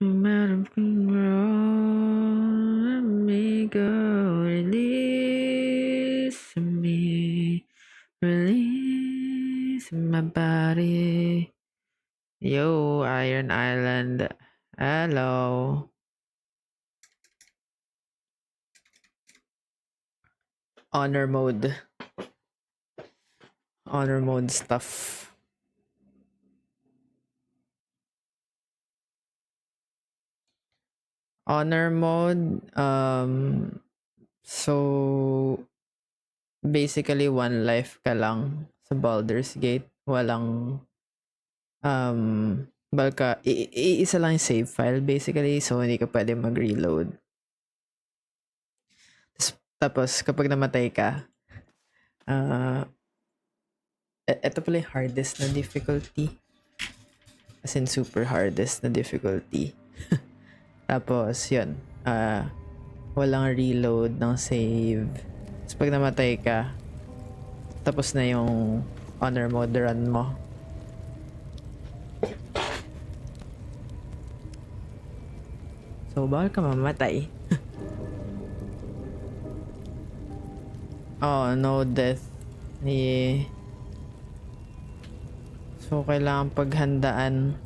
No matter wrong, let me go. Release me. Release my body. Yo, Iron Island. Hello. Honor mode. Honor mode stuff. Honor mode. So basically one life ka lang sa Baldur's Gate. Walang balka isa lang yung save file basically, so hindi ka pwede mag-reload. Tapos kapag namatay ka, eto pala yung hardest na difficulty. As in super hardest na difficulty. Tapos yun, walang reload ng save. Tapos pag namatay ka, tapos na yung honor mode run mo. So bawal ka mamatay. Oh, no death. Yeah. So kailangan paghandaan.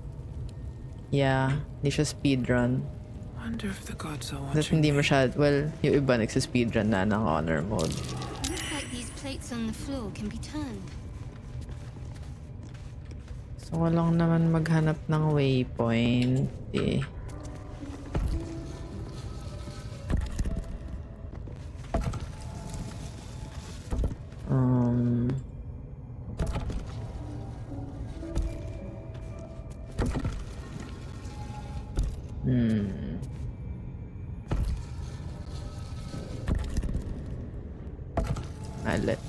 Yeah, hindi siya speedrun. Wonder if the gods are Kasi watching hindi me. well, yung iba nagsispeedrun na ng honor mode. Looks like these plates on the floor can be turned. So walang naman maghanap ng waypoint eh. Alright.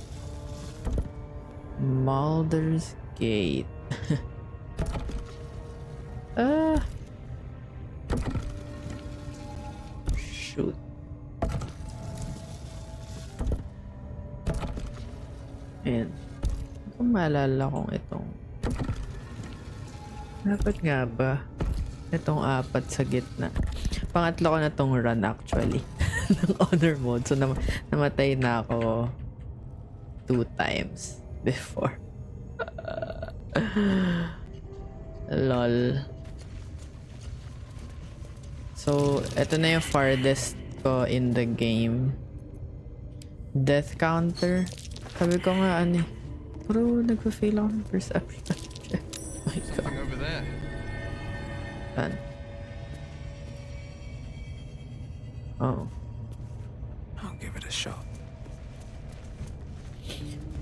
Baldur's Gate. Shoot. Ayan. Kung maalala kong itong dapat nga ba itong apat sa gitna. Pangatlo ko na tong run actually ng honor mode, so namatay na ako 2 times before. Lol. So eto na yung farthest ko in the game. Death counter. Sabi ko nga ano eh, puro nagpa-fail ako ng perception check. Oh my god. Over there. Saan? Oh. I'll give it a shot.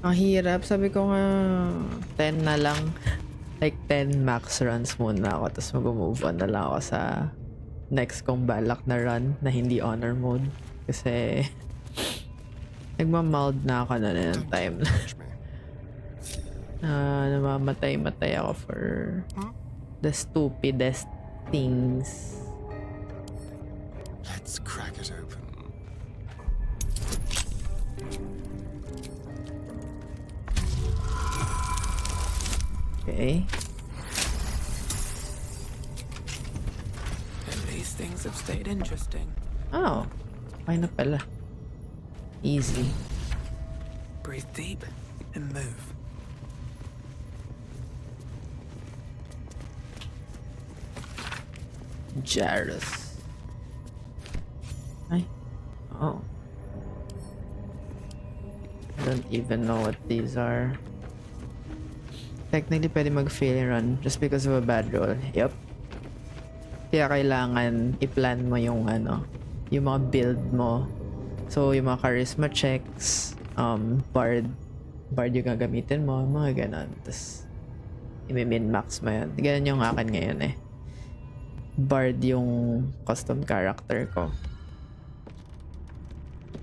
Ang hirap. Sabi ko nga 10 na lang. Like 10 max runs muna ako, tapos mag-move on na lang ako sa next kong balak na run na hindi honor mode. Kasi nagmamald na ako na ng time. Namamatay-matay ako for the stupidest things. Let's crack it open. Okay. And these things have stayed interesting. Oh. Okay na pala. Easy. Breathe deep and move. Jarus. Ay. Oh. I don't even know what these are. Technically, pwede mag-fail run just because of a bad roll. Yup. Kaya kailangan i-plan mo yung yung mga build mo. So, yung mga charisma checks, bard yung gagamitin mo, mga ganon. Tapos, i-min-max mo yun. Ganon yung akin ngayon eh. Bard yung custom character ko.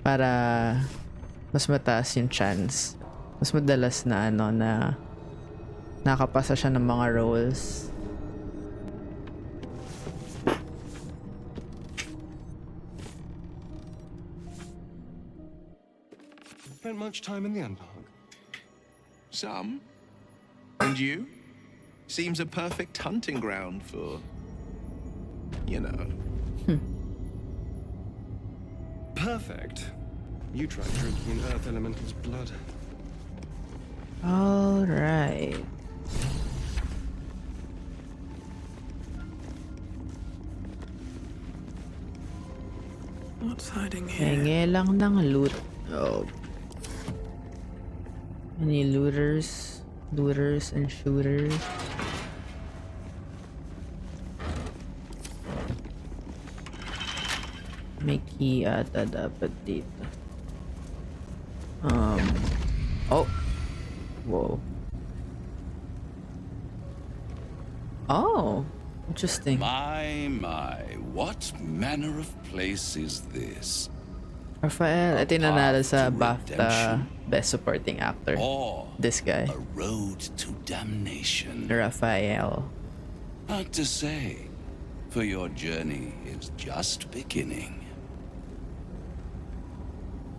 Para mas mataas yung chance. Mas madalas na na nakapasa siya ng mga rolls. Spent much time in the Unpark? Some. And you? Seems a perfect hunting ground for, you know. Perfect. You tried drinking an Earth Elemental's blood. All right. What's hiding here? Hingi lang ng loot. Oh. Any looters? Looters and shooters? May key ata dapat dito. Oh. Whoa. Oh. Interesting. My, what manner of place is this? Rafael, ito yung nanalo sa to BAFTA redemption? Best Supporting Actor. Or This guy. a road to damnation? Rafael. Hard to say, for your journey is just beginning.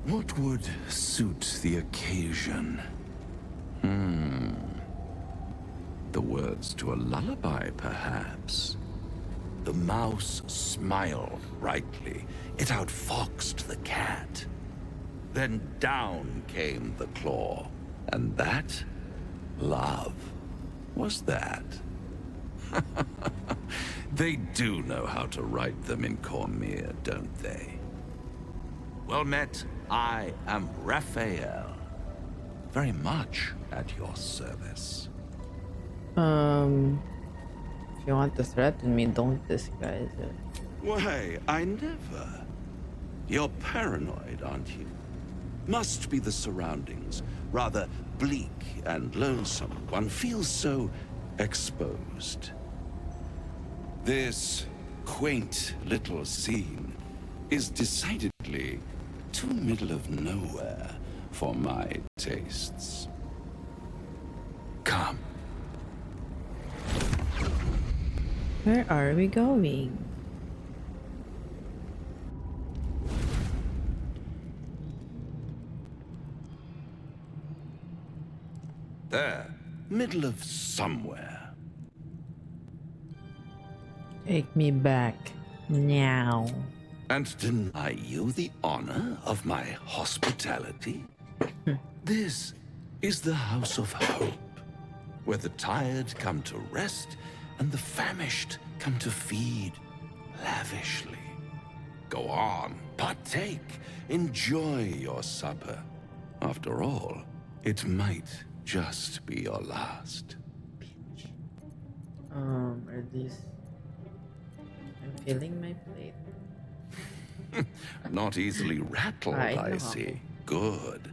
What would suit the occasion? The words to a lullaby, perhaps. The mouse smiled brightly. It outfoxed the cat. Then down came the claw. And that, love, was that. They do know how to write them in Cormier, don't they? Well met, I am Raphael. Very much at your service. If you want to threaten me, don't disguise it. Why, I never. You're paranoid, aren't you? Must be the surroundings. Rather bleak and lonesome. One feels so exposed. This quaint little scene is decidedly too middle of nowhere for my tastes. Come. Where are we going? There, middle of somewhere. Take me back. Now. And deny you the honor of my hospitality? This is the House of Hope, where the tired come to rest and the famished come to feed lavishly. Go on, partake, enjoy your supper. After all, it might just be your last. Are these... I'm filling my plate. Not easily rattled, I I know. see. Good.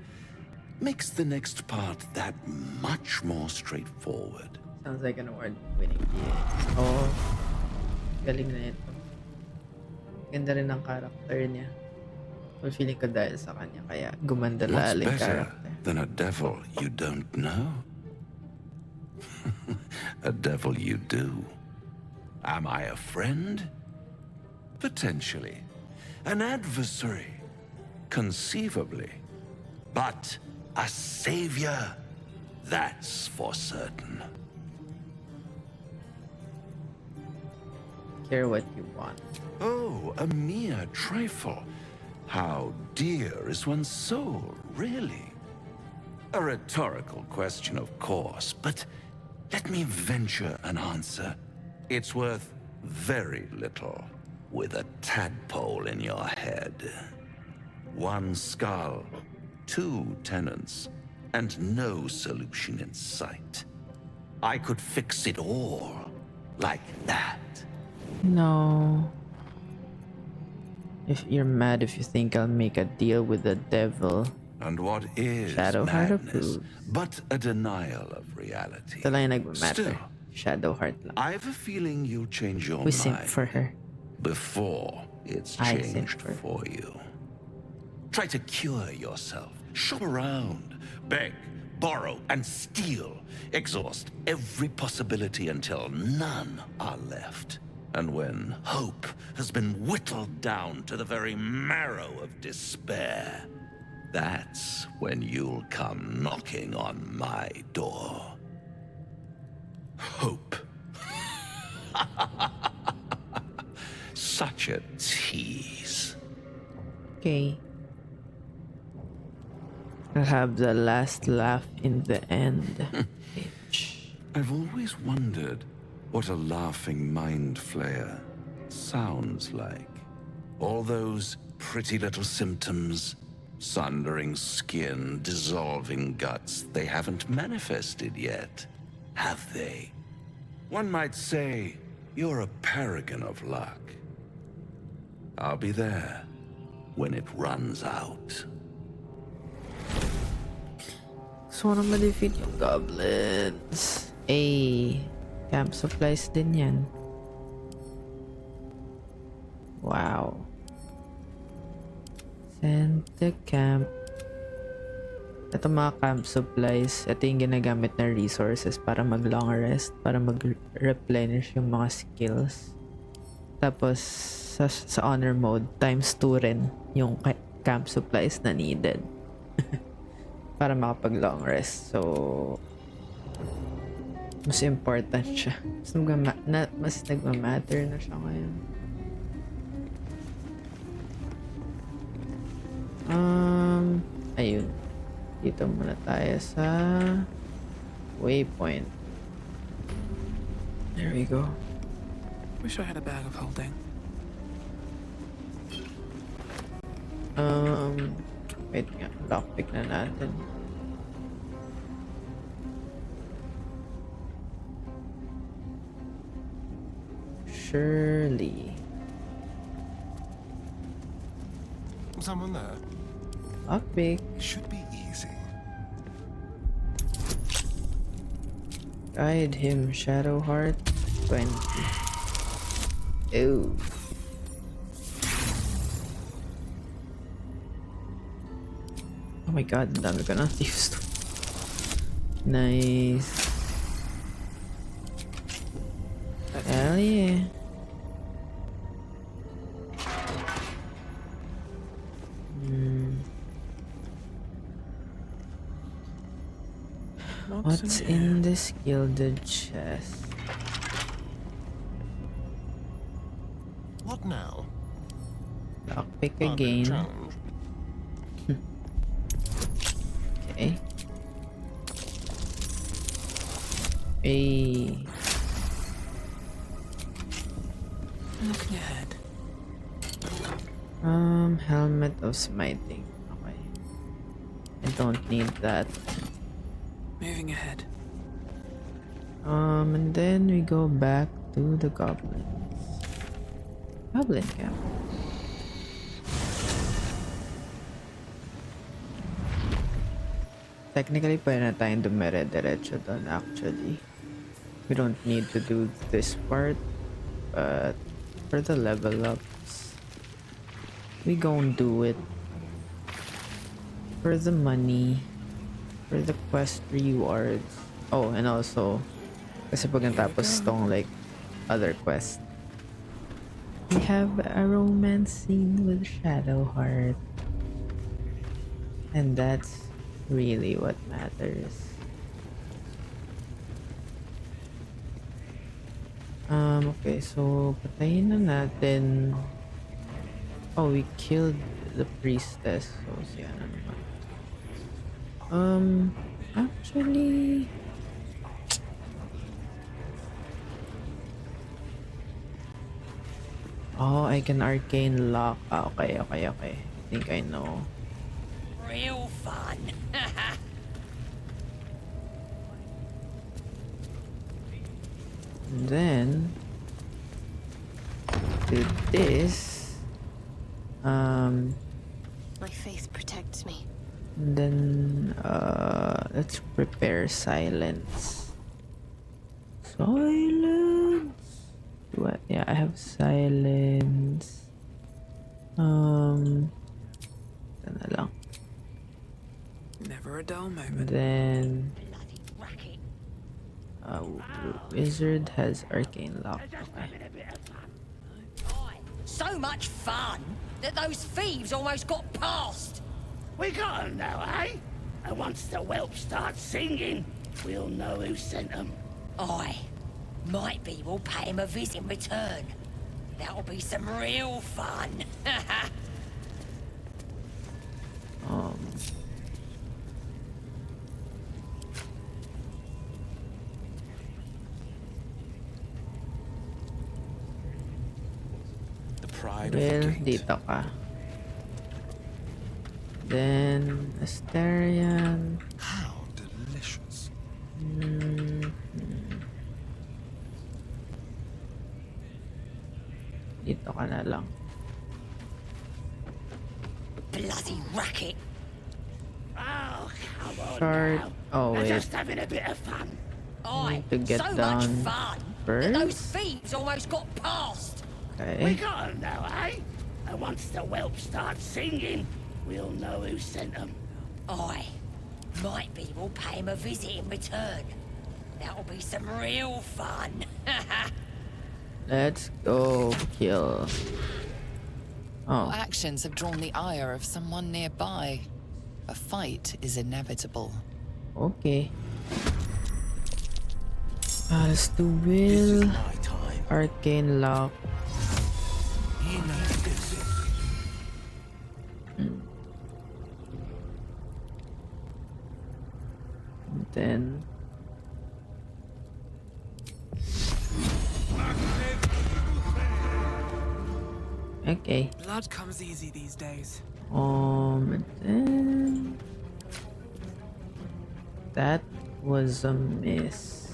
Makes the next part that much more straightforward. Sounds like an award-winning game. Oh, galing na ito. Ganda rin ng character niya. Well, feeling ko dahil sa kanya, kaya gumanda What's lalo yung better character. than a devil you don't know? A devil you do. Am I a friend? Potentially. An adversary? Conceivably. But a savior? That's for certain. Care what you want. Oh, a mere trifle. How dear is one's soul, really? A rhetorical question, of course, but let me venture an answer. It's worth very little with a tadpole in your head. One skull, two tenants, and no solution in sight. I could fix it all like that. No. If you're mad if you think I'll make a deal with the devil. And what is Shadow Heart madness approves. but a denial of reality? Ito lang yung nagmamatter. Still, Shadow Heart lang. I've a feeling you'll change your We mind simp for her. before it's I simp changed for her. for you. Try to cure yourself. Shop around. Beg, borrow, and steal. Exhaust every possibility until none are left. And when hope has been whittled down to the very marrow of despair, that's when you'll come knocking on my door. Hope. such a tease. Okay. I'll have the last laugh in the end. Bitch. I've always wondered what a laughing mind flayer sounds like. All those pretty little symptoms, sundering skin, dissolving guts, they haven't manifested yet, have they? One might say you're a paragon of luck. I'll be there when it runs out. Gusto ko na ma-defeat yung goblins. Camp supplies din yan. Wow. Send the camp. Ito mga camp supplies. Ito yung ginagamit na resources para mag long rest. Para mag-replenish yung mga skills. Tapos sa honor mode, times 2 rin yung camp supplies na needed. Para makapag long rest. So mas important siya. Mas nagmamatter na siya ngayon. Ayun. Dito muna tayo sa waypoint. There we go. Wish I had a bag of holding. Wait nga. Lockpick na natin. Surely. Someone there? Lockpick. Should be easy. Guide him, Shadowheart. 20. Ew. Oh my god, ang dami ko na thieves to. Nice. Hell yeah. What's in this gilded chest? What now? Lockpick Hardly a again. challenge. Okay. Hey. Looking ahead. Helmet of smiting. Okay. I don't need that. Moving ahead. And then we go back to the goblins. Goblin camp. Technically, pwede na tayong dumire-diretso doon actually. We don't need to do this part, but for the level ups, we gon' do it. For the money, for the quest rewards. Oh, and also, kasi pag natapos tong like other quest, we have a romance scene with Shadowheart. And that's really what matters. Okay, so patayin na natin. Oh, we killed the priestess. So, siya na naman. Actually, oh, I can arcane lock. Okay. I think I know. Real fun. And then do this. My faith protects me. And then let's prepare silence. Silence. What? Yeah, I have silence. Ito na lang. Never a dull And moment. then Bloody racket. wizard has arcane lock. Okay. Aye, so much fun that those thieves almost got past. We got 'em now, eh? And once the whelp starts singing, we'll know who sent 'em. Aye, might be we'll pay him a visit in return. That'll be some real fun. The pride Well, of the gate. dito ka. Then, Asterian. How delicious. Dito ka na lang. Bloody racket. Oh, come on Short. now. Oh, We're wait. just having a bit of fun. Aye, to get so much down fun that those first. thieves almost got past. We Okay. got 'em now, eh? And once the whelp starts singing, we'll know who sent 'em. Aye, might be we'll pay him a visit in return. That'll be some real fun. Let's go kill. Your Oh, actions have drawn the ire of someone nearby. A fight is inevitable. okay. As to will. My time. Arcane lock. You know this. Then. Okay. Blood comes easy these days. And then that was a miss.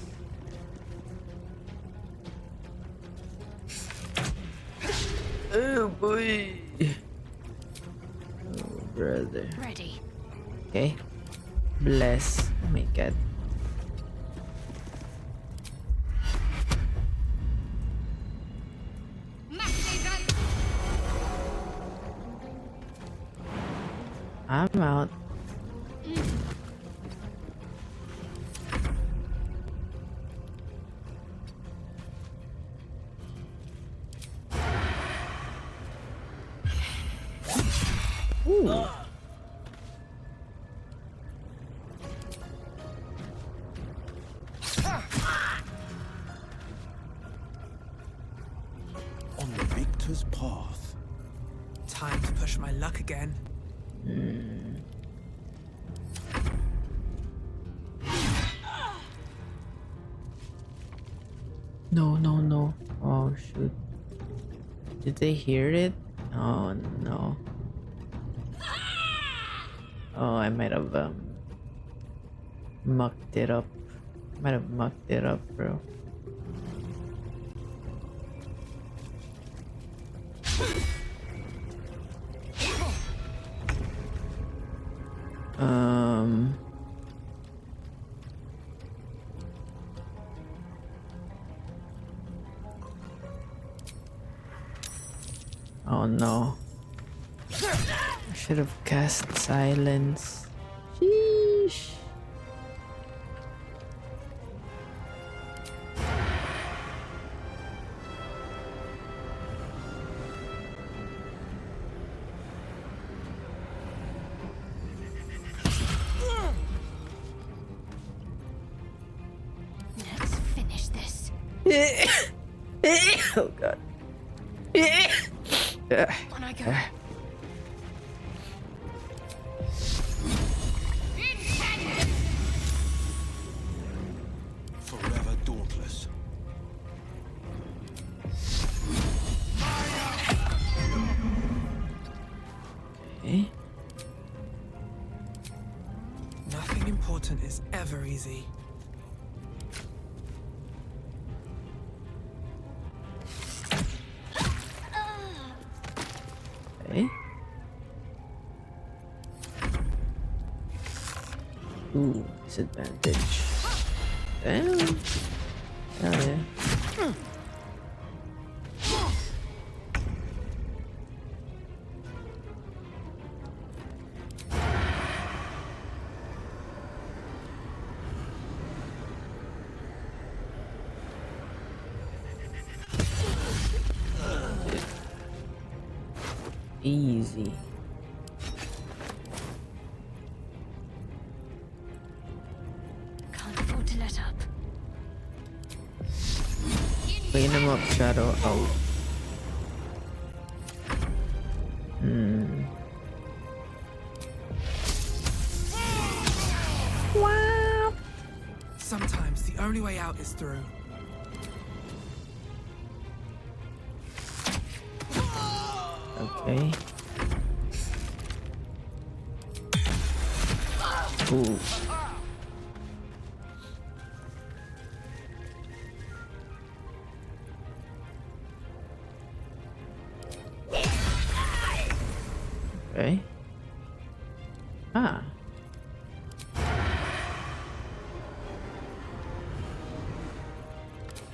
Oh boy. Oh brother. Ready. Okay. Bless. Oh my god. I'm out. Ooh. On the victor's path. Time to push my luck again. No, no, no. Oh shoot. Did they hear it? Oh no. Oh, I might have mucked it up. Might have mucked it up, bro. Um. Oh no. I should have cast silence. Sheesh. Let's finish this. Oh god. On I go. Forever dauntless. Okay. Nothing important is ever easy. Okay. Ooh, disadvantage. Damn. Hell yeah. Easy. Can't afford to let up. Clean him up, Shadow. Oh. Hmm. Sometimes the only way out is through. Okay. Ooh. Okay. Ah.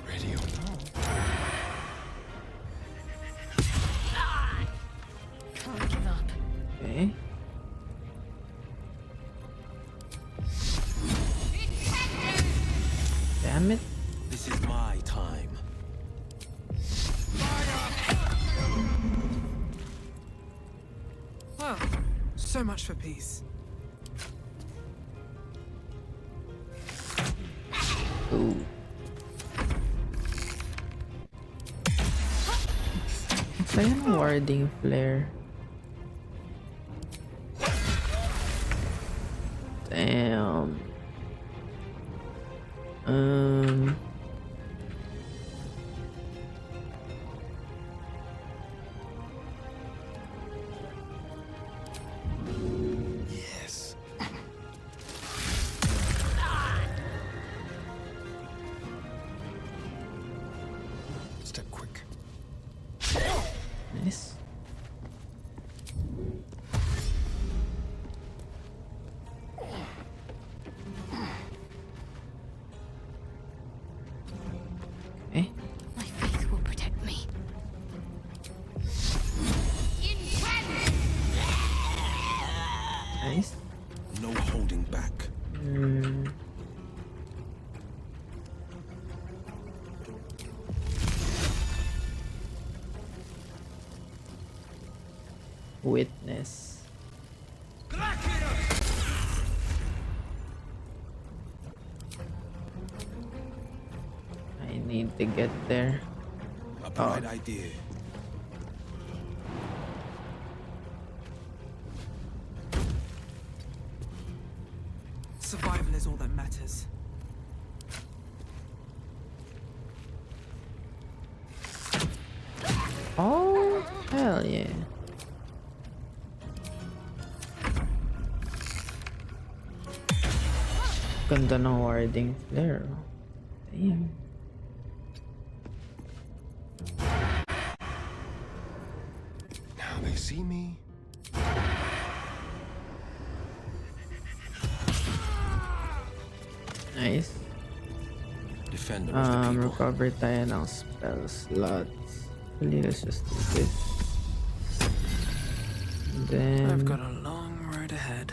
Ready or not? Can't give up. Okay. Damn it. This is my time. Well, so much for peace. Ooh. It's like a warding flare. Damn. Yes. Step quick. Nice. Okay. My faith will protect me. Nice. No holding back. Witness. I need to get there. A bright idea. Survival is all that matters. Oh, hell yeah. Ganda ng warding flare. Damn. Now they see me. Nice. Defender of the people. Recover tayo ng spell slots. Actually, let's just do this. And then I've got a long road ahead.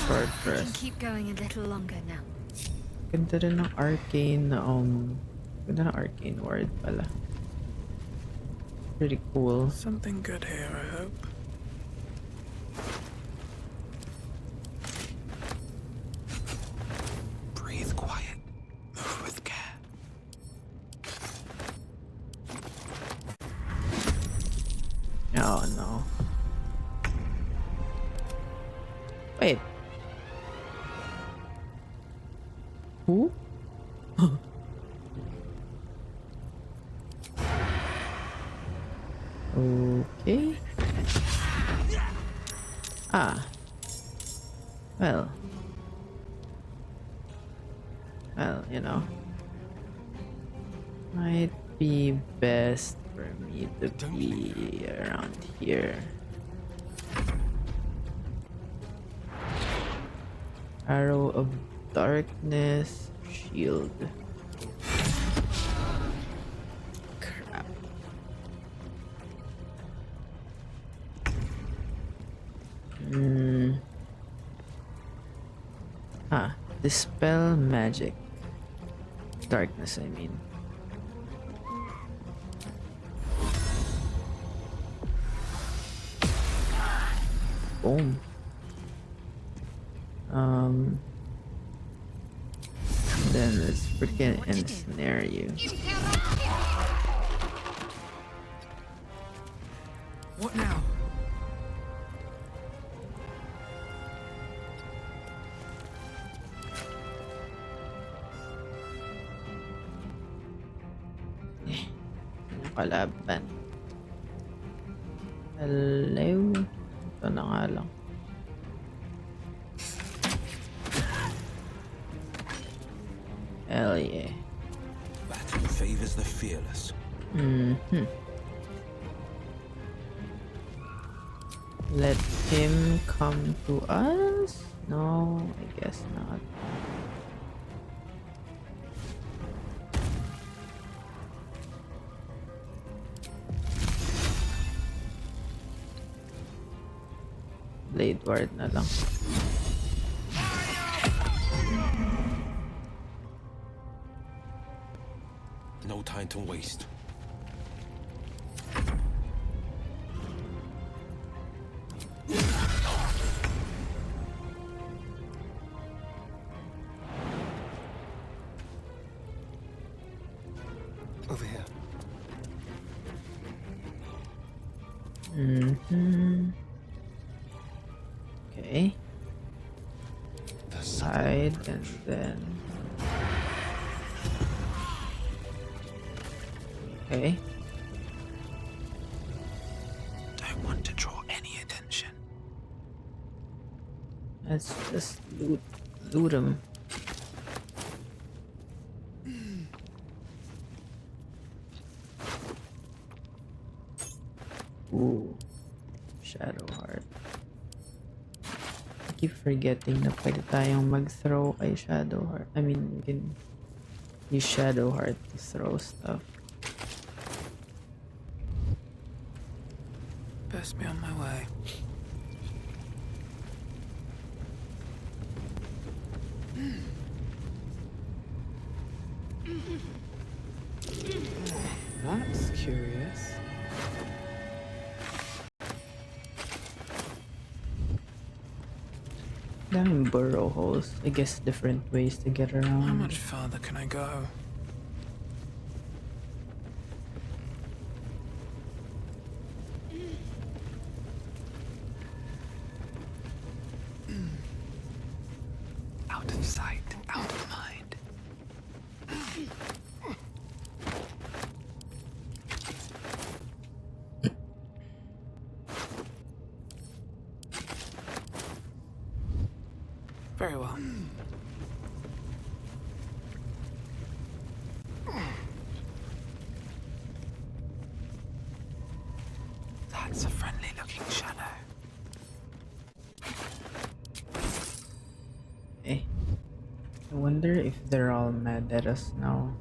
short I can rest. keep going a little longer now. Ganda rin ng arcane ganda ng arcane ward pala. Pretty cool. Something good here, I hope. Breathe quiet. Move with care. Oh no. Wait. Who? Okay. Ah. Well. Well, you know. Might be best for me to be around here. Arrow of Darkness, shield. Crap. Dispel magic. Darkness, I mean. Boom. Then let's freaking ensnare you. What now? kalaban. Hello? Ito na nga lang. Hell yeah. Battle favors the fearless. Let him come to us? No, I guess not. Blade Ward na lang. No time to waste. Over here. Okay. Hide and then. Okay. Don't want to draw any attention. Let's just loot him. Ooh, Shadow Heart. I keep forgetting na pwede tayong mag-throw kay Shadow Heart. I mean, we can use Shadow Heart to throw stuff. Best be on my way. That's curious. Damn burrow holes. I guess different ways to get around. How much farther can I go? Out of sight, out of mind. Very well. That's a friendly looking shadow. Eh. I wonder if they're all mad at us now.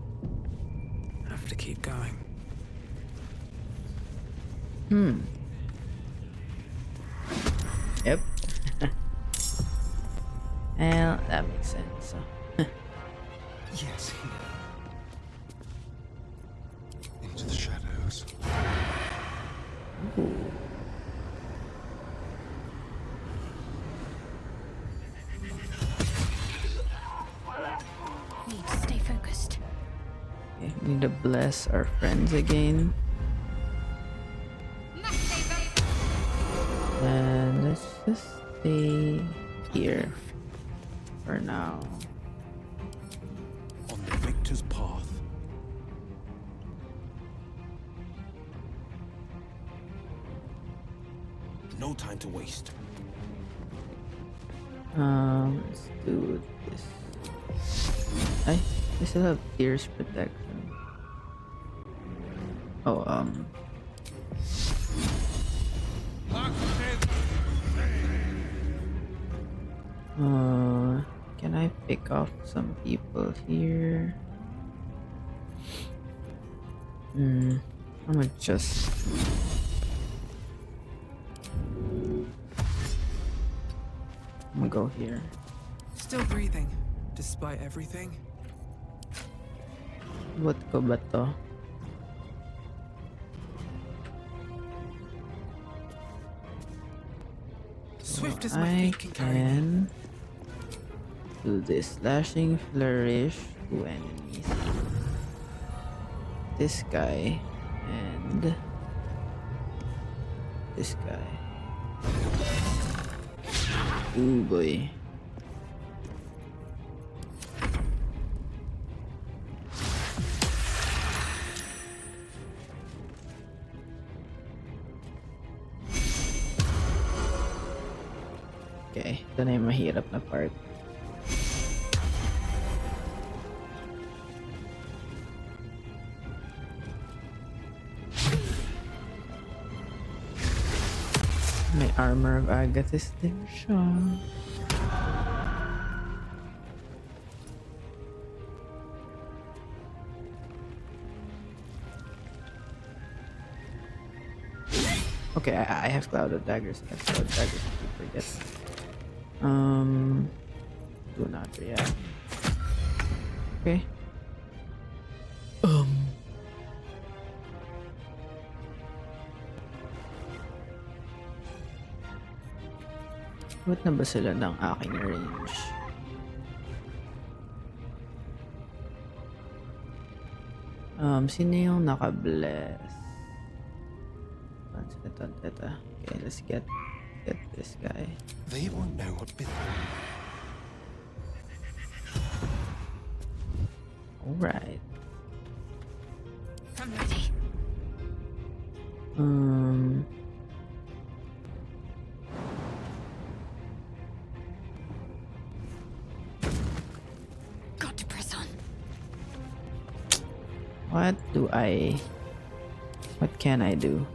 Have to keep going. Yep. Well, that makes sense. Yes, here. Into the shadows. Need to stay focused. Okay, we need to bless our friends again. And let's just stay here for now. On the victor's path. No time to waste. Let's do this. I still have Tears protection. Oh, can I pick off some people here? I'm gonna just I'm gonna go here. Still breathing, despite everything. What ko ba to? Swift as my I feet can carry me. can do this slashing flourish to enemies. This guy and this guy. Ooh boy. Okay, ito na yung mahirap na part. May armor of Agathis din siya. Okay, I have clouded daggers. I have clouded daggers. I forget. Do not react. Okay. What na ba sila ng aking range? Sino yung naka-bless? Ito. Okay, let's get this guy. They won't know what bit. Alright. I'm ready. Got to press on. What can I do?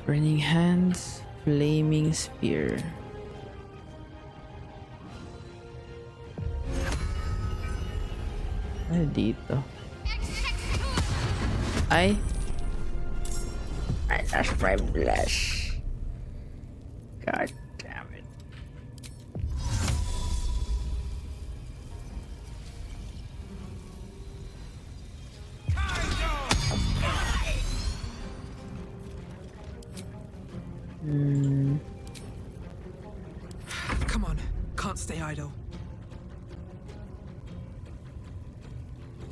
Burning hands, flaming spear. Ano dito? I lost my blush. God damn it. Come on, can't stay idle.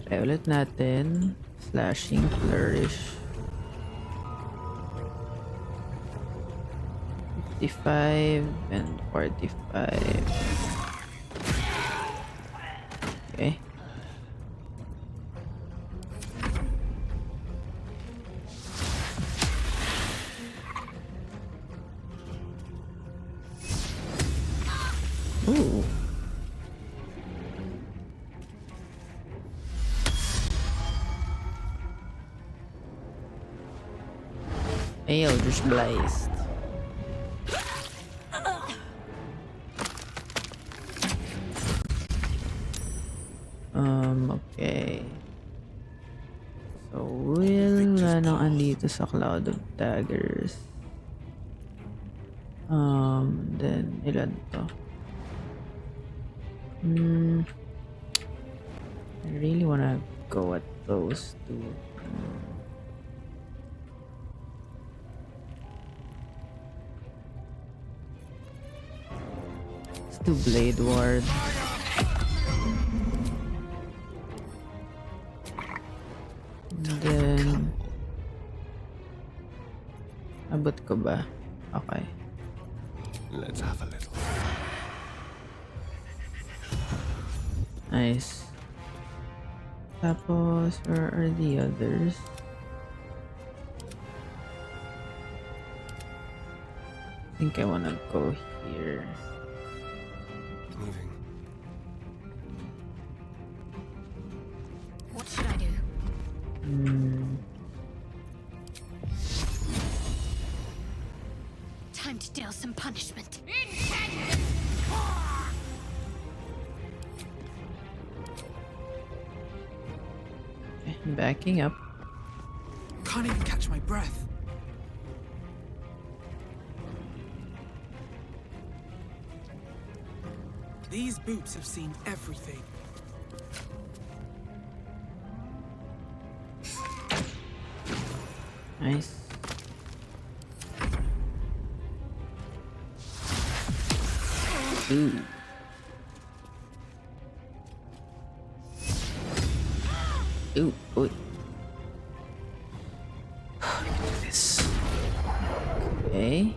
Try ulit natin. Slashing flourish. 55 and 45. Okay. Ooh. Eldritch Blast. Okay. So, anong andito sa Cloud of Daggers? Then, ilan to? I really wanna go at those two. Let's do Blade Ward. And then, abot ko ba? Okay. Let's have a little. Nice. Tapos, where are the others? I think I wanna go here. Moving. What should I do? Time to deal some punishment. Okay, backing up. Can't even catch my breath. These boots have seen everything. Nice. Ooh. Ooh, boy. This. Okay.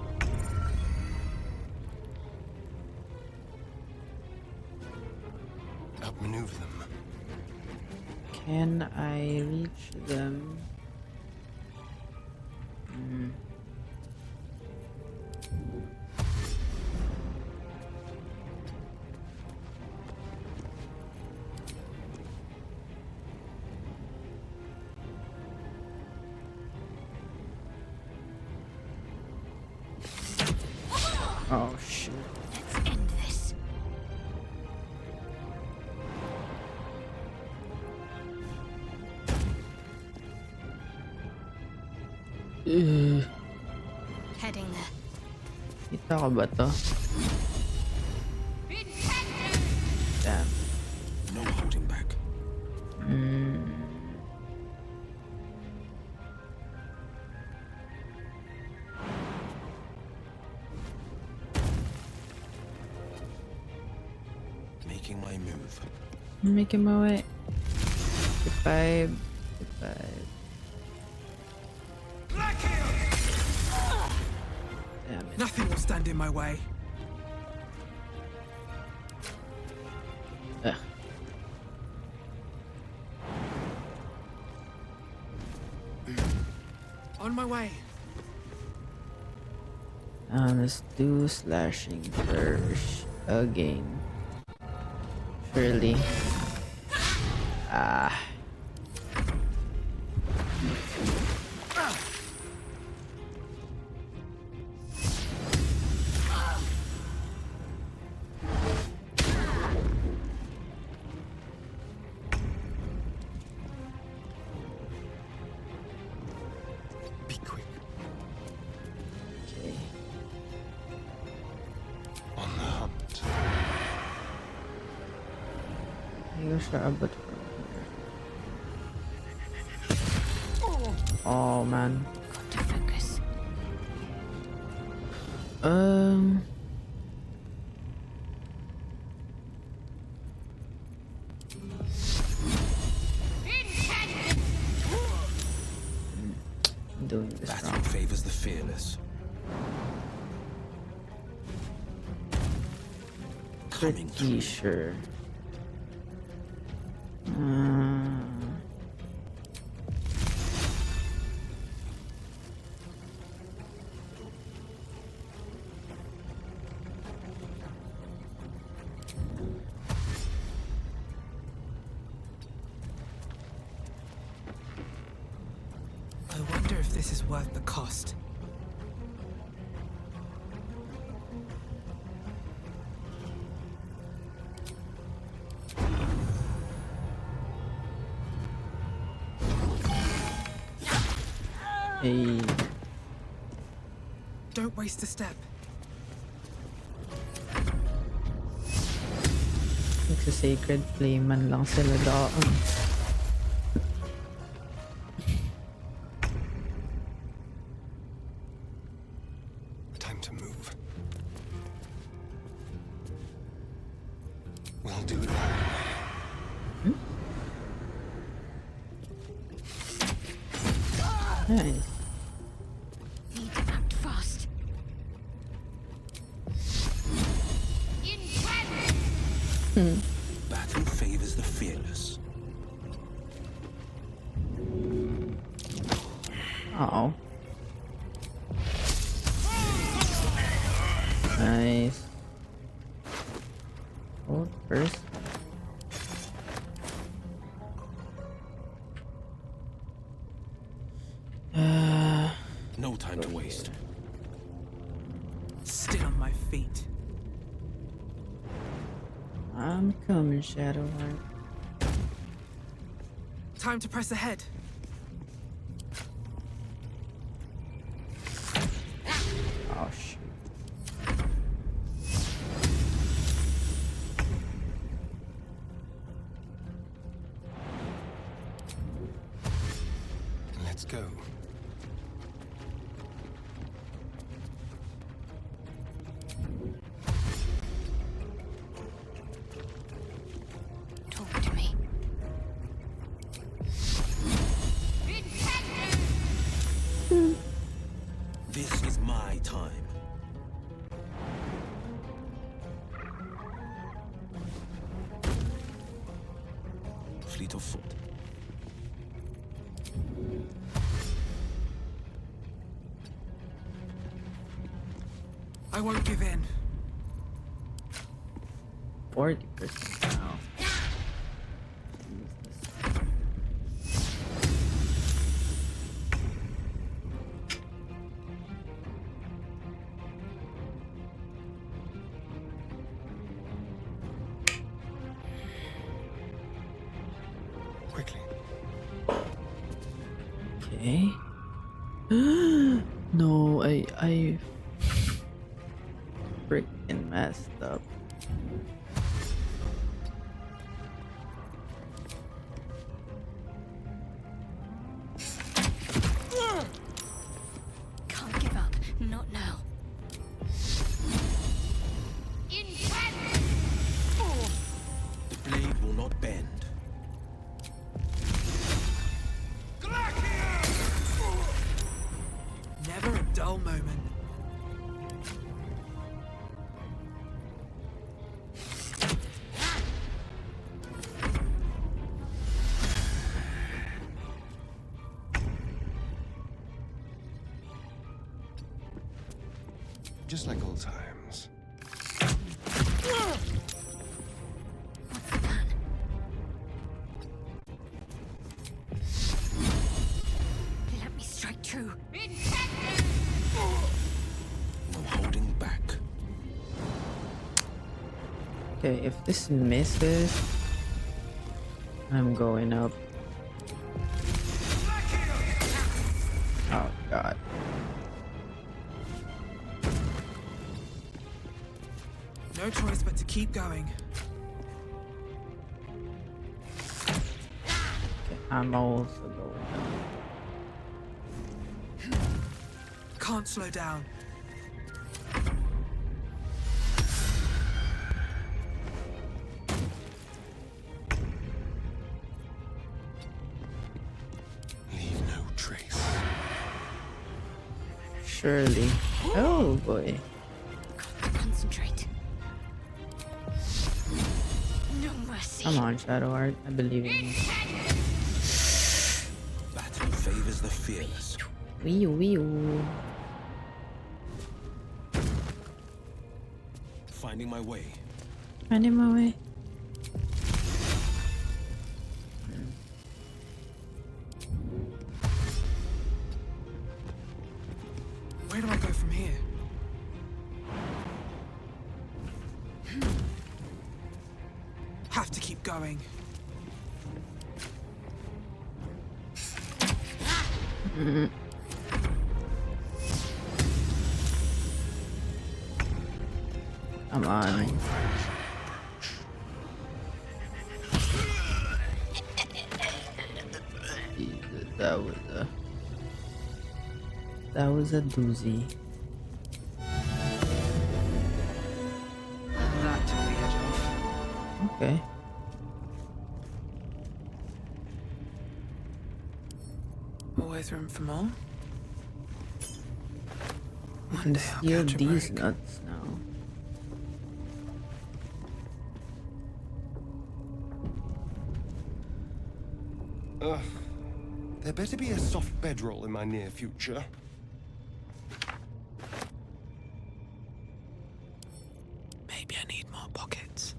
Outmaneuver them. Can I reach them? Oh shit. Let's end this. Heading there. Kita ka ba to? Damn. No holding back. Making my move. I'm making my way. 55. 55. Damn it. Nothing will stand in my way. Ugh. On my way. Let's do slashing first again. Surely. Ah. Be quick. Okay. On the hunt. Hindi ko siya abot from here. Oh man. Got to focus. I'm doing this Battle wrong. favors the fearless. Coming Pretty through. sure. I wonder if this is worth the cost. Hey. Don't waste a step. Nagsa-sacred flame man lang sila doon. Time to move. We'll do it our way. Nice. Need to act fast. Battle favors the fearless. Uh-oh. Nice. Hold first. No time to waste. Still on my feet. I'm coming, Shadowheart. Time to press ahead. Oh shoot. Let's go. Talk to me. This is my time. Fleet of foot. I won't give in. 40% now. Okay. No, I freaking messed up. Can't give up. Not now. The blade will not bend. Never a dull moment. Just like old times. What's the plan? Let me strike true. No holding back. Okay, if this misses, I'm going up. Oh god. No choice but to keep going. Okay, I'm also going up. Can't slow down. Leave no trace. Surely. Oh boy. Got to concentrate. No mercy. Come on, Shadow Art. I believe in you. Battle favors the fearless. Wee wee. Finding my way. Finding my way. Where do I go from here? Have to keep going. Come on. Jesus, that was a doozy. That took the edge off. Okay. Always room for more. One day I'll Steal catch a these break. nuts now. There better be a soft bedroll in my near future. Maybe I need more pockets.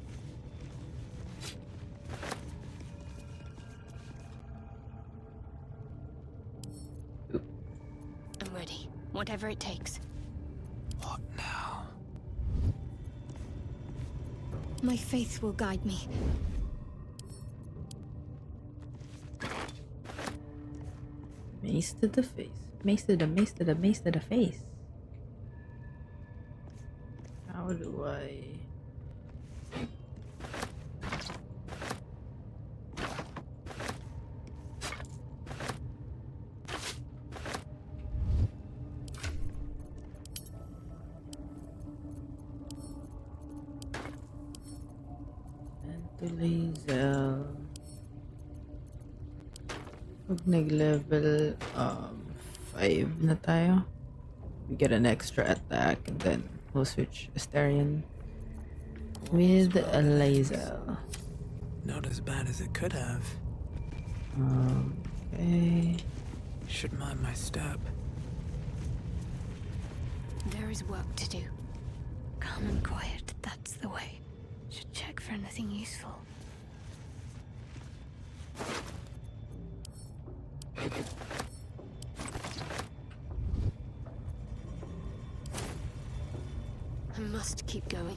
I'm ready. Whatever it takes. What now? My faith will guide me. Mace to the face. Mace to the face. How do I... Laser. Pag nag-level 5 na tayo, we get an extra attack and then we'll switch Astarion with a laser. Not as bad as it could have. Okay. Should mind my step. There is work to do. Calm and quiet, that's the way. Should check for anything useful. I must keep going.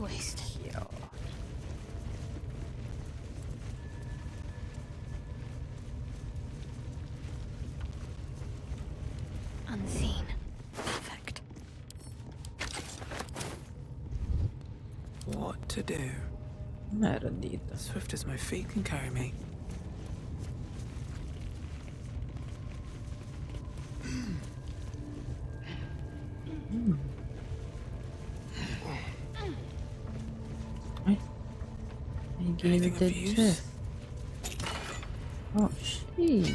to waste. Yeah. Unseen. Perfect. What to do? Meron dito. Swift as my feet can carry me. Ay. I gave Anything it the of use? chest. Oh, shit.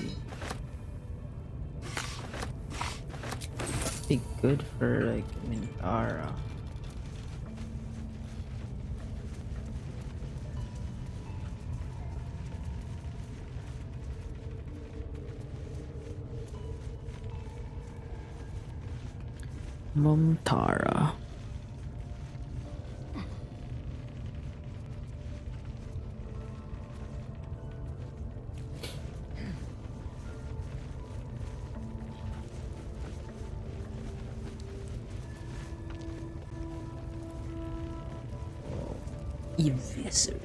Be good for like Minthara. Minthara. Eviscerate.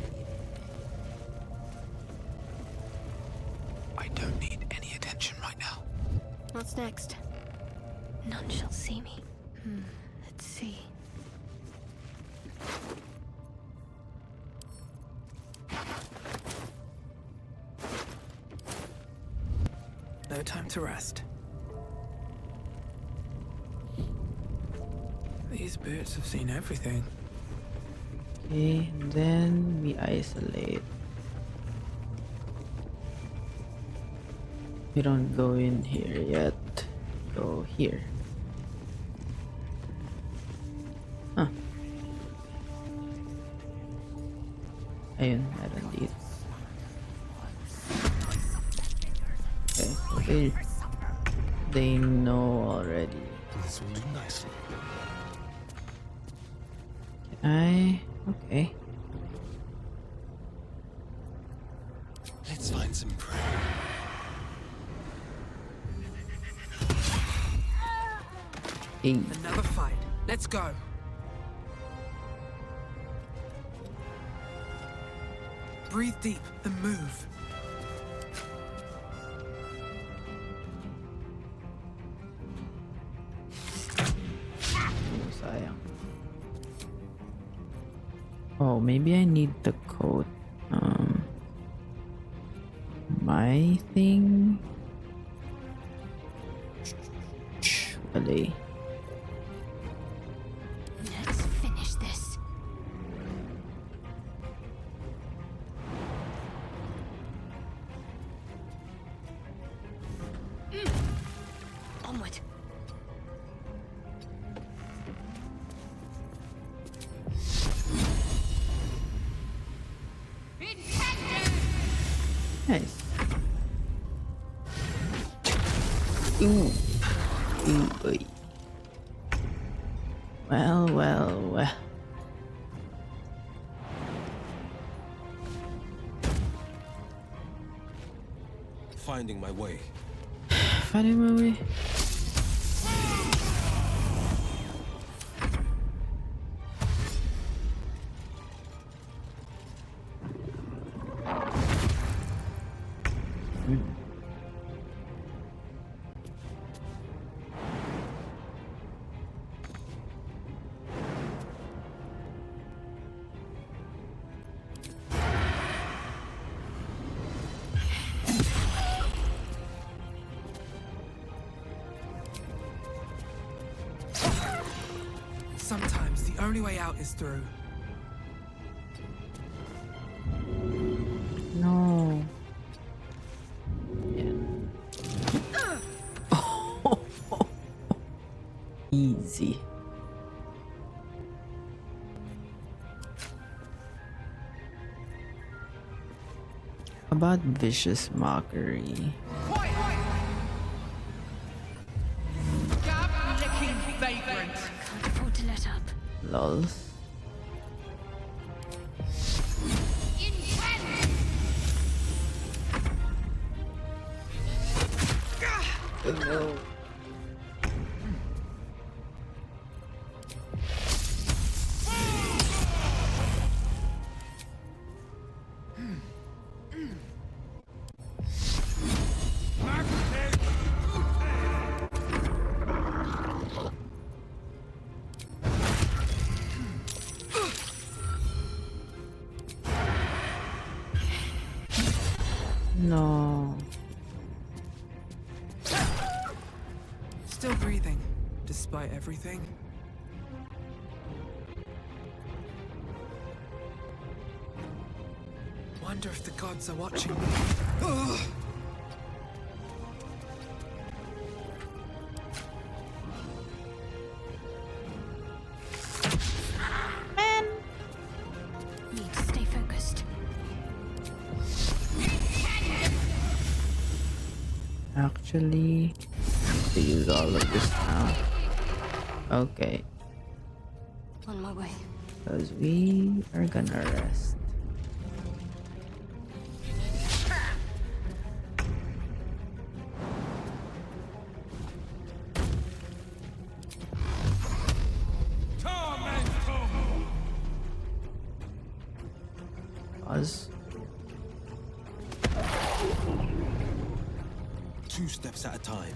I don't need any attention right now. What's next? None shall see me. Let's see. No time to rest. These boots have seen everything. Okay, and then we isolate. We don't go in here yet. Go here. Huh. Ayun, meron dito. Okay, so they know already. This will do nicely. Okay. Let's find some prey. Hey. Another fight. Let's go. Breathe deep and move. Oh, sayang. Oh, maybe I need the coat. My thing. Really. Let's finish this. Onward. Nice. Ooh. Ooh, boy. Well. Finding my way. Finding my way. Sometimes the only way out is through. No. Yeah. Easy. About vicious mockery. Can't afford to let up. Lols. Oh no. No. Still breathing, despite everything. Wonder if the gods are watching me. Ugh. Need to stay focused. Actually, I have to use all of this now. Okay, On my way. because we are gonna rest. Pause. 2 steps at a time.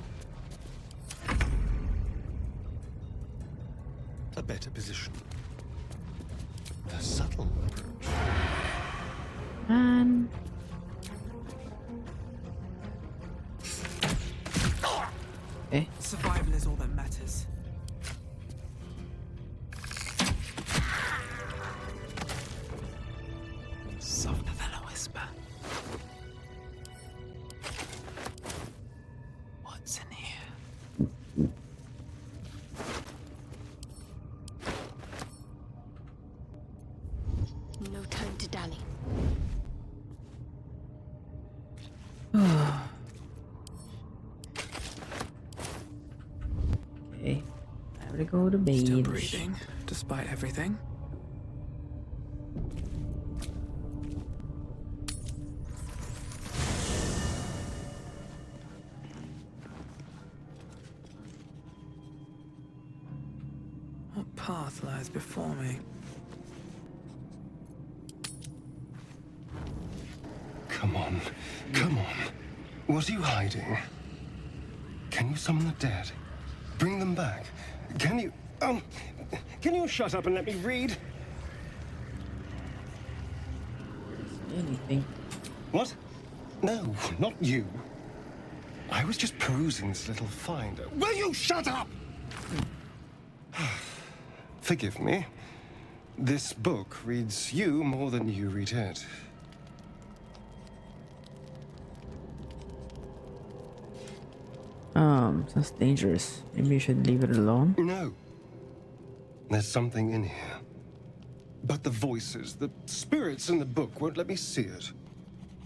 A better position. The subtle approach. And okay. Survival is all that matters. Softer than a whisper. What's in here? No time to dally. Okay, time to go to bed. Still breathing, despite everything. What path lies before me? Come on. Come on. What are you hiding? Can you summon the dead? Bring them back? Can you... Can you shut up and let me read? Anything. What? No, not you. I was just perusing this little find. Will you shut up? Forgive me. This book reads you more than you read it. Sounds dangerous. Maybe you should leave it alone. No. There's something in here. But the voices, the spirits in the book won't let me see it.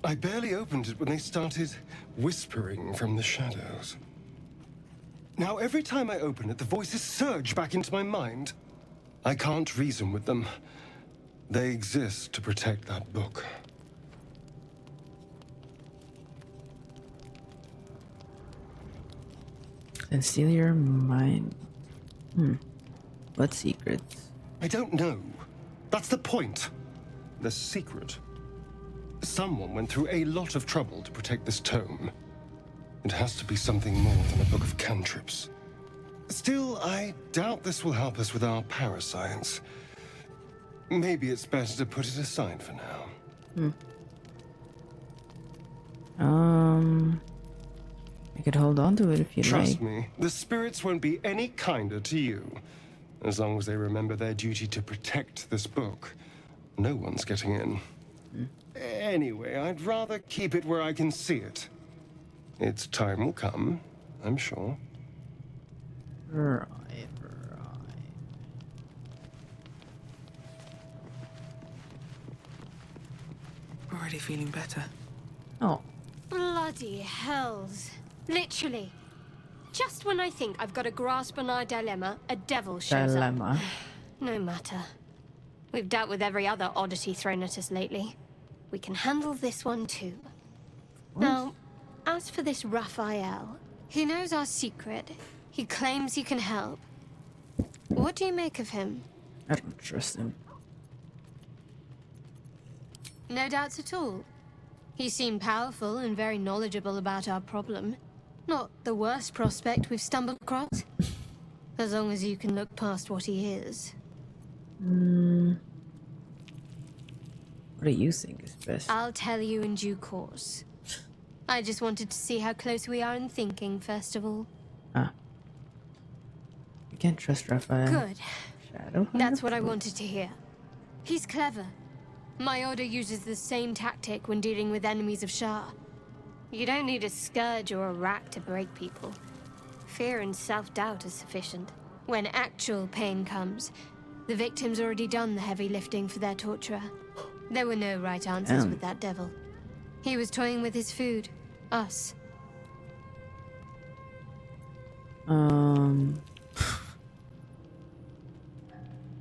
I barely opened it when they started whispering from the shadows. Now, every time I open it, the voices surge back into my mind. I can't reason with them. They exist to protect that book. And steal your mind. What secrets? I don't know. That's the point. The secret. Someone went through a lot of trouble to protect this tome. It has to be something more than a book of cantrips. Still, I doubt this will help us with our parascience. Maybe it's better to put it aside for now. I could hold on to it if you like. Trust me, the spirits won't be any kinder to you. As long as they remember their duty to protect this book, no one's getting in. Anyway, I'd rather keep it where I can see it. Its time will come, I'm sure. Right. Already feeling better. Oh, Bloody hells. Literally. Just when I think I've got a grasp on our dilemma, a devil shows dilemma. up. No matter. We've dealt with every other oddity thrown at us lately. We can handle this one too. Now, as for this Raphael, he knows our secret. He claims he can help. What do you make of him? I don't trust him. No doubts at all. He seemed powerful and very knowledgeable about our problem. Not the worst prospect we've stumbled across. As long as you can look past what he is. What do you think is best? I'll tell you in due course. I just wanted to see how close we are in thinking, first of all. Ah. You can't trust Raphael. Good. Shadow That's what I wanted to hear. He's clever. My order uses the same tactic when dealing with enemies of Shah. You don't need a scourge or a rack to break people. Fear and self-doubt are sufficient. When actual pain comes, the victim's already done the heavy lifting for their torturer. There were no right answers with that devil. He was toying with his food. Us. Didn't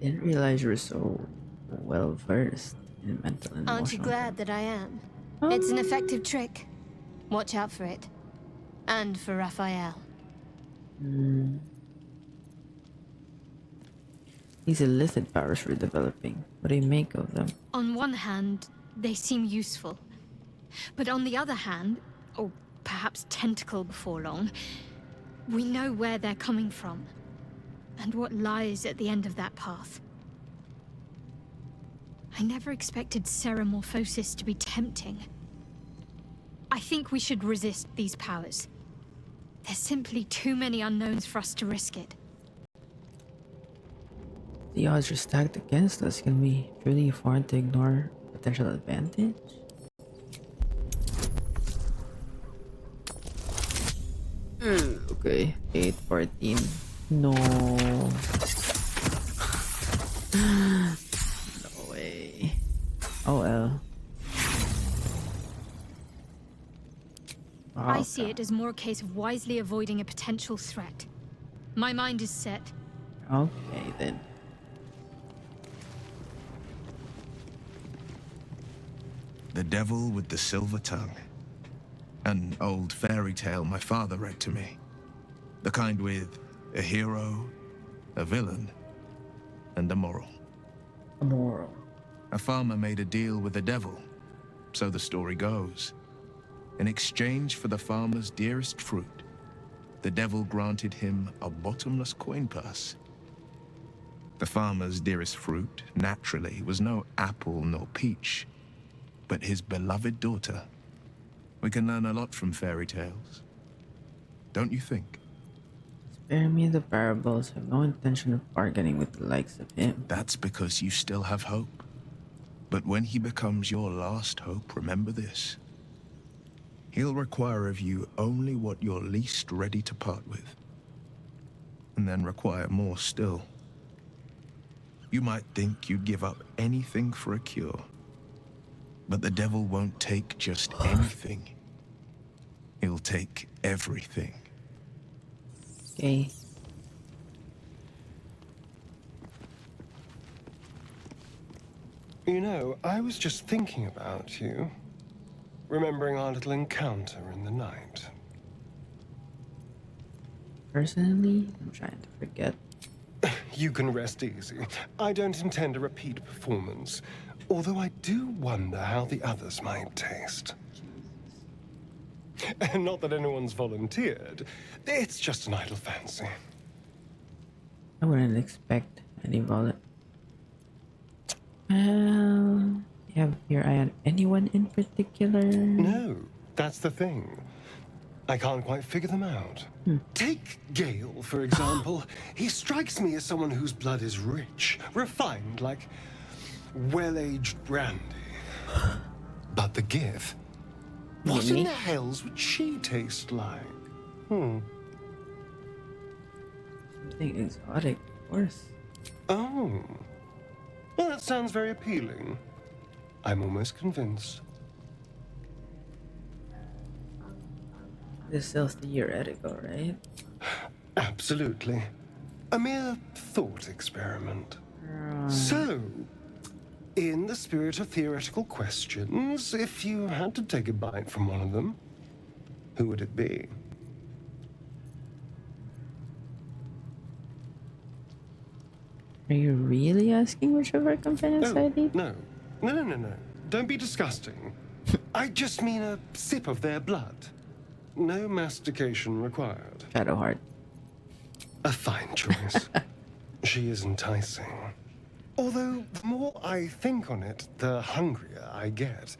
realize you were so well versed in mental and Aren't you emotional glad that I am? It's an effective trick. Watch out for it. And for Raphael. These illicit powers we're developing. What do you make of them? On one hand, they seem useful. But on the other hand, or perhaps tentacle before long, we know where they're coming from. And what lies at the end of that path. I never expected Ceramorphosis to be tempting. I think we should resist these powers. There's simply too many unknowns for us to risk it. The odds are stacked against us. Can we truly afford to ignore potential advantage? Okay, 8-14. No. No way. Oh well. I see it as more a case of wisely avoiding a potential threat. My mind is set. Okay then. The Devil with the Silver Tongue. An old fairy tale my father read to me. The kind with a hero, a villain, and a moral. A moral. A farmer made a deal with the devil, so the story goes. In exchange for the farmer's dearest fruit, the devil granted him a bottomless coin purse. The farmer's dearest fruit, naturally, was no apple nor peach, but his beloved daughter. We can learn a lot from fairy tales. Don't you think? Spare me the parables. I have no intention of bargaining with the likes of him. That's because you still have hope. But when he becomes your last hope, remember this. He'll require of you only what you're least ready to part with. And then require more still. You might think you'd give up anything for a cure. But the devil won't take just anything. He'll take everything. Okay. You know, I was just thinking about you. Remembering our little encounter in the night. Personally, I'm trying to forget. You can rest easy. I don't intend a repeat performance. Although I do wonder how the others might taste. Not that anyone's volunteered. It's just an idle fancy. I wouldn't expect any volunteer. Well, you have your eye on anyone in particular? No, that's the thing. I can't quite figure them out. Take Gale, for example. He strikes me as someone whose blood is rich, refined, like well-aged brandy. But the Gith? What in the hells would she taste like? Something exotic, of course. Oh. Well, that sounds very appealing. I'm almost convinced. This is still theoretical, right? Absolutely. A mere thought experiment. So, in the spirit of theoretical questions, if you had to take a bite from one of them, who would it be? Are you really asking which of our companions I'd eat? No. No. Don't be disgusting. I just mean a sip of their blood. No mastication required. Shadowheart. A fine choice. She is enticing. Although, the more I think on it, the hungrier I get.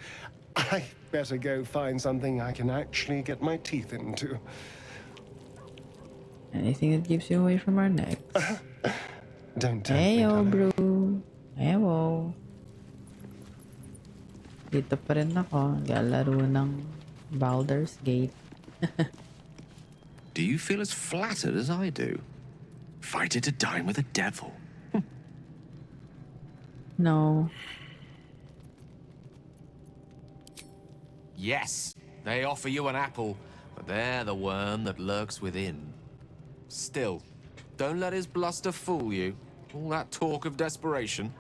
I better go find something I can actually get my teeth into. Anything that keeps you away from our necks. Don't tempt me, Heyo, darling. bro. Heyo. Dito pa rin ako. Naglalaro ng Baldur's Gate. Do you feel as flattered as I do? Fighter to dine with a devil. No. Yes, they offer you an apple, but they're the worm that lurks within. Still, don't let his bluster fool you. All that talk of desperation,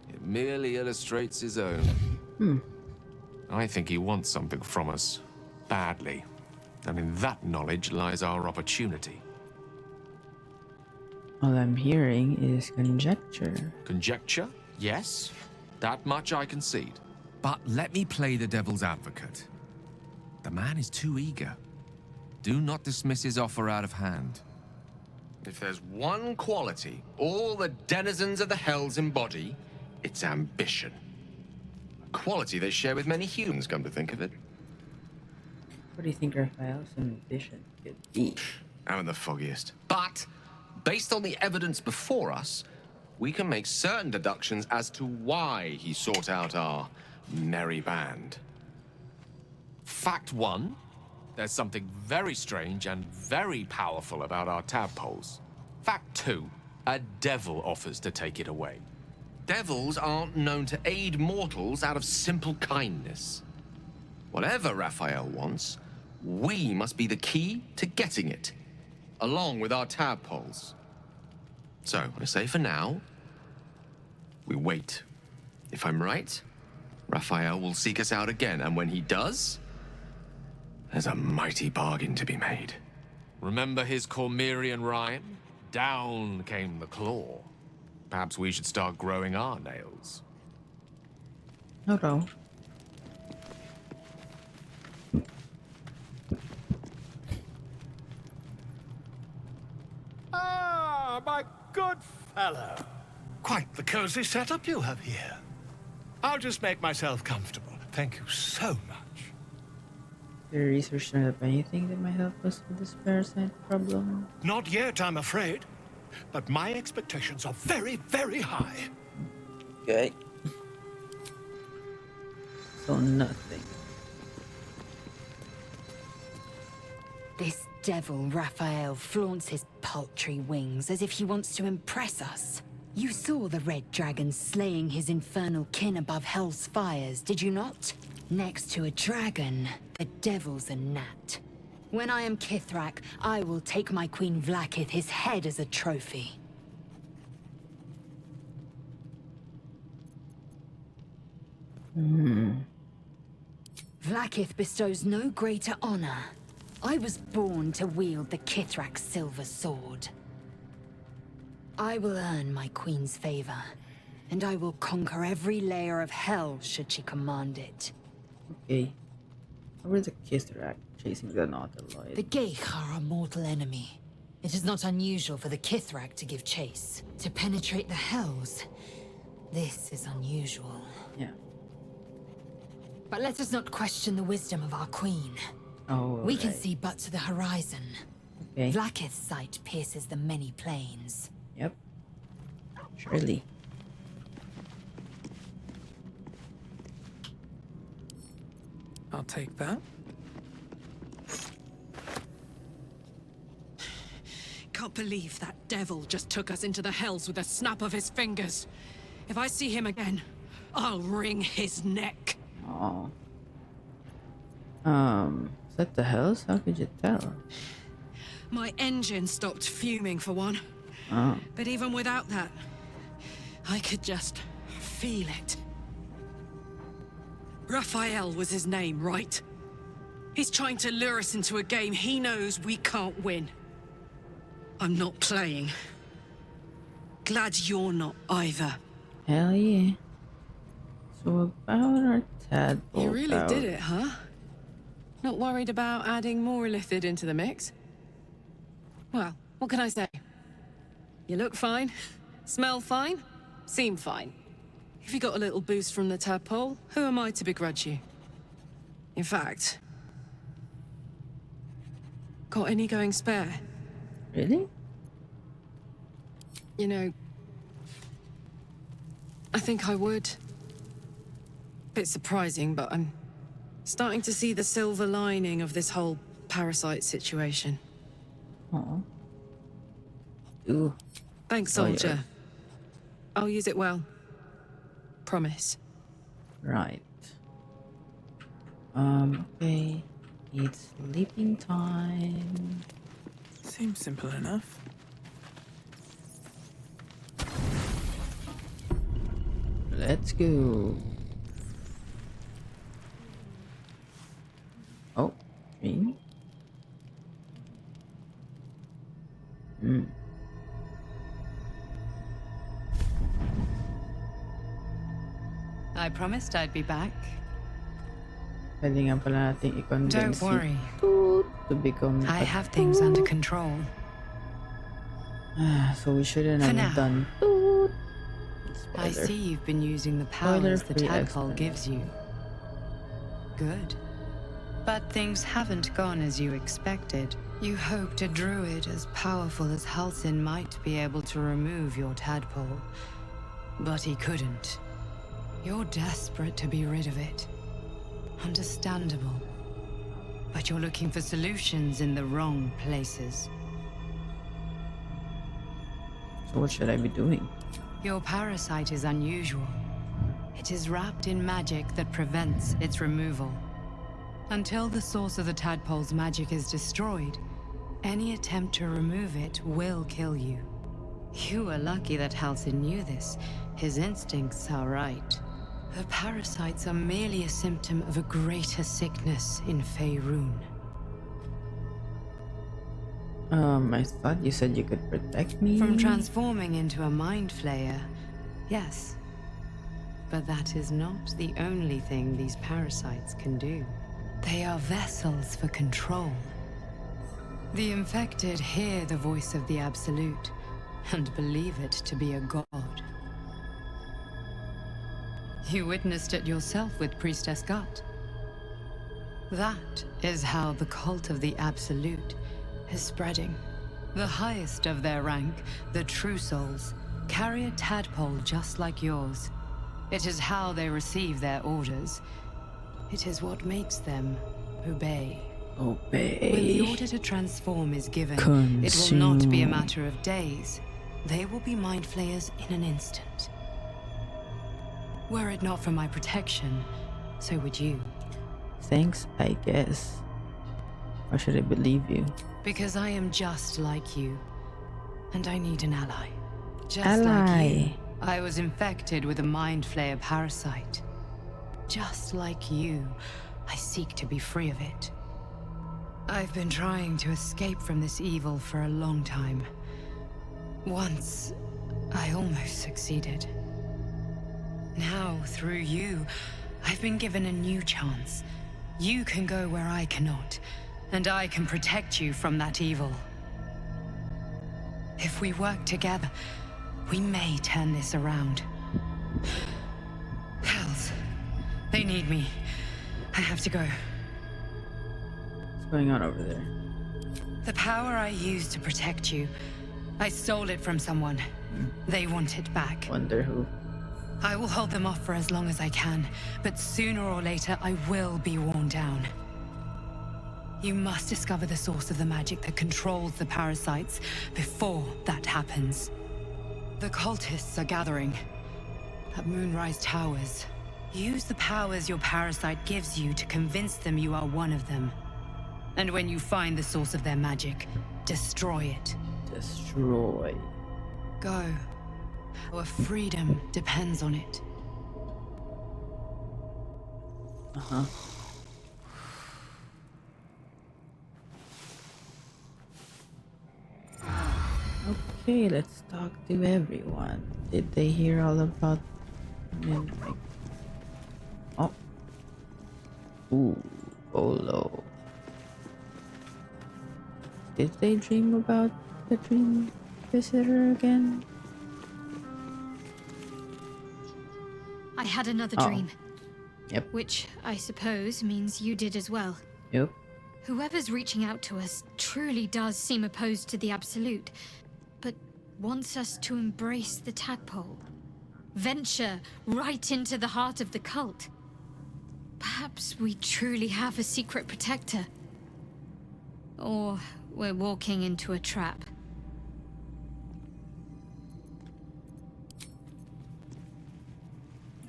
it merely illustrates his own. I think he wants something from us, badly. And in that knowledge lies our opportunity. All I'm hearing is conjecture. Conjecture? Yes. That much I concede. But let me play the devil's advocate. The man is too eager. Do not dismiss his offer out of hand. If there's one quality all the denizens of the hells embody, it's ambition. A quality they share with many humans, come to think of it. What do you think Raphael's ambition could be? I'm the foggiest. But, based on the evidence before us, we can make certain deductions as to why he sought out our merry band. Fact one, there's something very strange and very powerful about our tadpoles. Fact two, a devil offers to take it away. Devils aren't known to aid mortals out of simple kindness. Whatever Raphael wants, we must be the key to getting it, along with our tadpoles. So, I say for now, we wait. If I'm right, Raphael will seek us out again, and when he does, there's a mighty bargain to be made. Remember his Cormyrean rhyme? Down came the claw. Perhaps we should start growing our nails. No. Ah, my good fellow. Quite the cozy setup you have here. I'll just make myself comfortable. Thank you so much. Your research turned up anything that might help us with this parasite problem? Not yet, I'm afraid. But my expectations are very, very high. Okay. So nothing. This devil Raphael flaunts his paltry wings as if he wants to impress us. You saw the red dragon slaying his infernal kin above hell's fires, did you not? Next to a dragon, the devil's a gnat. When I am Kithrak, I will take my Queen Vlaakith his head as a trophy. Vlaakith bestows no greater honor. I was born to wield the Kithrak silver sword. I will earn my queen's favor, and I will conquer every layer of hell should she command it. Okay. Over the Kithrak chasing the Nautiloid. The Geich are our mortal enemy. It is not unusual for the Kithrak to give chase. To penetrate the hells, this is unusual. Yeah. But let us not question the wisdom of our queen. Oh, We can right. see but to the horizon. Okay. Vlaakith's sight pierces the many plains. Yep. Surely. I'll take that. Can't believe that devil just took us into the hells with a snap of his fingers. If I see him again, I'll wring his neck. Oh. Is that the hells? How could you tell? My engine stopped fuming for one. Oh. But even without that, I could just feel it. Raphael was his name, right? He's trying to lure us into a game he knows we can't win. I'm not playing. Glad you're not either. Hell yeah. So about our tadpole You really power. did it, huh? Not worried about adding more lithid into the mix? Well, what can I say? You look fine, smell fine, seem fine. If you got a little boost from the tadpole, who am I to begrudge you? In fact, got any going spare? Really? You know, I think I would. Bit surprising, but I'm starting to see the silver lining of this whole parasite situation. Oh. Ooh. Thanks, Oh, yeah. soldier. I'll use it well. Promise. Right. Okay. It's sleeping time. Seems simple enough. Let's go. Oh, dream. I promised I'd be back. Pwede nga pala natin i-convince Don't worry. to become I have things under control. So we shouldn't For have now. done I Spoiler. see you've been using the powers the Spoiler-free tadpole explanation. gives you. Good. But things haven't gone as you expected. You hoped a druid as powerful as Halsin might be able to remove your tadpole. But he couldn't. You're desperate to be rid of it. Understandable. But you're looking for solutions in the wrong places. So what should I be doing? Your parasite is unusual. It is wrapped in magic that prevents its removal. Until the source of the tadpole's magic is destroyed, any attempt to remove it will kill you. You were lucky that Halsin knew this. His instincts are right. The parasites are merely a symptom of a greater sickness in Faerun. I thought you said you could protect me. From transforming into a mind flayer, yes. But that is not the only thing these parasites can do. They are vessels for control. The infected hear the voice of the Absolute and believe it to be a god. You witnessed it yourself with Priestess Gut. That is how the cult of the Absolute is spreading. The highest of their rank, the True Souls, carry a tadpole just like yours. It is how they receive their orders. It is what makes them obey. Obey. When the order to transform is given, Consume. it will not be a matter of days. They will be mind flayers in an instant. Were it not for my protection, so would you. Thanks, I guess. Or should I believe you? Because I am just like you. And I need an ally. Just Ally. like you. I was infected with a mind flayer parasite. Just like you, I seek to be free of it. I've been trying to escape from this evil for a long time. Once, I almost succeeded. Now, through you, I've been given a new chance. You can go where I cannot, and I can protect you from that evil. If we work together, we may turn this around. Hells, they need me. I have to go. What's going on over there? The power I used to protect you, I stole it from someone. They want it back. Wonder who. I will hold them off for as long as I can, but sooner or later I will be worn down. You must discover the source of the magic that controls the parasites before that happens. The cultists are gathering at Moonrise Towers. Use the powers your parasite gives you to convince them you are one of them. And when you find the source of their magic, destroy it. Destroy. Go. Our freedom depends on it. Uh-huh. Okay, let's talk to everyone. Did they hear all about like oh. Ooh, Olo. Did they dream about the dream visitor again? I had another Oh. dream. Yep. Which, I suppose, means you did as well. Yep. Whoever's reaching out to us truly does seem opposed to the Absolute, but wants us to embrace the tadpole. Venture right into the heart of the cult. Perhaps we truly have a secret protector. Or we're walking into a trap.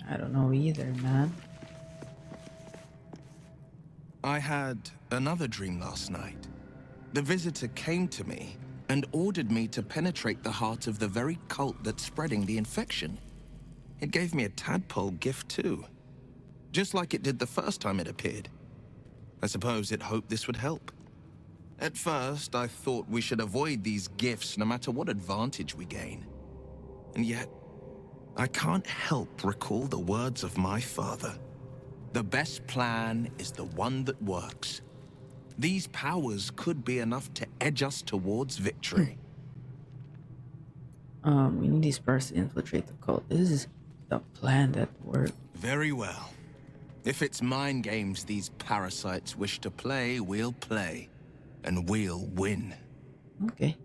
I don't know either, man. I had another dream last night. The visitor came to me and ordered me to penetrate the heart of the very cult that's spreading the infection. It gave me a tadpole gift too, just like it did the first time it appeared. I suppose it hoped this would help. At first, I thought we should avoid these gifts no matter what advantage we gain. And yet, I can't help recall the words of my father. The best plan is the one that works. These powers could be enough to edge us towards victory. We need these powers to infiltrate the cult. This is the plan that works. Very well. If it's mind games these parasites wish to play, we'll play. And we'll win. Okay.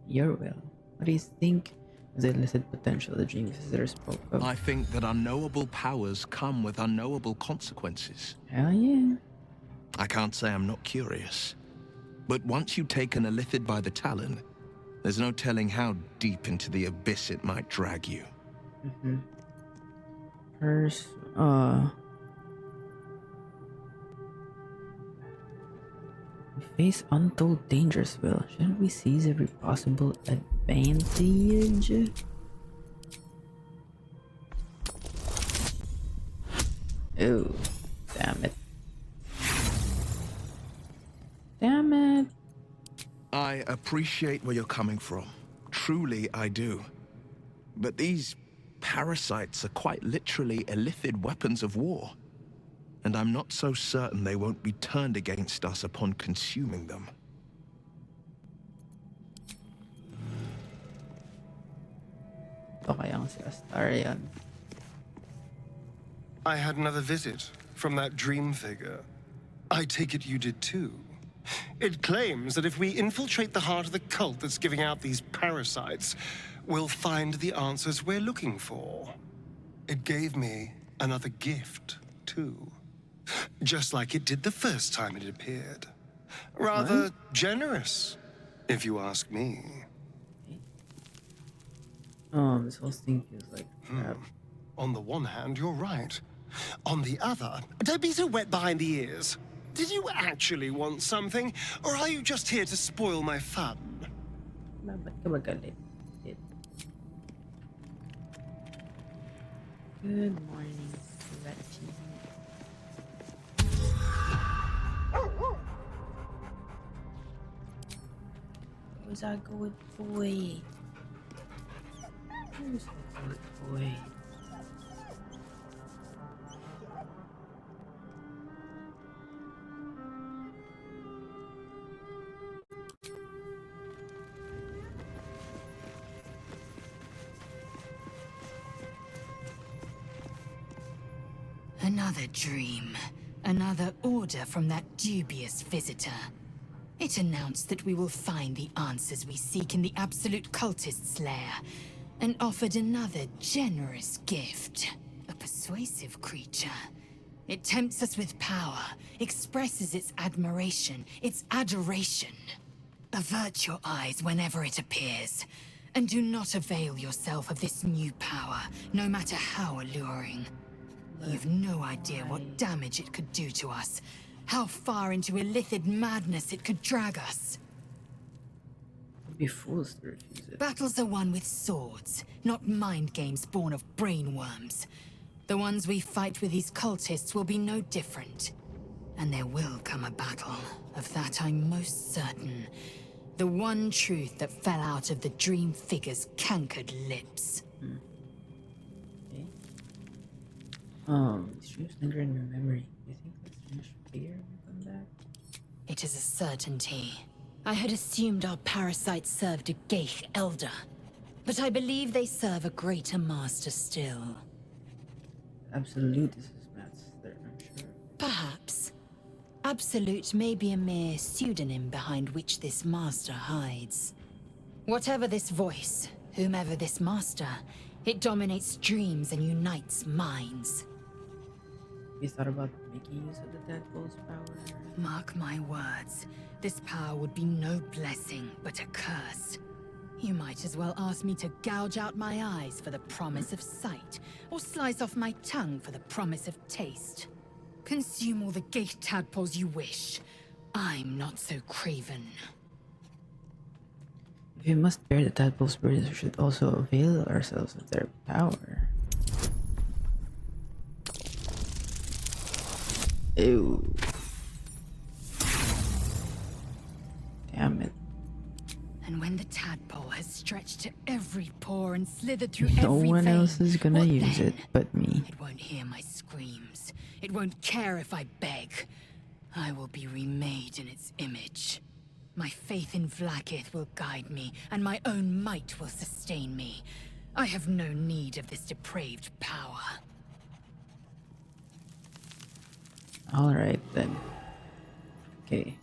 Your will. What do you think is the illicit potential the dream visitor spoke of? I think that unknowable powers come with unknowable consequences. Hell yeah. I can't say I'm not curious. But once you take an illithid by the talon, there's no telling how deep into the abyss it might drag you. Mm-hmm. First, we face untold dangers, Will. Shouldn't we seize every possible advantage? Oh, damn it. Damn it. I appreciate where you're coming from. Truly, I do. But these parasites are quite literally illithid weapons of war. And I'm not so certain they won't be turned against us upon consuming them. Okay, ang si Astarion. I had another visit from that dream figure. I take it you did too. It claims that if we infiltrate the heart of the cult that's giving out these parasites, we'll find the answers we're looking for. It gave me another gift, too. Just like it did the first time it appeared. Rather generous, if you ask me. This whole thing feels like crap. On the one hand, you're right. On the other, don't be so wet behind the ears. Did you actually want something, or are you just here to spoil my fun? Ba't ka magalit? Good morning, Reggie. Where's our good boy? Where's our good boy? Another dream. Another order from that dubious visitor. It announced that we will find the answers we seek in the Absolute Cultist's lair, and offered another generous gift. A persuasive creature. It tempts us with power, expresses its admiration, its adoration. Avert your eyes whenever it appears, and do not avail yourself of this new power, no matter how alluring. You've no idea what damage it could do to us, how far into illithid madness it could drag us. We'd be fools to refuse it. Battles are won with swords, not mind games born of brainworms. The ones we fight with these cultists will be no different. And there will come a battle, of that I'm most certain. The one truth that fell out of the dream figure's cankered lips. These dreams linger in your memory. Do you think this dream should figure will come back? It is a certainty. I had assumed our parasites served a Geich elder, but I believe they serve a greater master still. Absolute is his master. Absolute may be a mere pseudonym behind which this master hides. Whatever this voice, whomever this master, it dominates dreams and unites minds. You thought about making use of the tadpole's power? Mark my words, this power would be no blessing, but a curse. You might as well ask me to gouge out my eyes for the promise of sight, or slice off my tongue for the promise of taste. Consume all the gate tadpoles you wish. I'm not so craven. If we must bear the tadpole's burdens, we should also avail ourselves of their power. Ew. Damn it. And when the tadpole has stretched to every pore and slithered through No every one vein, else is gonna what use then? it but me. It won't hear my screams. It won't care if I beg. I will be remade in its image. My faith in Vlaakith will guide me, and my own might will sustain me. I have no need of this depraved power. Alright then. Okay.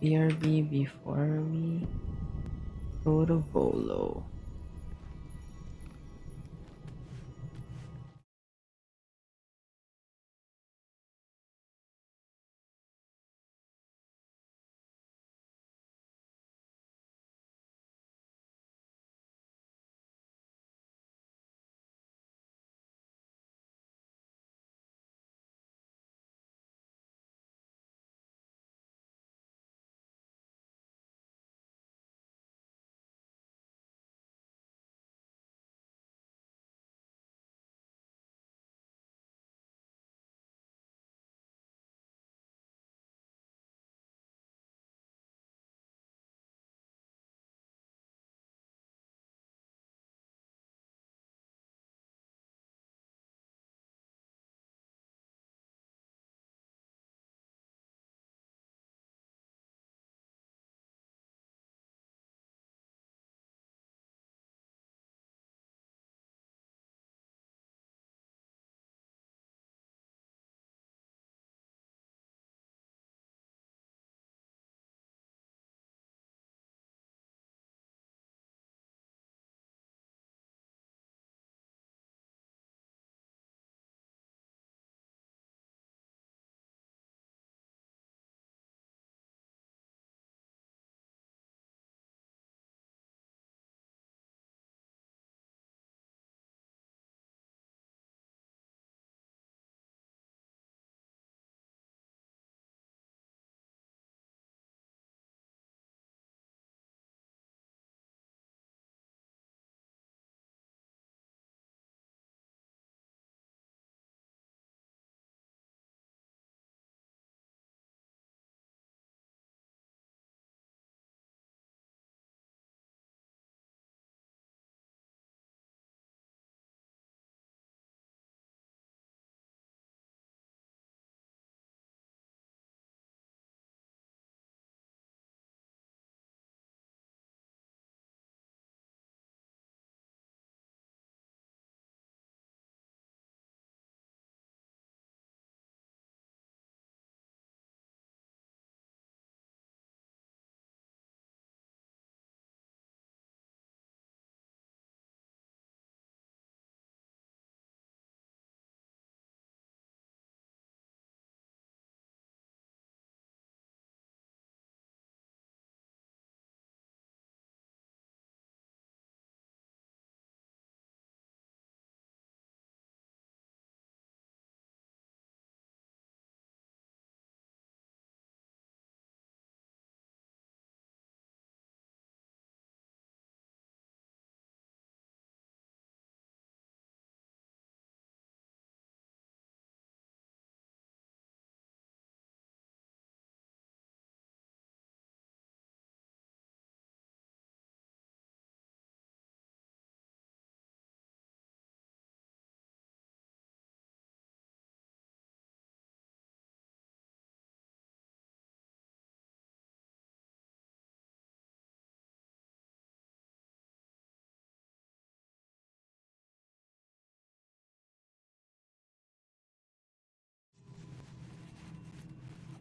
BRB before we go to Volo.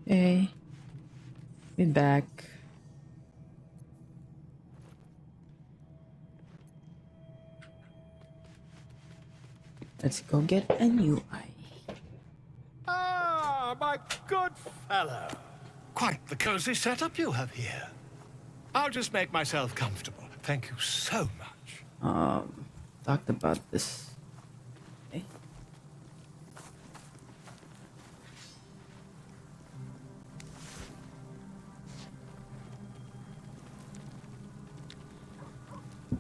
Okay. Be back. Let's go get a new eye. Ah, my good fellow. Quite the cozy setup you have here. I'll just make myself comfortable. Thank you so much. Talked about this. Okay.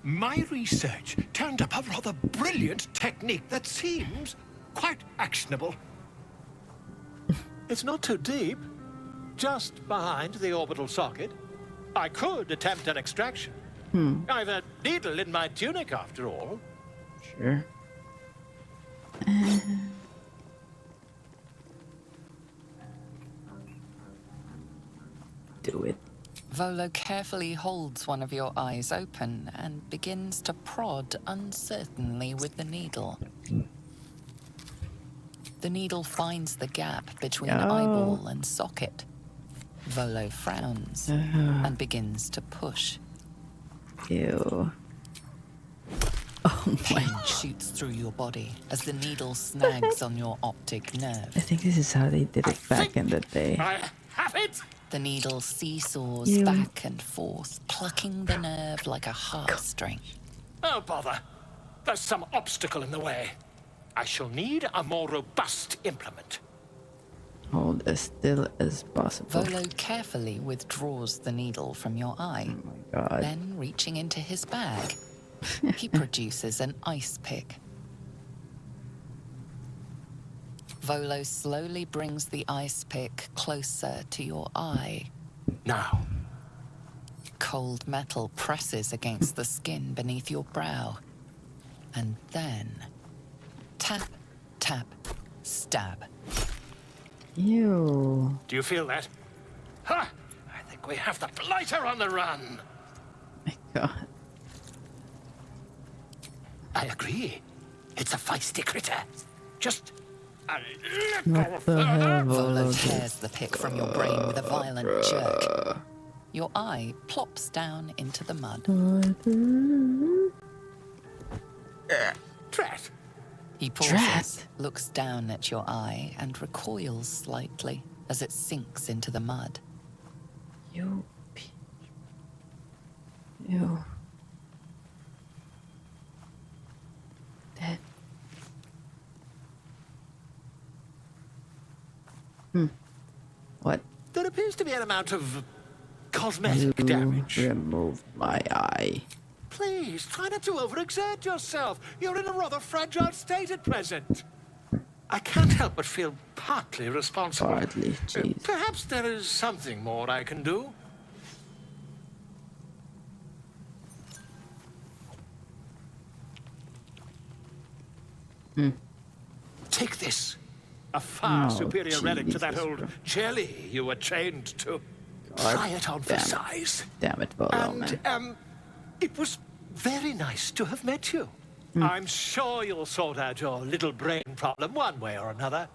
My research turned up a rather brilliant technique that seems quite actionable. It's not too deep, just behind the orbital socket. I could attempt an extraction. I've a needle in my tunic, after all. Sure. Do it. Volo carefully holds one of your eyes open and begins to prod uncertainly with the needle. The needle finds the gap between eyeball and socket. Volo frowns and begins to push. Ew. Oh my Pain shoots through your body as the needle snags on your optic nerve. I think this is how they did it back in the day. I have it! The needle seesaws back and forth, plucking the nerve like a heartstring. Oh, bother. There's some obstacle in the way. I shall need a more robust implement. Hold as still as possible. Volo carefully withdraws the needle from your eye. Oh my god. Then, reaching into his bag, he produces an ice pick. Volo slowly brings the ice pick closer to your eye. Now. Cold metal presses against the skin beneath your brow. And then, tap, tap, stab. Ew. Do you feel that? Ha! I think we have the blighter on the run. My god. I agree. It's a feisty critter. Just a What the hell? Volo tears the pick from your brain with a violent jerk. Your eye plops down into the mud. Drat. He pauses, looks down at your eye, and recoils slightly as it sinks into the mud. You. Ew. Dead. What? There appears to be an amount of cosmetic damage. Remove my eye. Please, try not to overexert yourself. You're in a rather fragile state at present. I can't help but feel partly responsible. Partly, jeez. Perhaps there is something more I can do. Take this. A far superior relic to that old jelly you were chained to. Try it on for size. Damn it, Volo, man. It was very nice to have met you. I'm sure you'll sort out your little brain problem one way or another.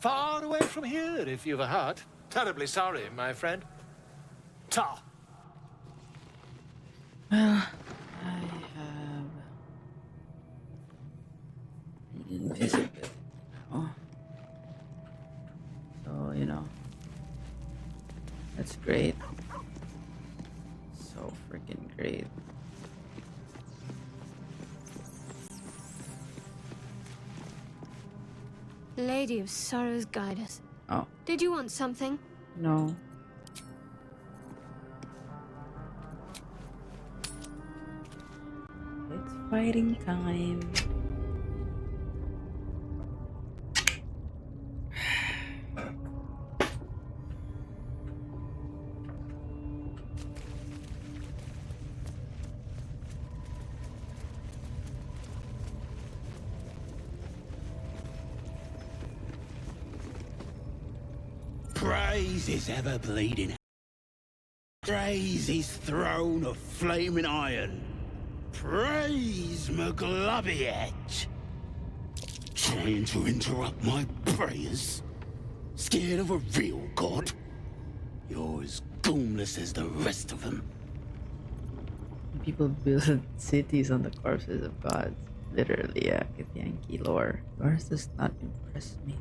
Far away from here, if you've a heart. Terribly sorry, my friend. Ta. Well, I have invisibility now. So, you know, that's great. So freaking great. Lady of Sorrows, guide us. Oh. Did you want something? No. It's fighting time. Praise his ever-bleeding. Praise his throne of flaming iron. Praise McGlubby-Edge. Trying to interrupt my prayers? Scared of a real god? You're as goomless as the rest of them. People build cities on the corpses of gods. Literally, yeah, Yankee lore. Yours does not impress me.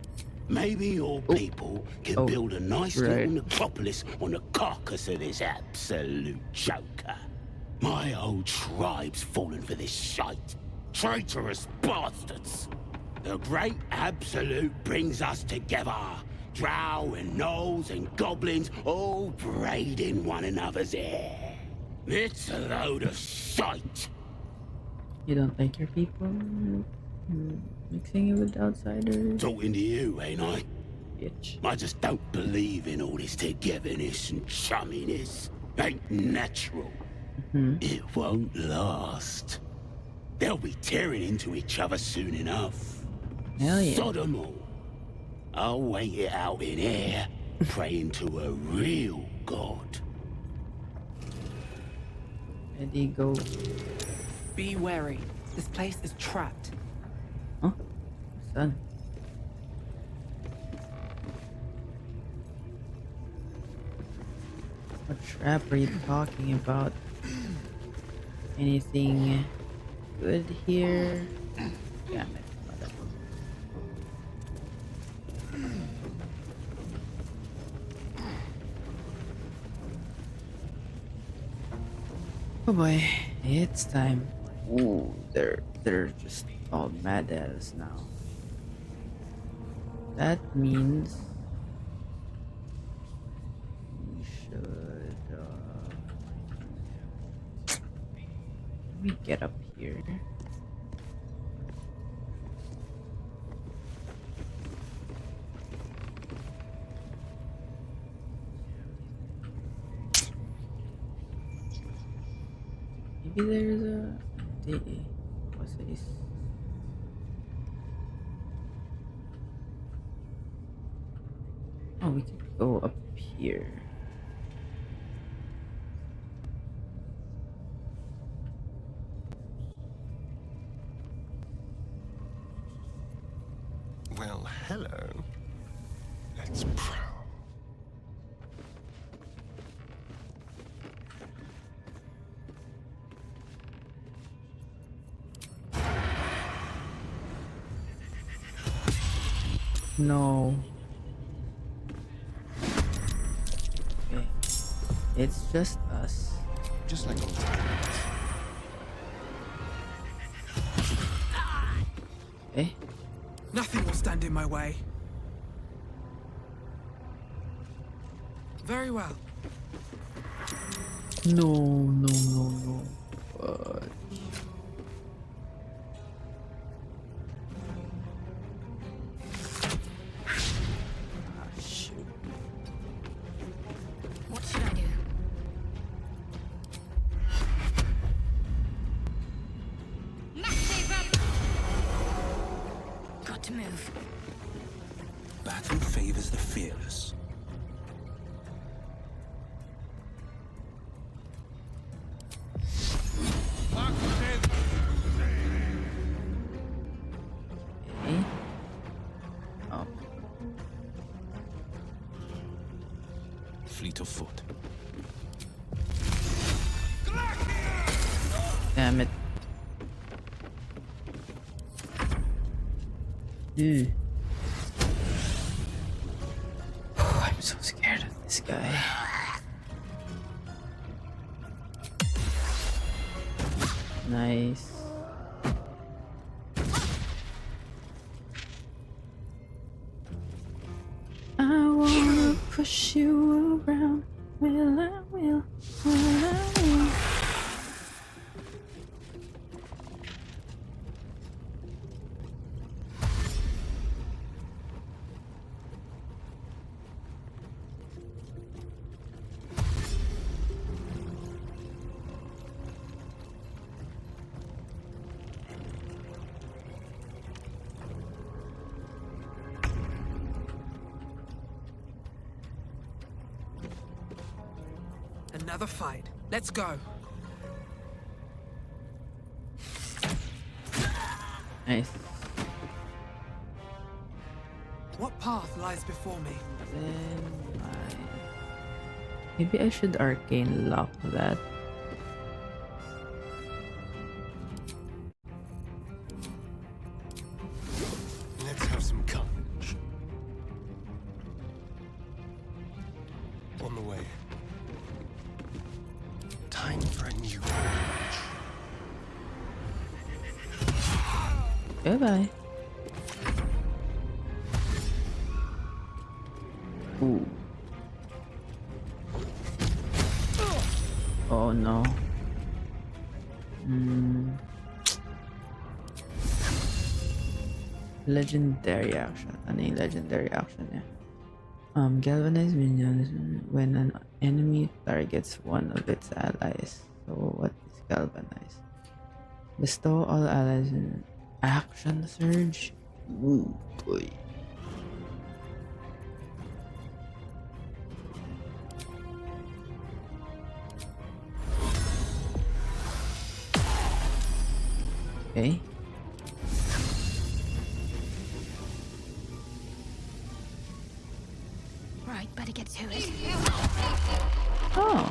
Maybe your people can build a nice little necropolis on the carcass of this absolute joker. My old tribe's fallen for this shite. Traitorous bastards. The great absolute brings us together. Drow and gnolls and goblins all braiding one another's hair. It's a load of shite. You don't like your people mixing it with outsiders? Talking to you, ain't I? Bitch. I just don't believe in all this togetherness and chumminess. Ain't natural. It won't last. They'll be tearing into each other soon enough. Hell yeah. Sodom all. I'll wait it out in air, praying to a real god. Ready, go. Be wary. This place is trapped. Huh? Son. What trap are you talking about? Anything good here? Damn it. Oh boy, it's time. Ooh, they're just all mad at us now. That means we should let me get up here. Maybe there's a what's this? Oh, we can go up here. Well, hello. Let's prowl. No. Okay. It's just us. Just like old times. Okay. Nothing will stand in my way. Very well. No. Shoot. What should I do? Got to move. Battle favors the fearless. Okay. Oh. Fleet of foot. Damn it. Dude. I'm so scared of this guy. Nice. I wanna push you around. Will I will. Another fight. Let's go. Nice. What path lies before me? Then Maybe I should arcane lock that. Let's have some courage. On the way. Time for a new age. Goodbye. Ooh. Oh no. Legendary action. Ano yung legendary action niya? Galvanize minions when an enemy targets one of its allies. So what is galvanize? Bestow all allies in action surge. Ooh boy. Okay. Right, better get to it. Oh.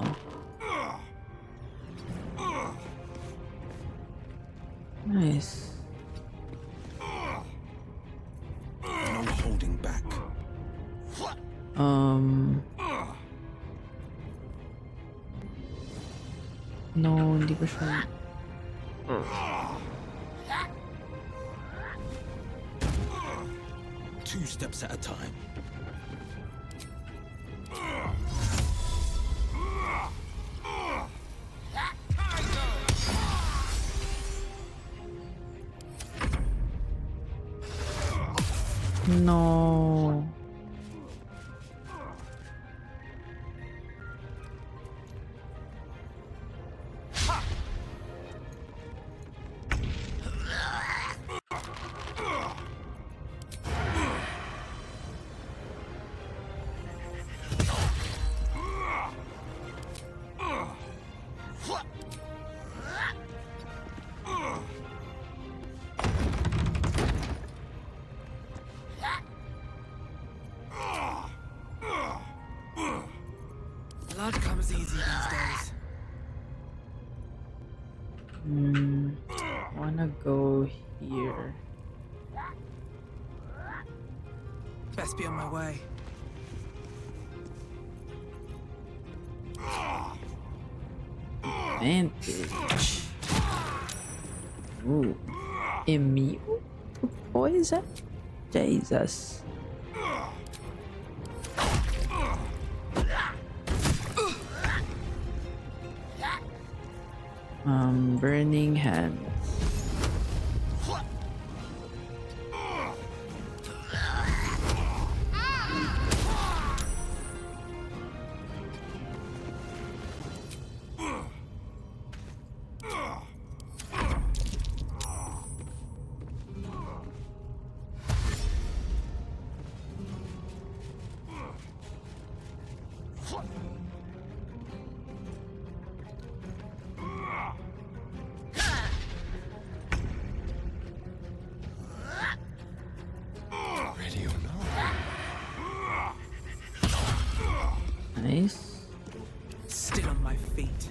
Nice. No holding back. No, hindi ko siya. Two steps at a time. No. Blood comes easy these days. Wanna go here. Best be on my way. Advantage. Ooh. Immune to poison? Jesus. Burning hands. Ready or not? Nice. Still on my feet.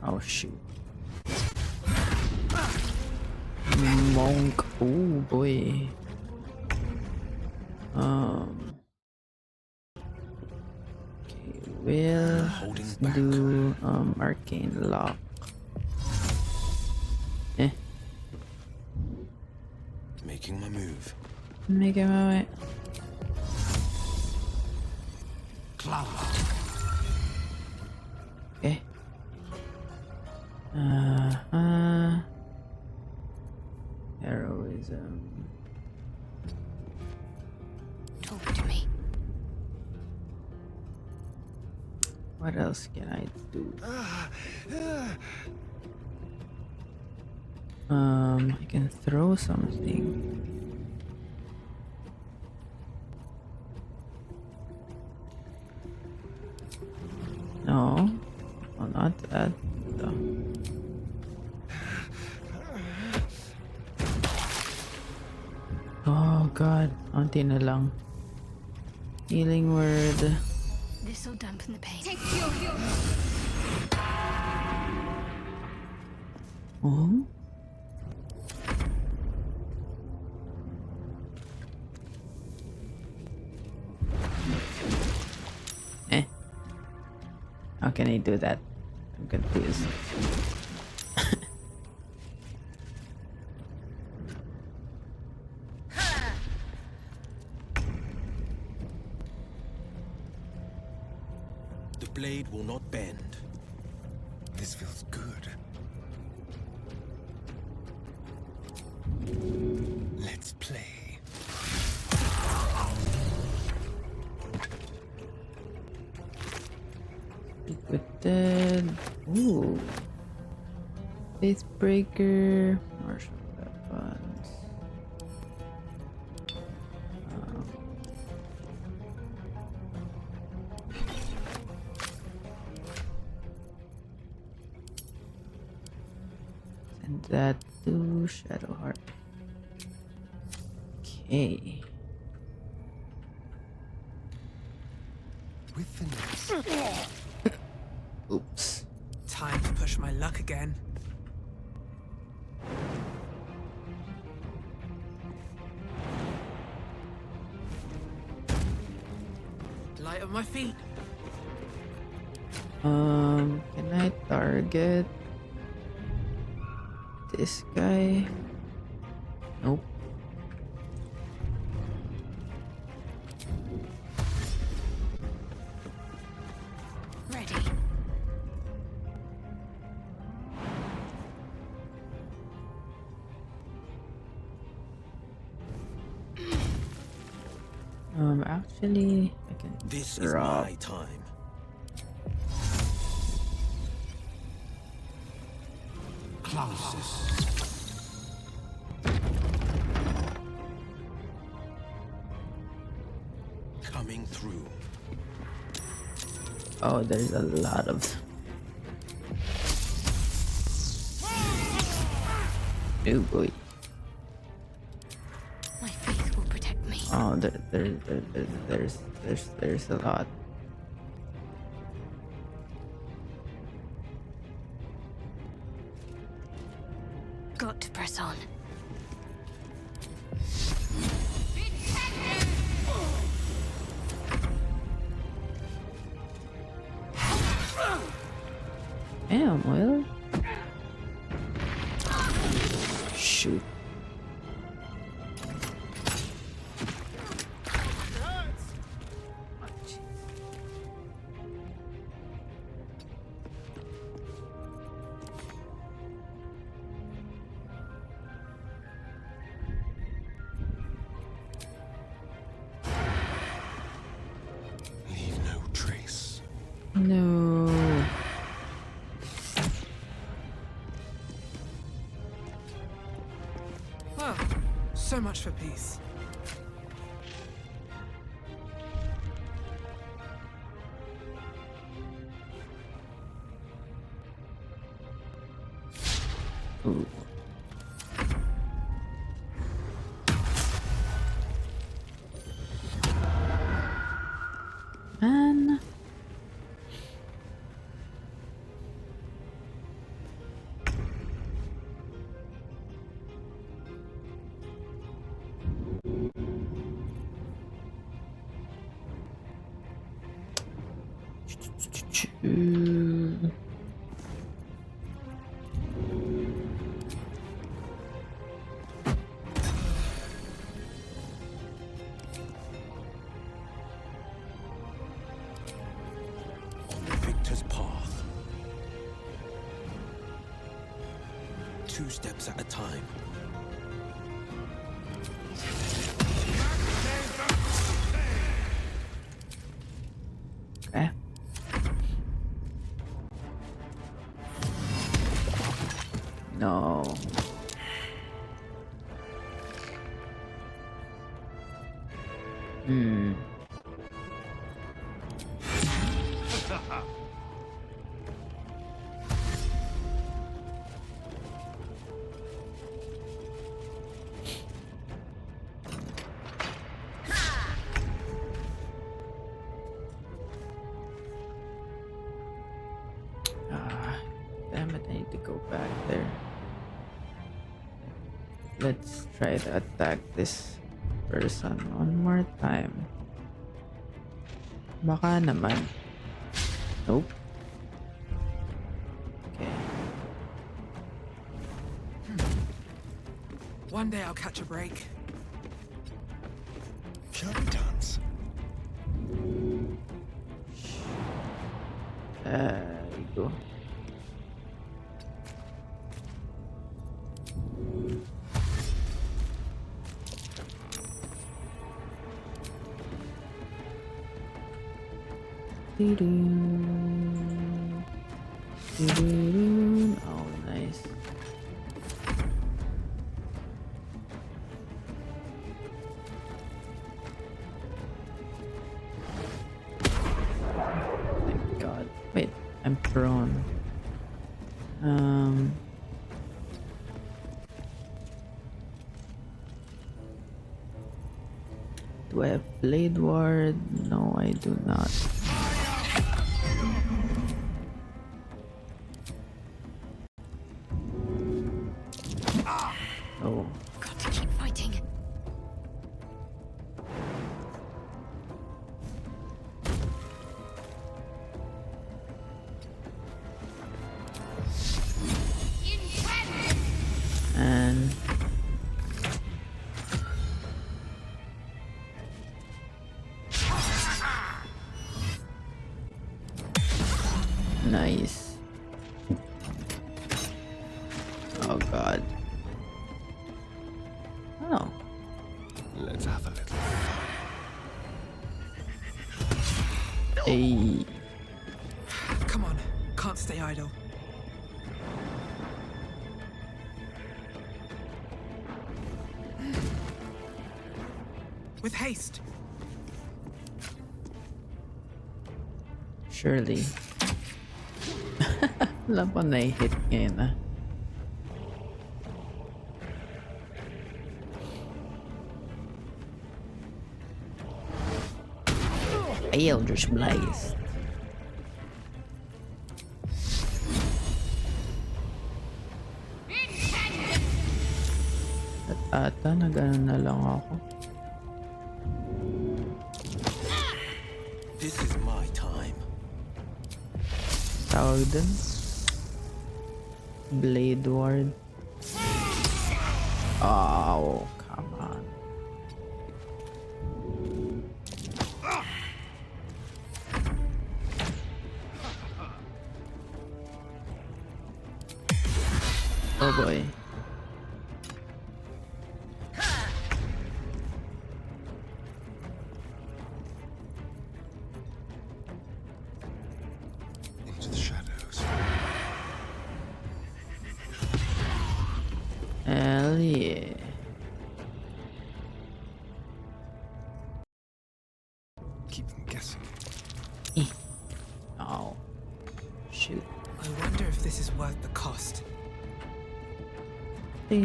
Oh shoot. Monk. Oh boy. Okay, we'll do arcane lock. Making my move. Making my way. Okay. Heroism. Talk to me. What else can I do? I can throw something. No, well, not that. Though. Oh god, onti na lang. Healing word. This'll dampen the pain. Take Oh? How can I do that? I'm confused. The blade will not bend. This feels good. Let's play. Liquid. Ooh. Faithbreaker. Martial weapons. Send that to Shadowheart. Okay. With the next. Oops. Time to push my luck again. Light on my feet. Can I target this guy? Nope. Ready. Actually, I can This drop. is my time. Closest. Coming through. Oh, there's a lot of. Oh boy. My faith will protect me. Oh, there's a lot. Got to press on. Damn, well. Shoot. Leave no trace. No. Well, so much for peace. Ooh. Man. On the victor's path. 2 steps at a time. Okay. No. Hmm. let's try to attack this person one more time. Baka naman. Nope. Okay. One day I'll catch a break. Shall we dance? There we go. Oh, nice. Thank God. Wait, I'm prone. Do I have Blade Ward? No, I do not. Oh. Got to keep fighting. And nice. Oh God. Oh. Let's have a little. Hey. Come on, can't stay idle. With haste. Surely. Alam ko na-hit ngayon ah. Eldritch Blaze. At ata nag-ano na lang ako. This is my time. Tawag dun? Blade Ward. Oh, come on. Oh boy. Into the shadows. Hell yeah. Keep them guessing. Oh. Shoot. I wonder if this is worth the cost. Can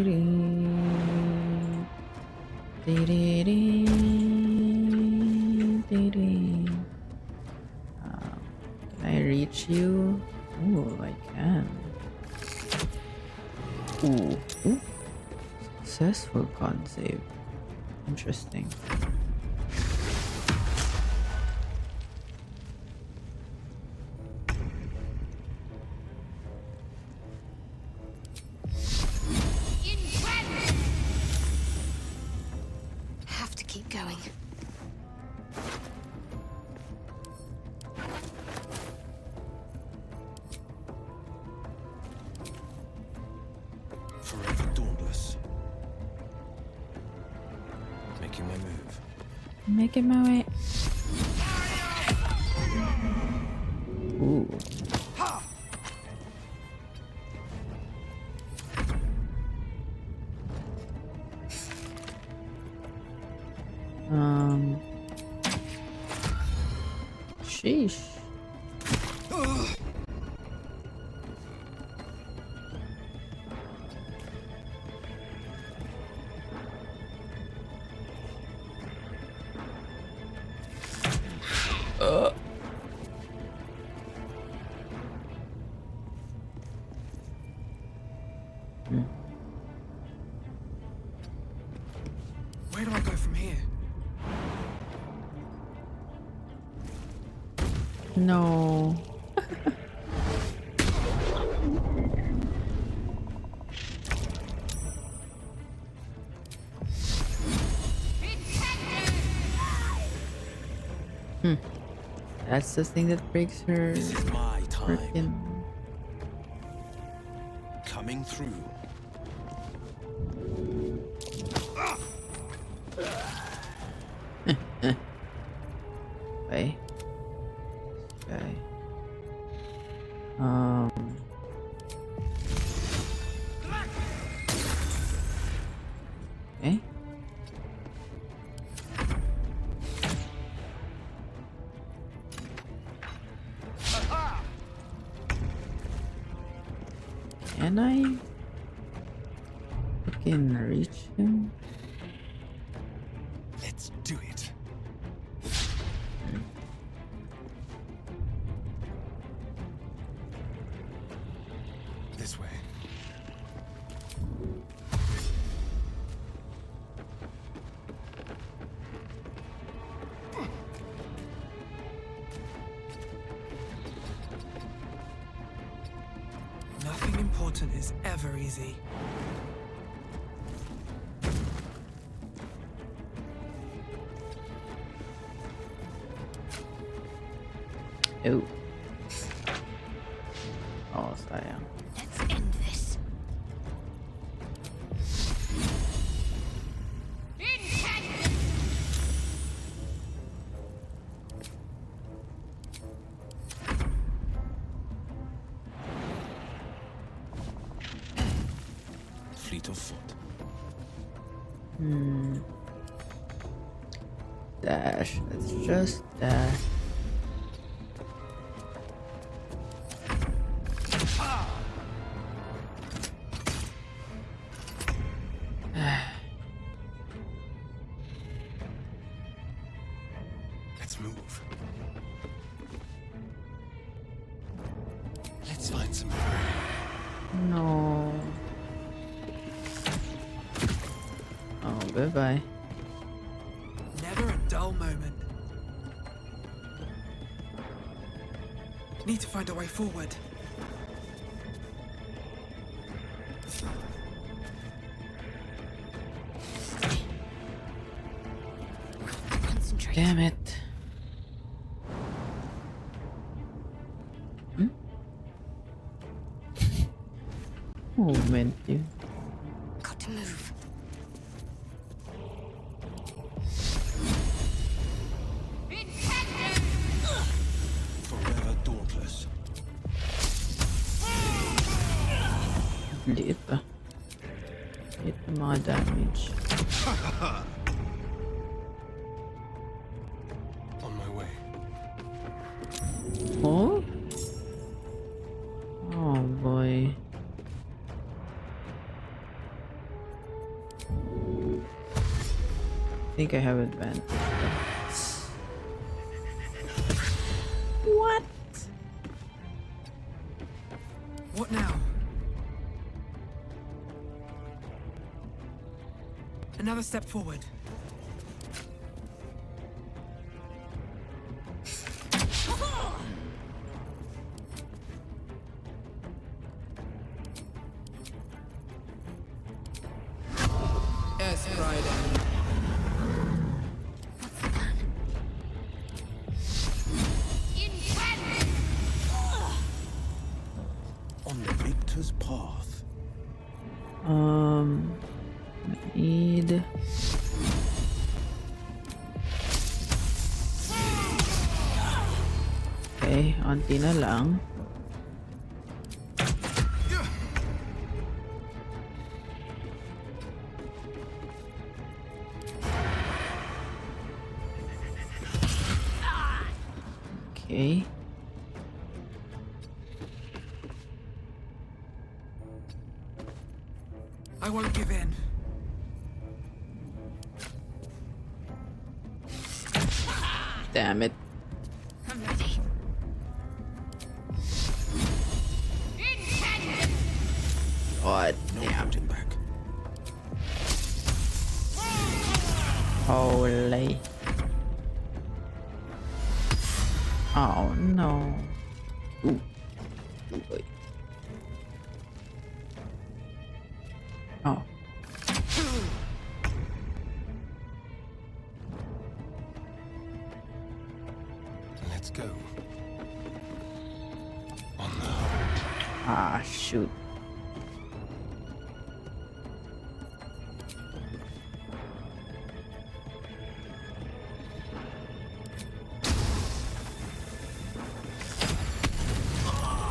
I reach you? Ooh, I can. Ooh. Successful con save. Interesting. Have to keep going. Forever dauntless. Making my move. Making my way. Ooh. Sheesh. Where do I go from here? No. That's the thing that breaks her. This is my time. Frickin'. Coming through. Okay. Okay. Okay. Can I fucking reach him? Let's do it. This way. Nothing important is ever easy. Oh. Oh, sayang. Let's end this. Fleet of foot. Dash. Let's just dash. Let's move. Let's find some prey. No. Oh, bye-bye. Never a dull moment. Need to find a way forward. Concentrate. Damn it. Movement, you. Got to move. Forever dauntless. Liit pa. Liit pa mga damage. On my way. Oh? Oh boy. I think I have advantage. What? What now? Another step forward. Yes, Friday. On the victor's path. Need. Okay, onti na lang. Okay. I won't give in. Damn it. I'm ready. God No damn. holding back. Holy. Oh no. Ooh. Oh boy. Oh. Let's go. Ah, shoot.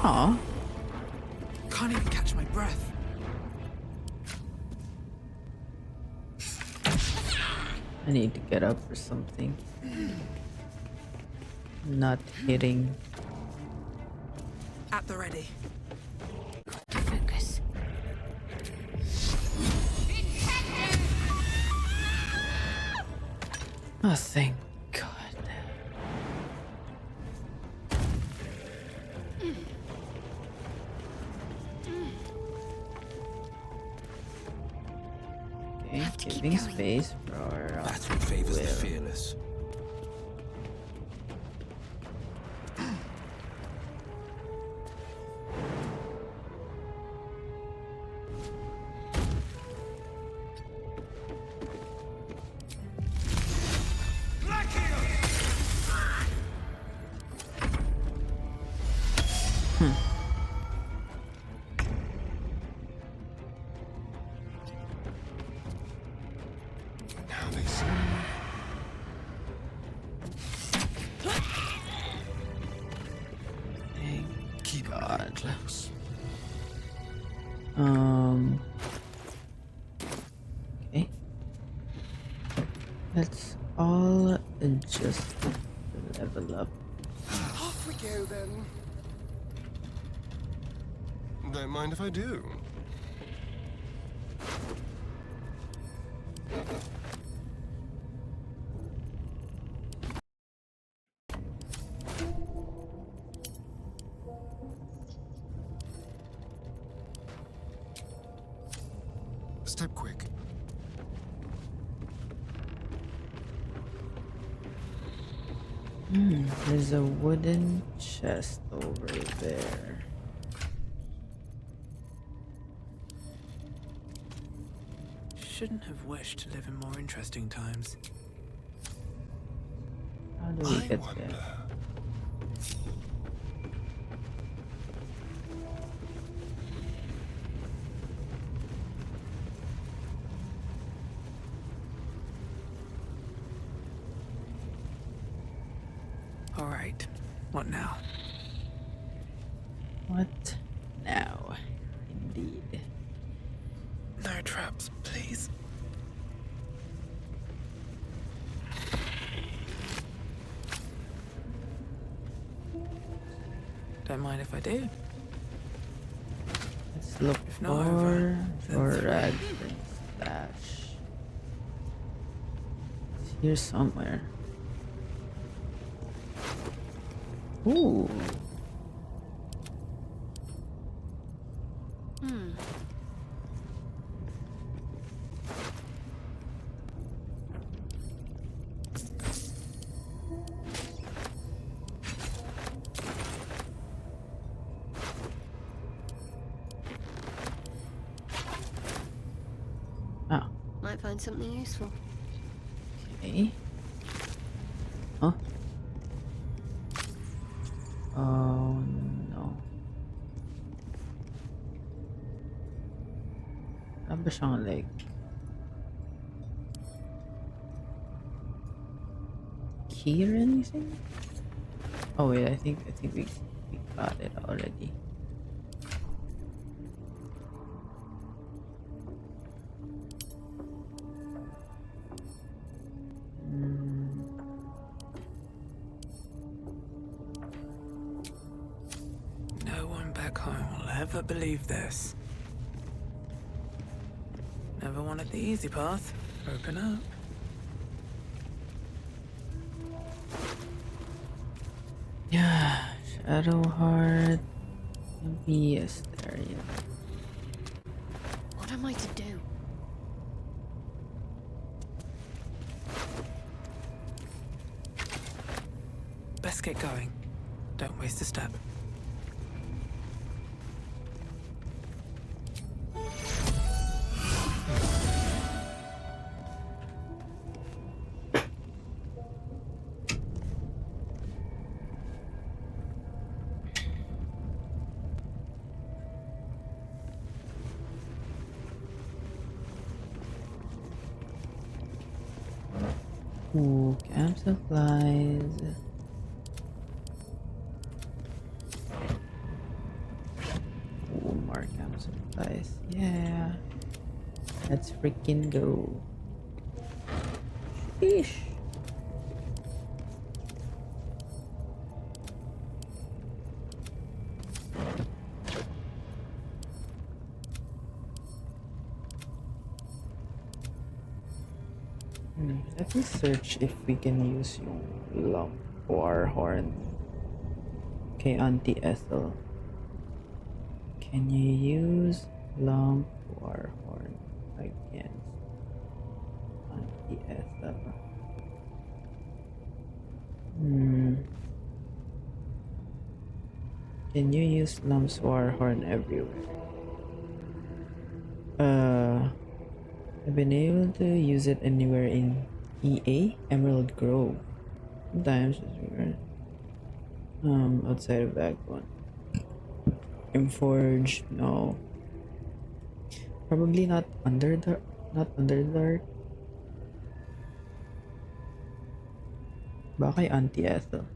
Aw. Can't even catch my breath. I need to get up or something. Not hitting. At the ready. Focus. Oh, thank God. Okay, giving space for That's what favors the fearless. Now they see. Thank God. Close. Okay. Let's all just level up. Off we go then. Don't mind if I do. Step quick. There's a wooden chest over there. Shouldn't have wished to live in more interesting times. How do we get there? All right. What now? What now? Indeed. No traps, please. Don't mind if I do. Let's look not over, for then rags and stash. It's here somewhere. Ooh. Oh. Might find something useful. Okay. Huh? Oh no. Ano ba siyang like? Key or anything? Oh wait, I think we got it already. No one back home will ever believe this. Never wanted the easy path. Open up. Yeah, Shadow Heart. Maybe yes, there, yeah. What am I to do? get going. Don't waste a step. Ooh, camp supplies. Ooh, more camp supplies. Yeah. Let's freaking go. Sheesh. Let me search if we can use yung lump war horn. Okay, Auntie Ethel. Can you use lump war horn against Auntie Ethel? Can you use lump's war horn everywhere? I've been able to use it anywhere in EA, Emerald Grove. Sometimes it's weird. Outside of that one. In Forge, no. Probably not Underdark. Baka kay Auntie Ethel.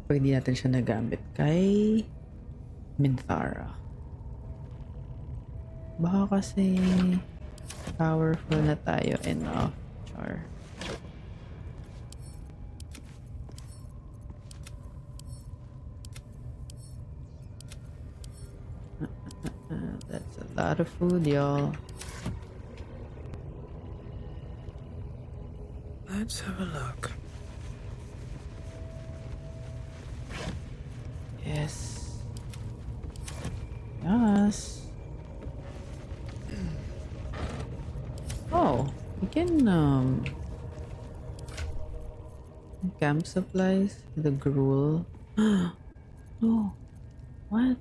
Pag hindi natin siya nagamit kay Minthara. Baka kasi powerful na tayo enough, Char. That's a lot of food, y'all. Let's have a look. Yes. Yes. Oh, we can camp supplies, the gruel. No. What?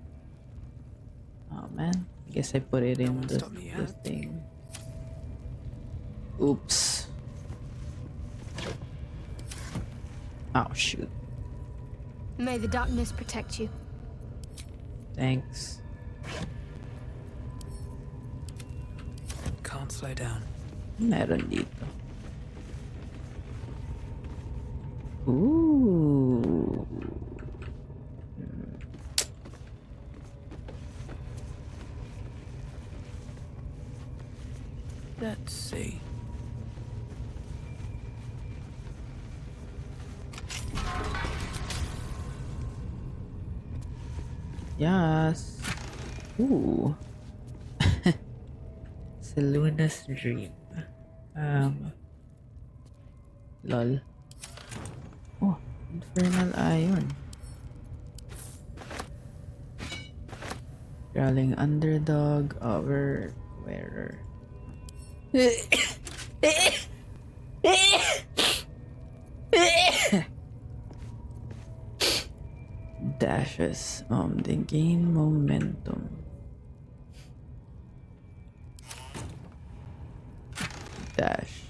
Oh man, I guess I put it in this thing. Oops. Oh shoot. May the darkness protect you. Thanks. Can't slow down. Meron dito. Ooh. Let's see. Yes. Ooh. Seluna's dream. Lol. Oh, infernal iron. Growling underdog over wearer. Dashes. They gain momentum. Dash.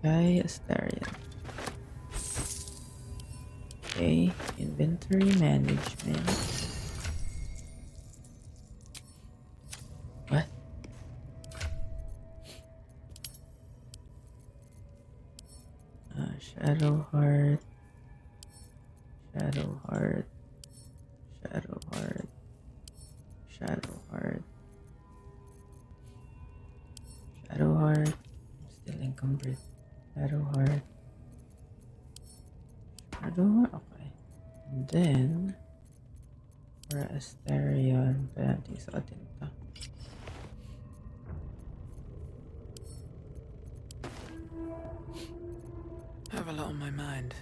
Guy Astarian. Okay, inventory management. What? Shadow Heart. Shadow Heart. Shadow Heart. Shadow Heart. Shadow Heart. I'm still encumbered. Shadow Heart. Shadow Heart. Okay. And then for Astarion, natin sa atin to. I have a lot on my mind.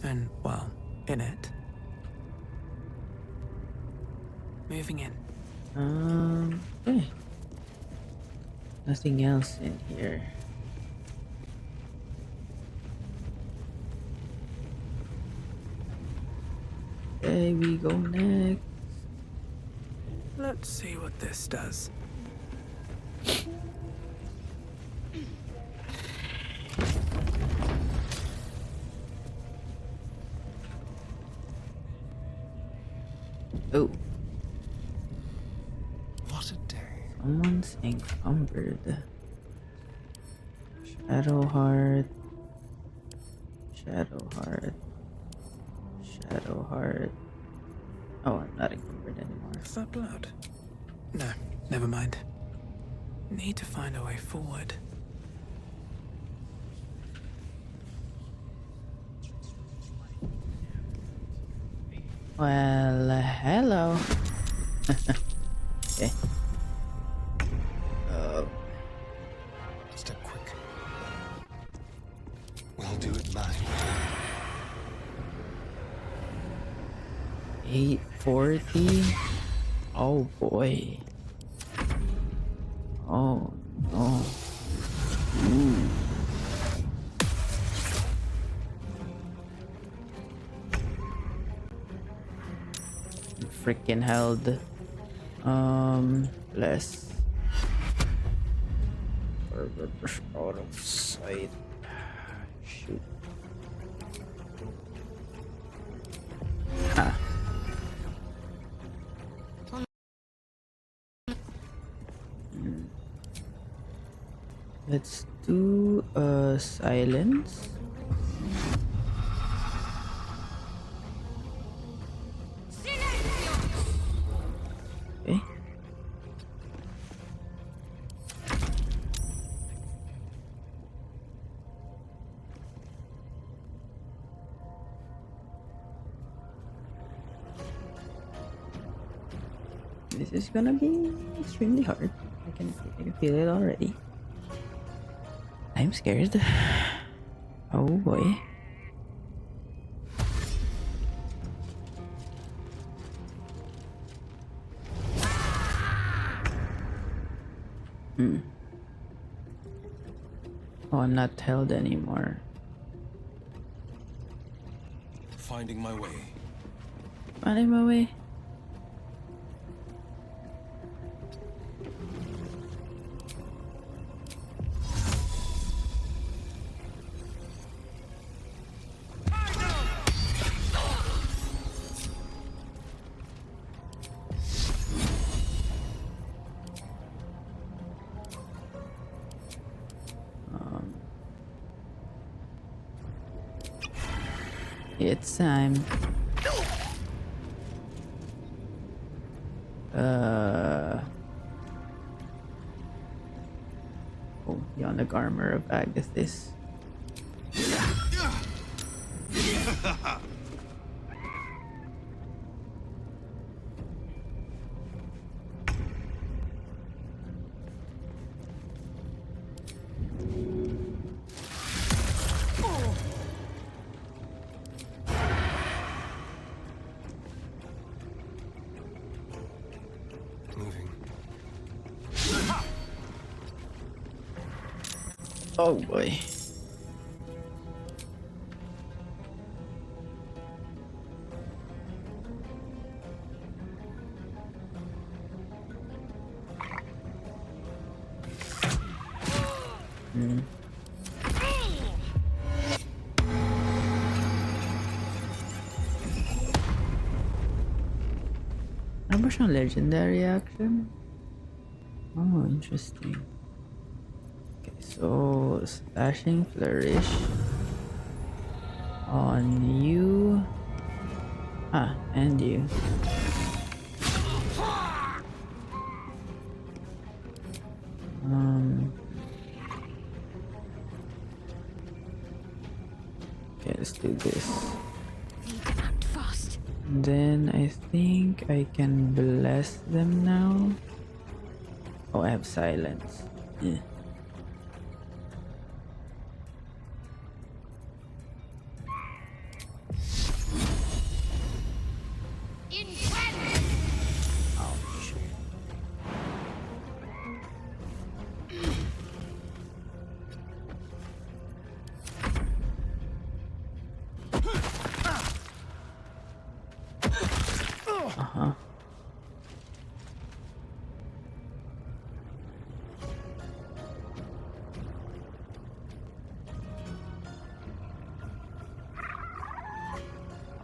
And, well, in it. Moving in. Okay. Nothing else in here. way we go next? Let's see what this does. Oh. What a day. Someone's encumbered. Shadow Heart. Shadow Heart. Shadow Heart. Oh, I'm not encumbered anymore. Is that blood? No, never mind. Need to find a way forward. Well, hello. Okay. Step quick. We'll do it my way. 840. Oh boy. Oh no. Ooh. Freaking held. Less. Out of sight. Shoot. Ah. Let's do silence. Okay. This is gonna be extremely hard. I can feel it already. I'm scared. Oh boy. Oh, I'm not held anymore. Finding my way. Finding my way. It's time. Oh, Yonic armor of Agathis. Oh boy. Ano siyang legendary action? Oh, interesting. Okay, so slashing flourish on you. Ah, and you. Okay, let's do this. Then I think I can bless them now. Oh, I have silence. Yeah.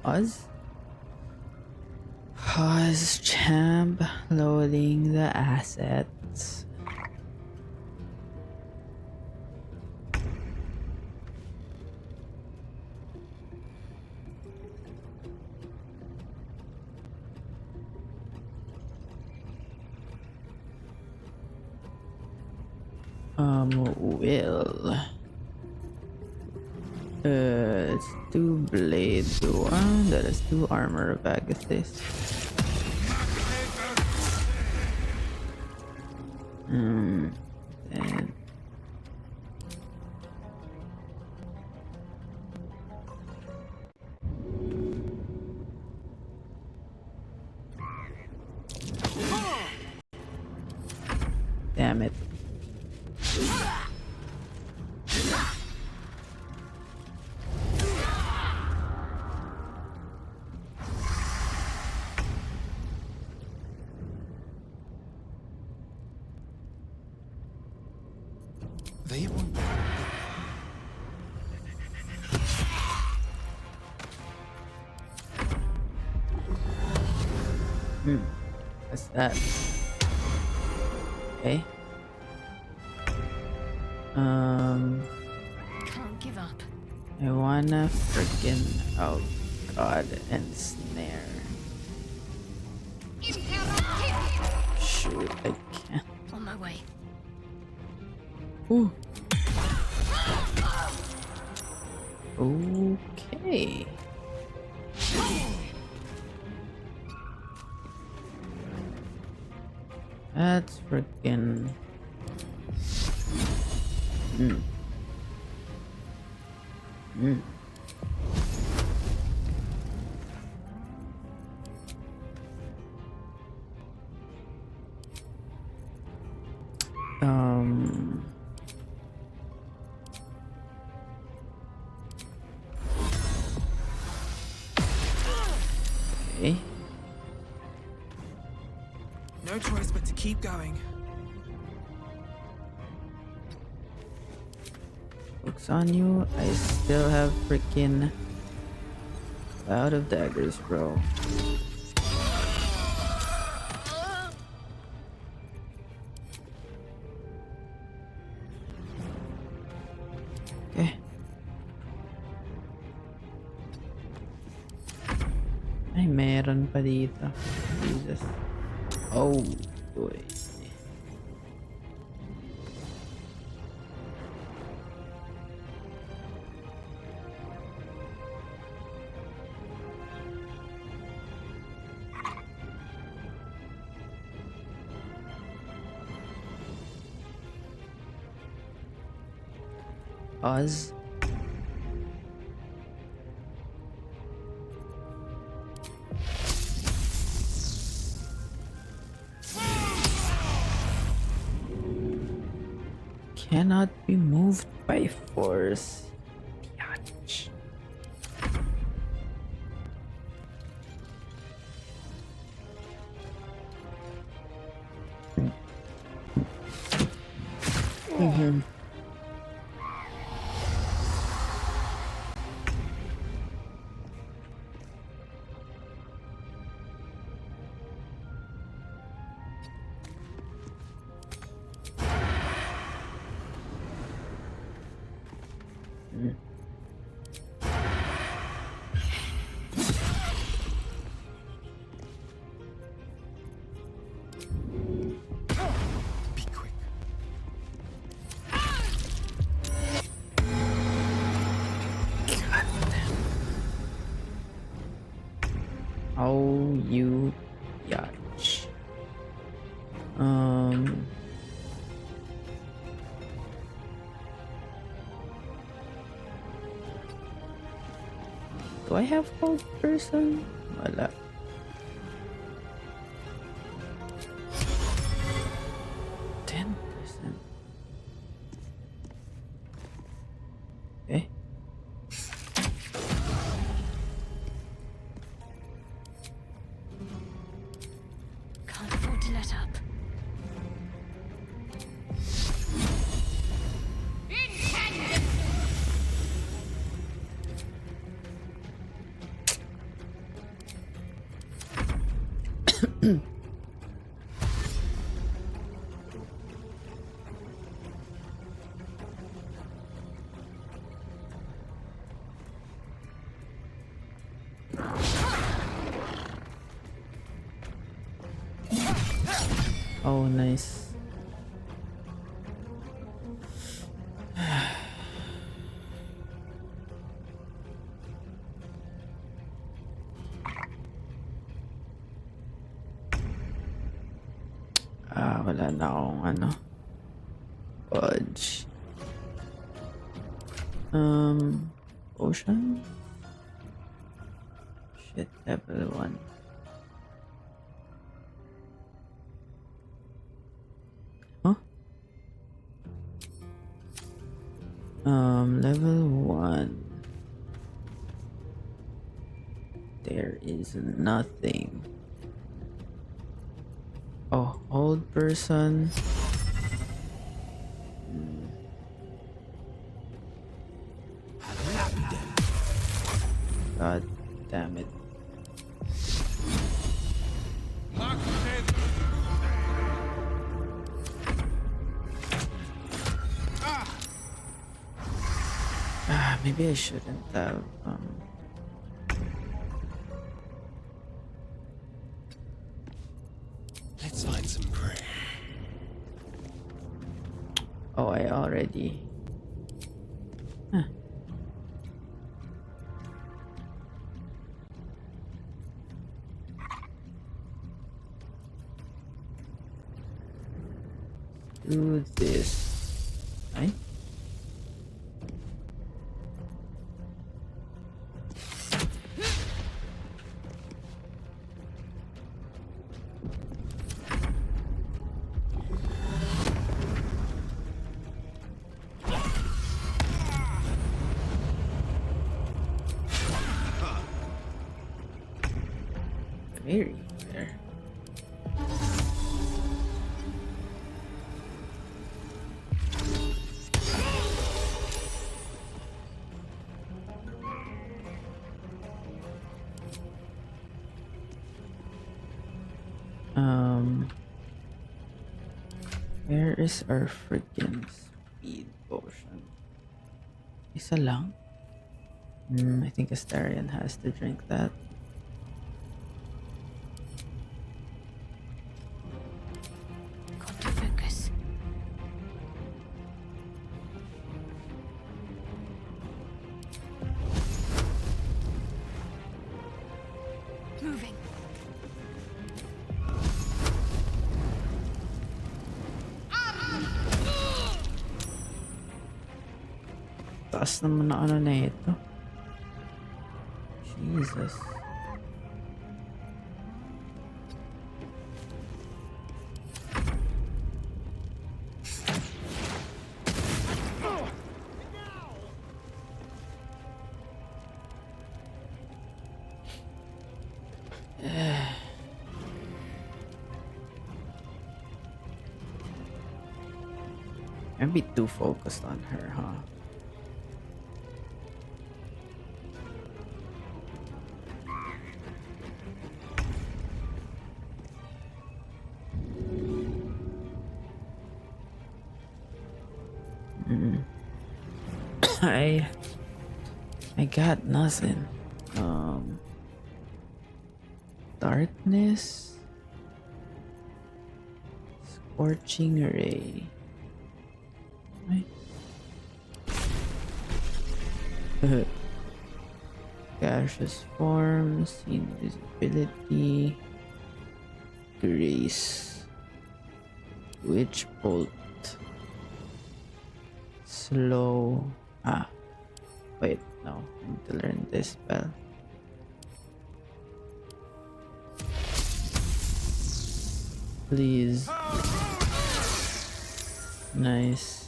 Pause. Pause, champ. Loading the assets. Let's do blade one. That is 2 armor bag is this. Then damn it. They won't. What's that? Okay. Can't give up. I wanna freaking oh god and snare. Shoot, I can't. On my way. Ooh. Okay. That's freaking. Okay. No choice but to keep going. Looks on you. I still have freaking out of daggers, bro. Okay. Ay, meron pa dito. Jesus. Oh, boy. Oz. Cannot be moved by force. Biatch. Oh, you yatch. Do I have cold person? Wala. Okay. Can't afford to let up. Oh, nice. Wala na akong ano. Fudge. Potion? Shit, level 1. Huh? Level 1. There is nothing. Oh, old person. God damn it. Maybe I shouldn't have Let's find some prey. Oh, I already. Huh. Do this. Right? Very fair. Where is our freaking speed potion? Isa lang? I think Astarion has to drink that. Got to focus. Moving. Taas naman na ano na ito. Jesus. I'd be too focused on her, huh? I got nothing. Darkness, scorching ray. Right. Gaseous forms, invisibility, grace, witch bolt, slow. Wait, no, I need to learn this spell. Please. Nice.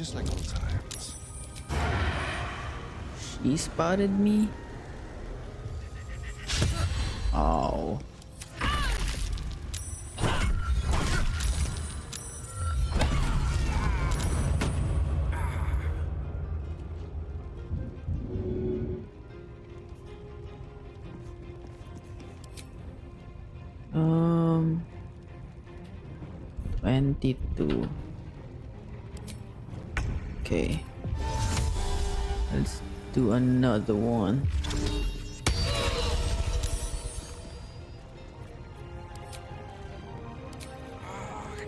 Just like old times. She spotted me? Oh. 22. Okay. Let's do another one.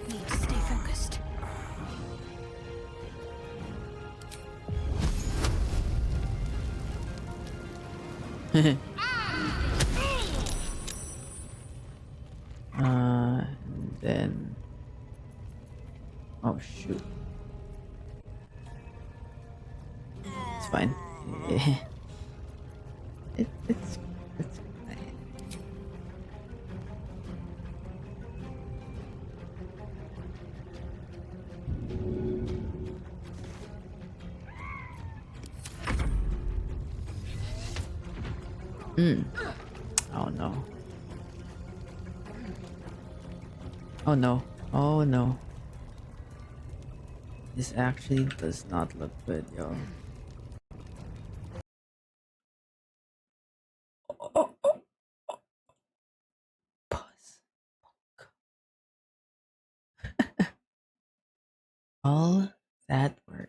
Need to stay focused. Then oh shoot, it's fine. It's fine. Oh no. Oh no. Oh no. This actually does not look good, yo. Pause. All that work.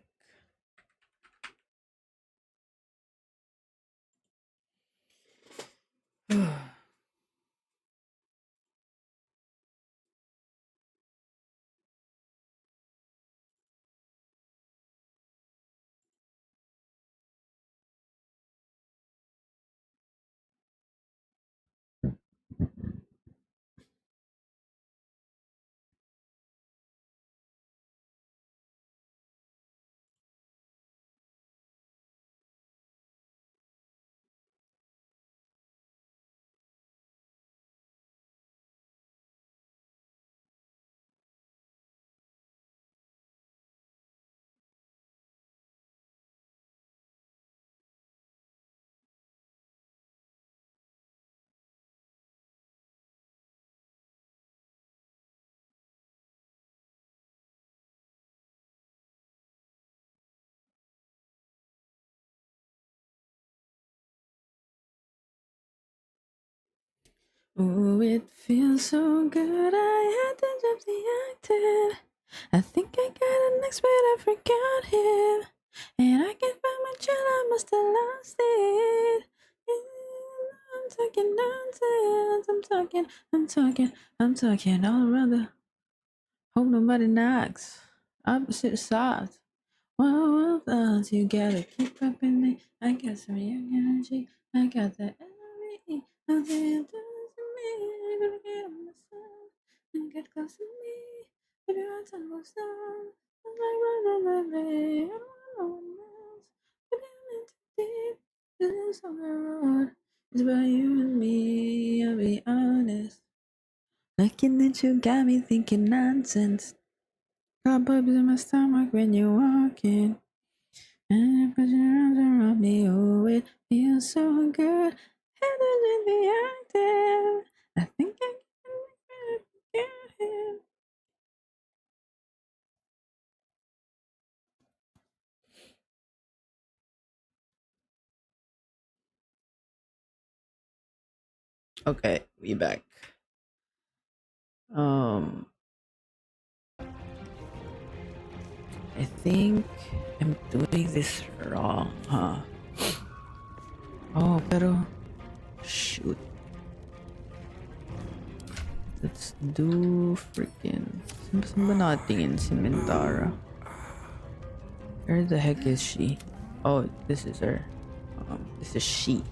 Oh, it feels so good. I had to jump the active. I think I got it next, but I forgot him. And I can't find my child, I must have lost it. I'm talking nonsense. I'm talking all around the. Hope nobody knocks. Opposite sides. Well, you gotta keep up in me. I got some young energy. I got that energy. I'll tell you to me. I'm gonna get on myself and get close to me. Maybe my tongue will stop. I'm like, I don't want no one else. Maybe I'm in too deep. This is on the road. It's about you and me. I'll be honest. Looking at you got me thinking nonsense. Got bubbles in my stomach when you're walking. And you put your arms around me, oh, it feels so good. And then be active. I think I can get him. Okay, we back. I think I'm doing this wrong, huh? Oh, pero shoot. Let's do freaking. Saan ba natingin si Minthara? Where the heck is she? Oh, this is her. This is she.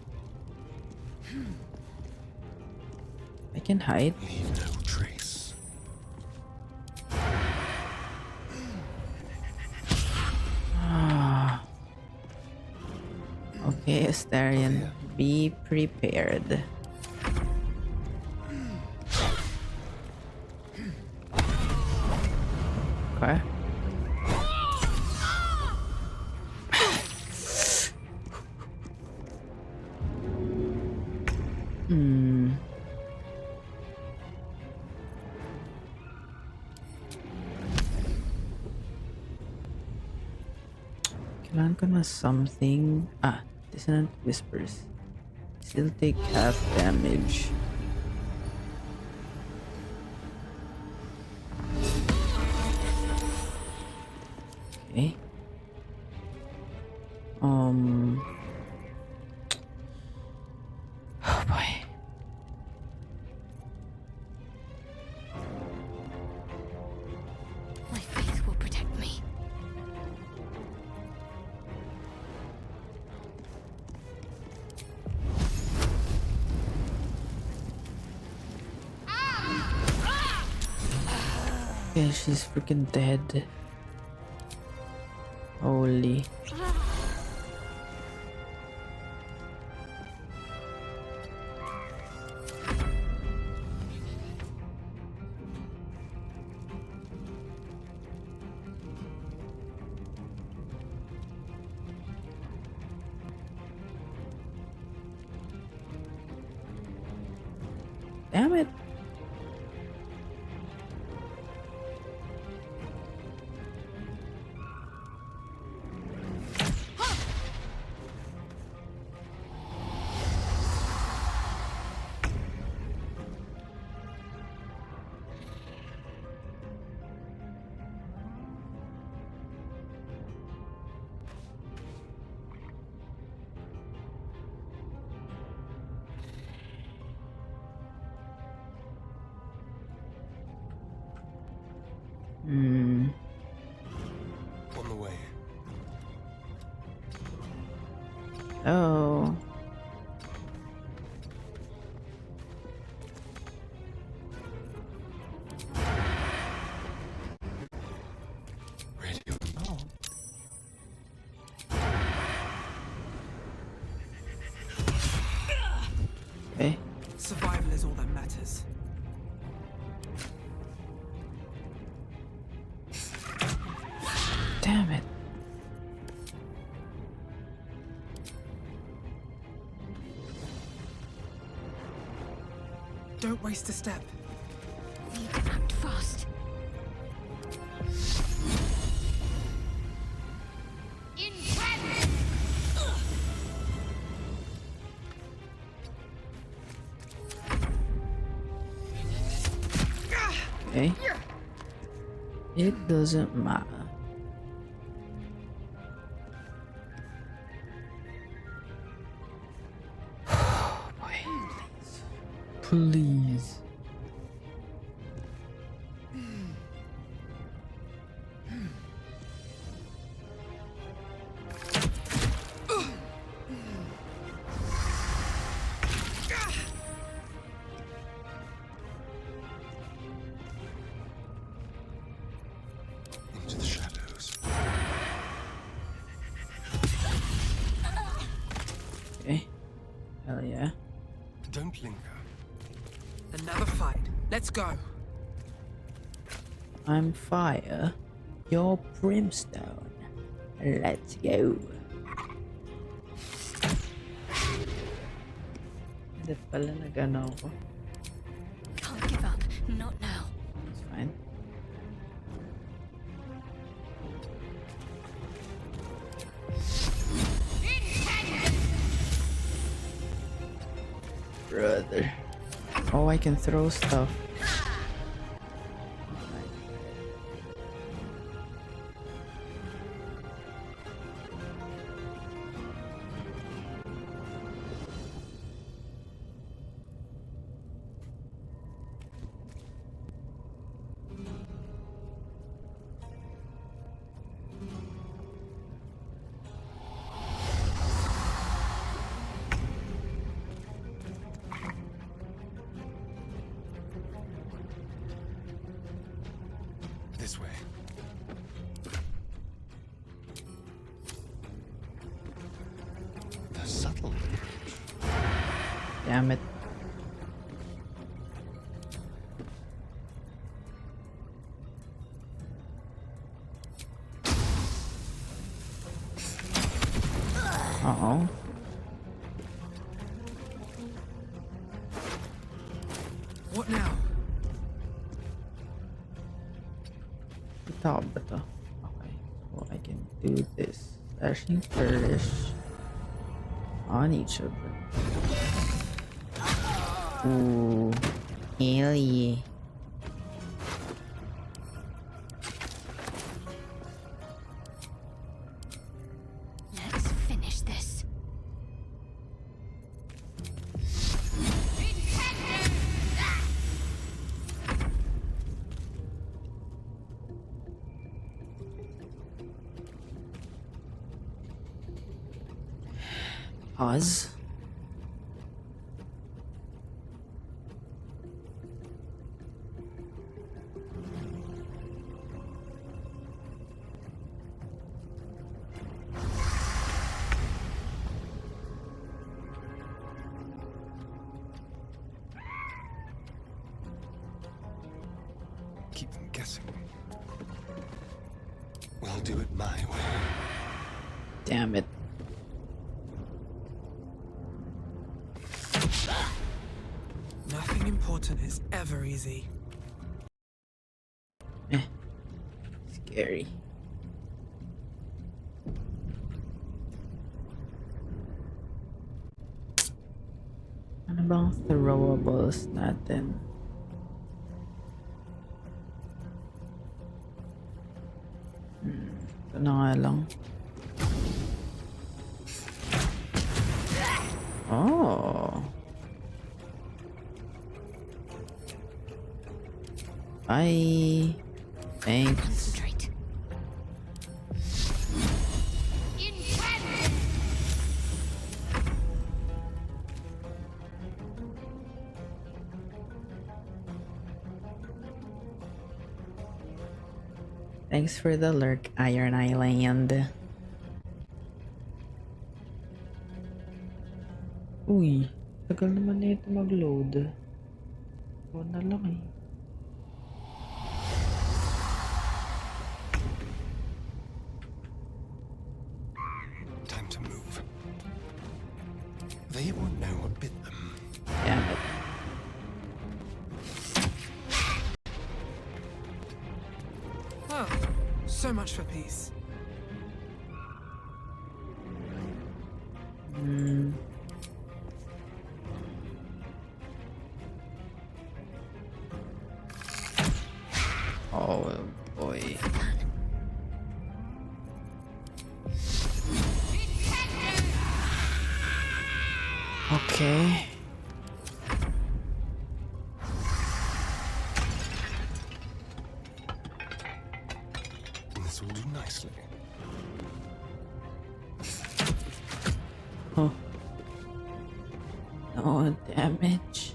I can hide. Leave no trace. Okay, Astarion, be prepared. Okay. Kailangan ko na something. Dissonant whispers. Still take half damage. Okay. Oh boy. My faith will protect me. Yeah, she's freaking dead. Holy. Damn it. On the way. Oh. Radio. Oh. Okay. Survival is all that matters. Damn it. Don't waste a step. Need to act fast. Okay. It doesn't matter. Boy, please. Please. Into the shadows. Okay. Hell yeah. Don't linger. Another fight. Let's go. I'm fire. You're brimstone. Let's go. Hindi pala nag-ano ako. Can't give up. Not now. It's fine. Brother. Oh, I can throw stuff. This way. The subtle. Damn it. Uh-oh. What now? Top ba to? Okay. So I can do this. Slashing first on each of them. Ooh. Hell yeah. Pause. Keep them guessing. We'll do it my way. Damn it. Nothing important is ever easy. Scary. Ano bang throwables natin? Ito na nga lang. Oh. Bye. Thanks. Concentrate. Thanks for the lurk, Iron Island. Uy, tagal naman na ito mag-load. Ito na lang eh. Time to move. They won't know what bit them. Damn it. Oh, so much for peace. Oh boy. Okay. This will do nicely. Oh. No damage.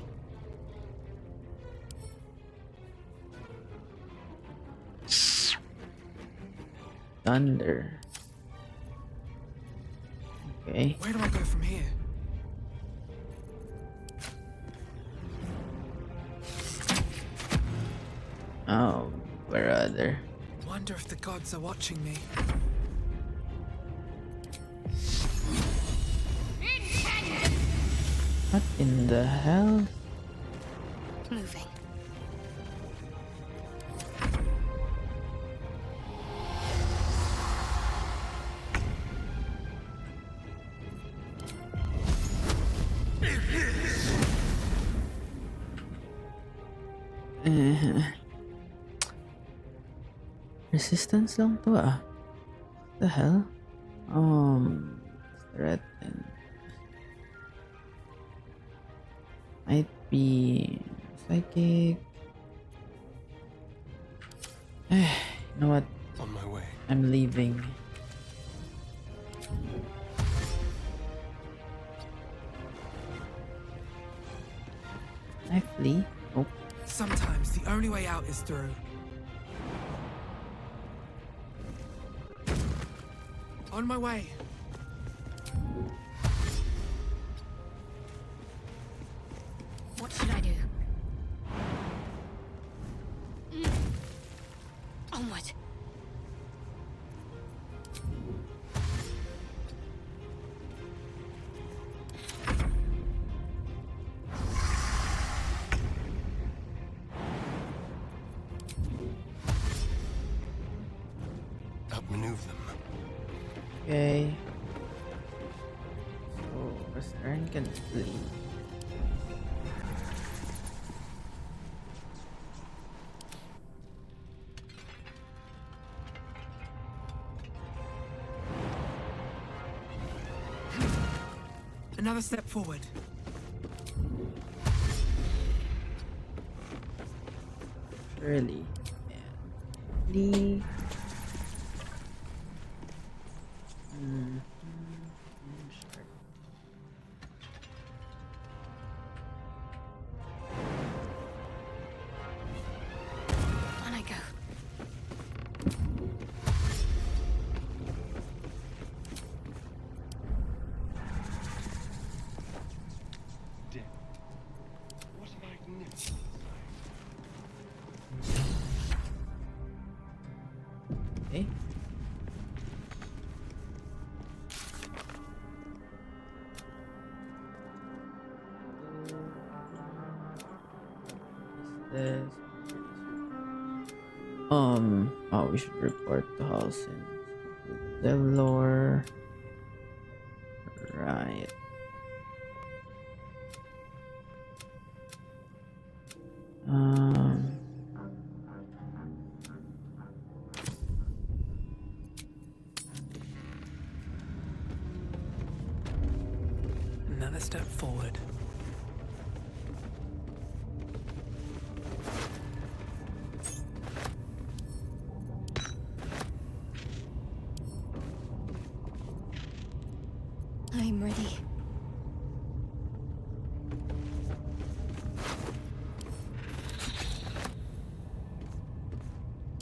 Thunder. Okay. Where do I go from here? Oh, brother. Wonder if the gods are watching me. What in the hell? Moving. Resistance lang to ah. What the hell? Threaten. Might be psychic. You know what? On my way. I'm leaving. I flee? Oh. Sometimes the only way out is through. On my way. What should I do? Onward. Outmaneuver them. Okay. So, Restaurant can flee. Another step forward. Surely. Flee. this. Oh, we should report to Halsin. Devlor. Right. Another step forward. I'm ready.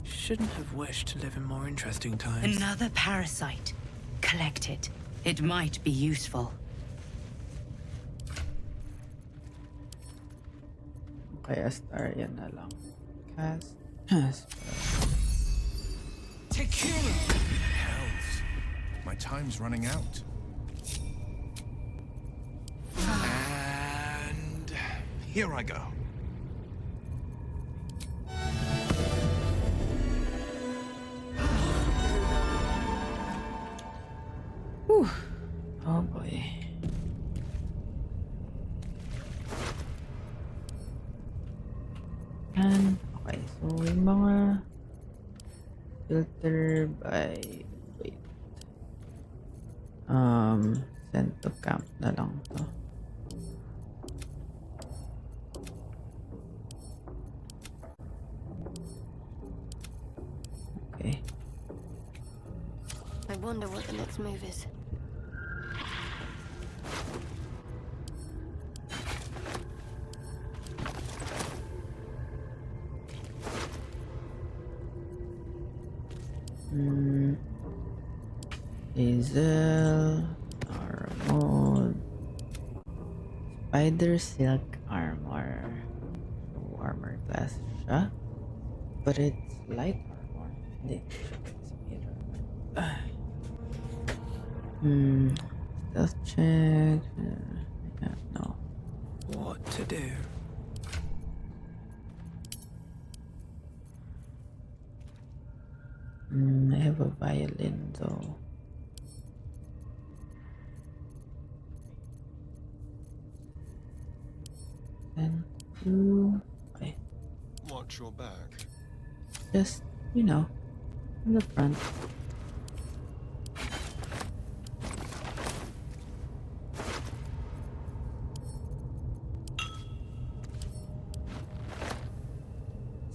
Shouldn't have wished to live in more interesting times. Another parasite. Collect it. It might be useful. Kaya star yan na lang. Cast. Tequila! Hells. My time's running out. And here I go. Whew. Oh boy. And okay, so yung mga filter by wait. Send to camp na lang to. Okay. I wonder what the next move is. Hazel, Armor, Spider Silk Armor. So, armor class siya. But it's light armor. Hindi. It's mirror. Stealth check. Yeah, no. What to do? I have a violin though. And okay. Watch your back. Just, you know, in the front.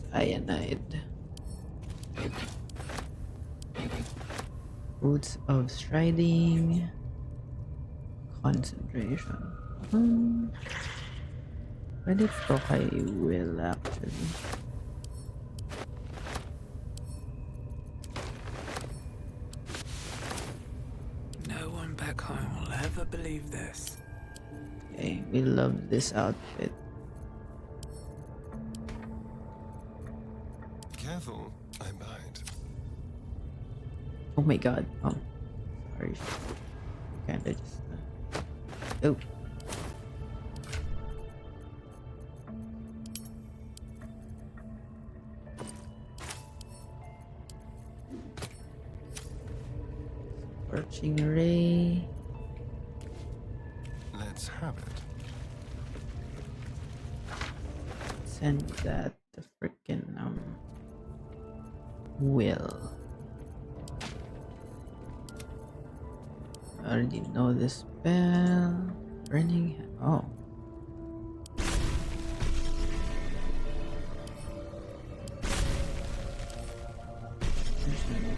Cyanide. Boots of striding. Concentration. Pwede to kay Will actually. No one back home will ever believe this. Okay, we love this outfit. Careful, I'm behind. Oh my god. Oh, sorry. Kinda just. Oh. Scorching ray. Let's have it. Send that to frickin' Will. I already know this spell. Burning. Oh.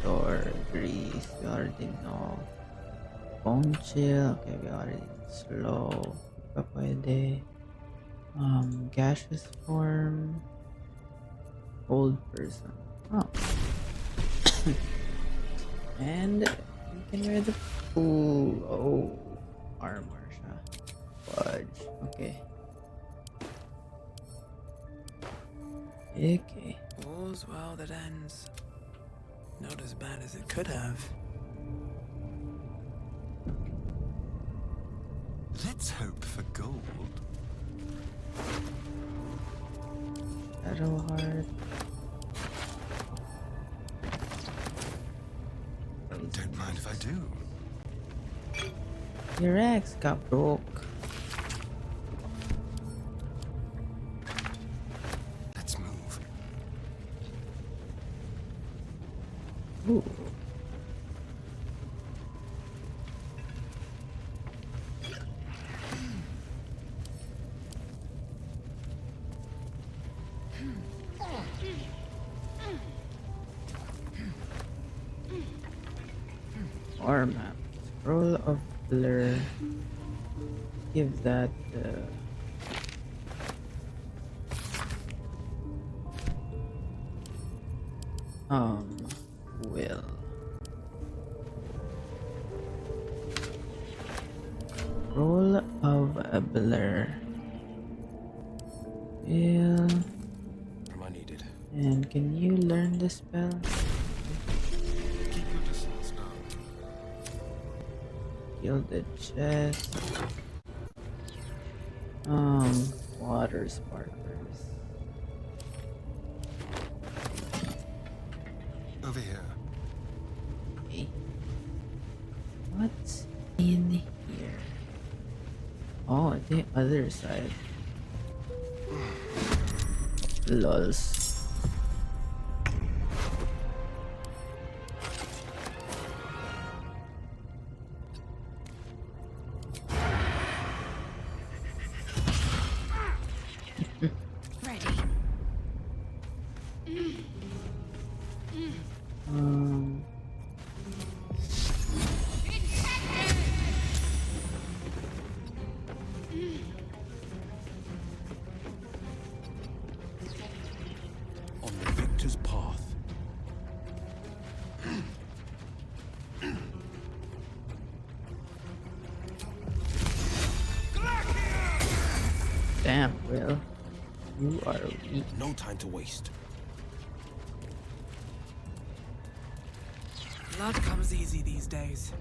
Door, grease, we already know. Bone chill, okay, we already slow. Pa pwede. Gaseous form. Old person. Oh. And we can wear the full armor siya. Fudge. Okay. Okay. All's well that ends. Not as bad as it could have. Let's hope for gold. Shadow Heart. Don't mind if I do. Your ex got broke. Let's move. Ooh. Or map. Scroll of blur. Give that will. Roll of a blur. Will. Am I needed? And can you learn the spell? Keep your distance now. Gilded chest. Water sparklers. Over here. Okay. What's in here? Oh, the other side. Lols. Ready. On the victor's path. Damn, Will. You are weak. No time to waste. Blood comes easy these days.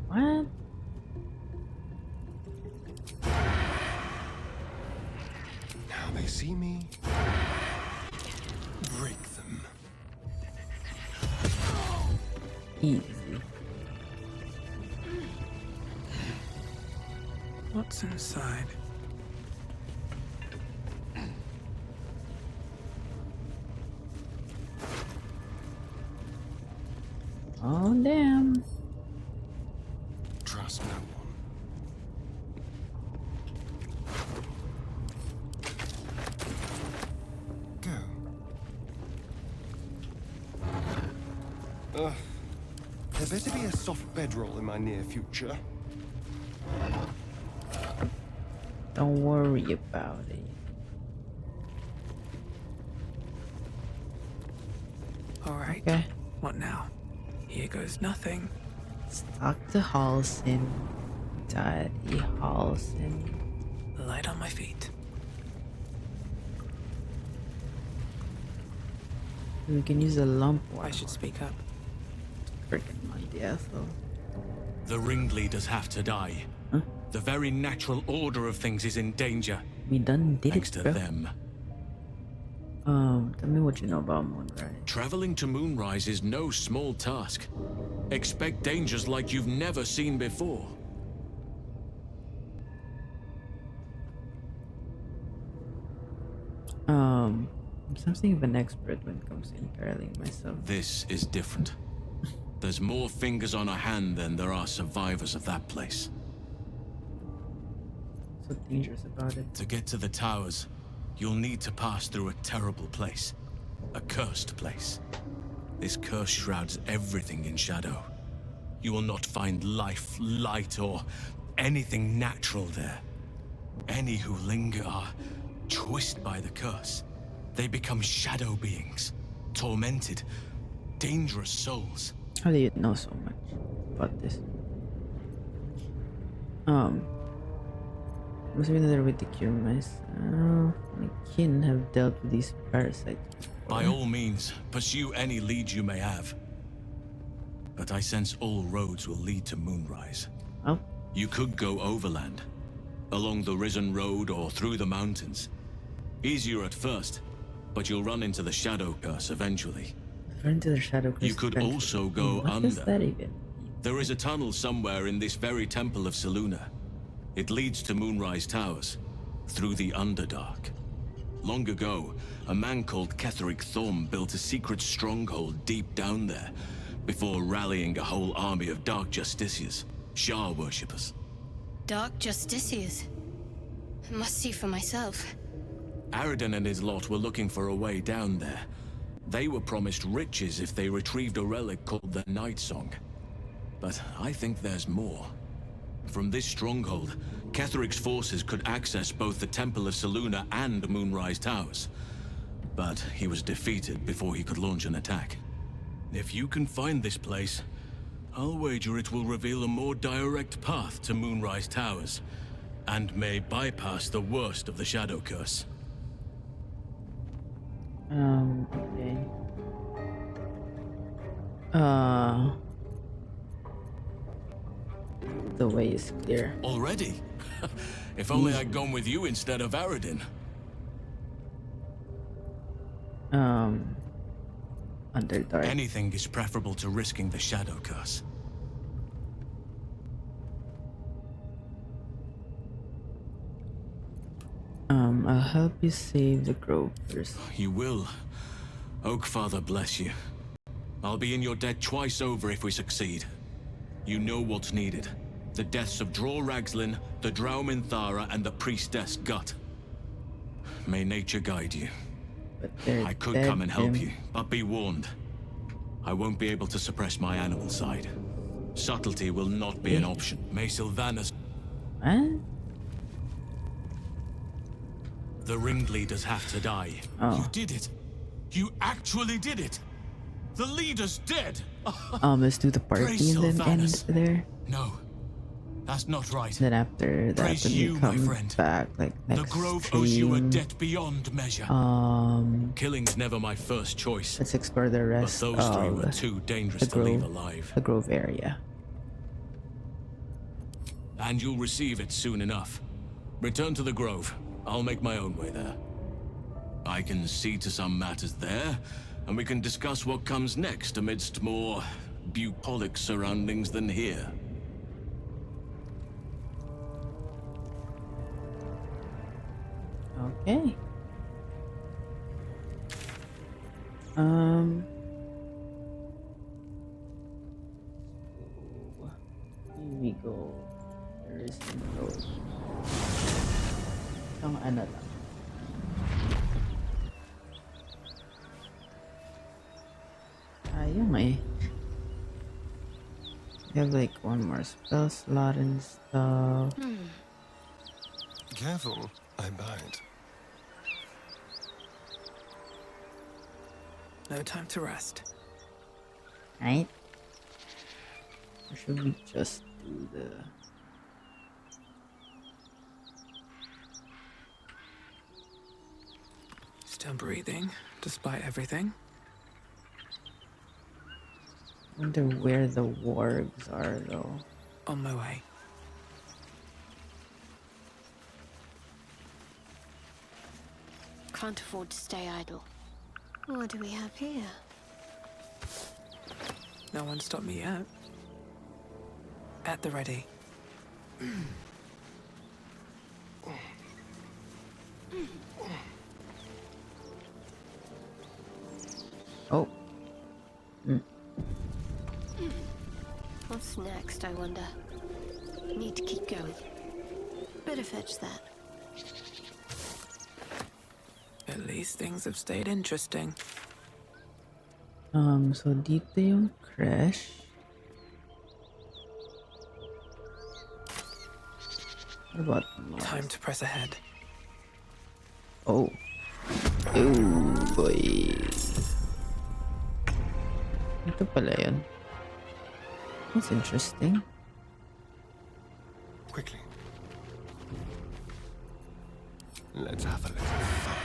What? Now they see me. Break them. Easy. What's inside? Oh, damn. Trust no one. Go. There better be a soft bedroll in my near future. Don't worry about it. Alright. Okay. What now? Here goes nothing. Talk to Halsin. Daddy Halsin. Light on my feet. We can use a lump one. I should speak up. Freaking idea, though. The ringleaders have to die. Huh? The very natural order of things is in danger. We done did thanks it, to bro. them. Tell me what you know about Moonrise. Traveling to Moonrise is no small task. Expect dangers like you've never seen before. I'm something of an expert when it comes to imperiling myself. This is different. There's more fingers on a hand than there are survivors of that place. So dangerous about it. To get to the towers, you'll need to pass through a terrible place. A cursed place. This curse shrouds everything in shadow. You will not find life, light, or anything natural there. Any who linger are twisted by the curse. They become shadow beings, tormented, dangerous souls. How do you know so much about this? Must be another way to cure mice. My kin have dealt with these parasites before. By all means, pursue any leads you may have. But I sense all roads will lead to Moonrise. Oh. You could go overland, along the Risen Road or through the mountains. Easier at first, but you'll run into the Shadow Curse eventually. Run into the Shadow Curse. You could also go what under. What is that even? There is a tunnel somewhere in this very temple of Selûne. It leads to Moonrise Towers, through the Underdark. Long ago, a man called Ketheric Thorm built a secret stronghold deep down there, before rallying a whole army of Dark Justiciars, Shah worshippers. Dark Justiciars? I must see for myself. Aradin and his lot were looking for a way down there. They were promised riches if they retrieved a relic called the Night Song. But I think there's more. From this stronghold, Ketheric's forces could access both the Temple of Selûne and Moonrise Towers. But he was defeated before he could launch an attack. If you can find this place, I'll wager it will reveal a more direct path to Moonrise Towers, and may bypass the worst of the Shadow Curse. Okay. The way is clear. Already? If only I'd gone with you instead of Aradin. Underdark. Anything is preferable to risking the Shadow Curse. I'll help you save the grove first. You will. Oakfather bless you. I'll be in your debt twice over if we succeed. You know what's needed. The deaths of Dror Ragzlin, the Drow Minthara, and the Priestess Gut. May nature guide you. I could come and help you, but be warned. I won't be able to suppress my animal side. Subtlety will not be an option. May Sylvanas... What? The ringleaders have to die. Oh. You did it. You actually did it. The leader's dead. Let's do the party Praise and then end Sylvanas. there. No, that's not right. Then after that, Praise when you, we my come friend. back, like next The Grove owes you a stream, debt beyond measure. Killing's never my first choice. let's explore the But rest those three of were too dangerous the to leave grove, alive. the grove area. And you'll receive it soon enough. Return to the Grove. I'll make my own way there. I can see to some matters there, and we can discuss what comes next amidst more bucolic surroundings than here. Okay. Here we go. There is no road. Ang ano lang. Ayun eh. We have like one more spell slot and stuff. Careful, I bite. No time to rest. Right? Or should we just do the... Still breathing, despite everything. Wonder where the wargs are though. On my way. Can't afford to stay idle. What do we have here? No one stopped me yet. At the ready. Oh. What's next, I wonder? Need to keep going. Better fetch that. At least things have stayed interesting. So dito yung crash. What about Time to press ahead. Oh. Oh boy. Ito pala yun. That's interesting. Quickly. Let's have a little fun.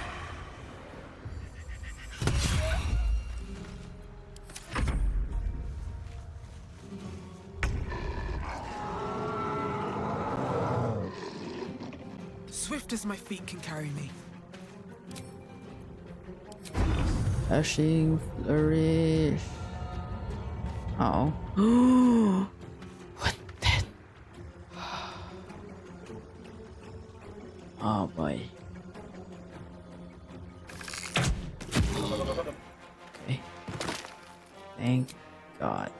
Swift as my feet can carry me. Dashing flourish. Oh. What that? Oh boy. Okay. Thank God.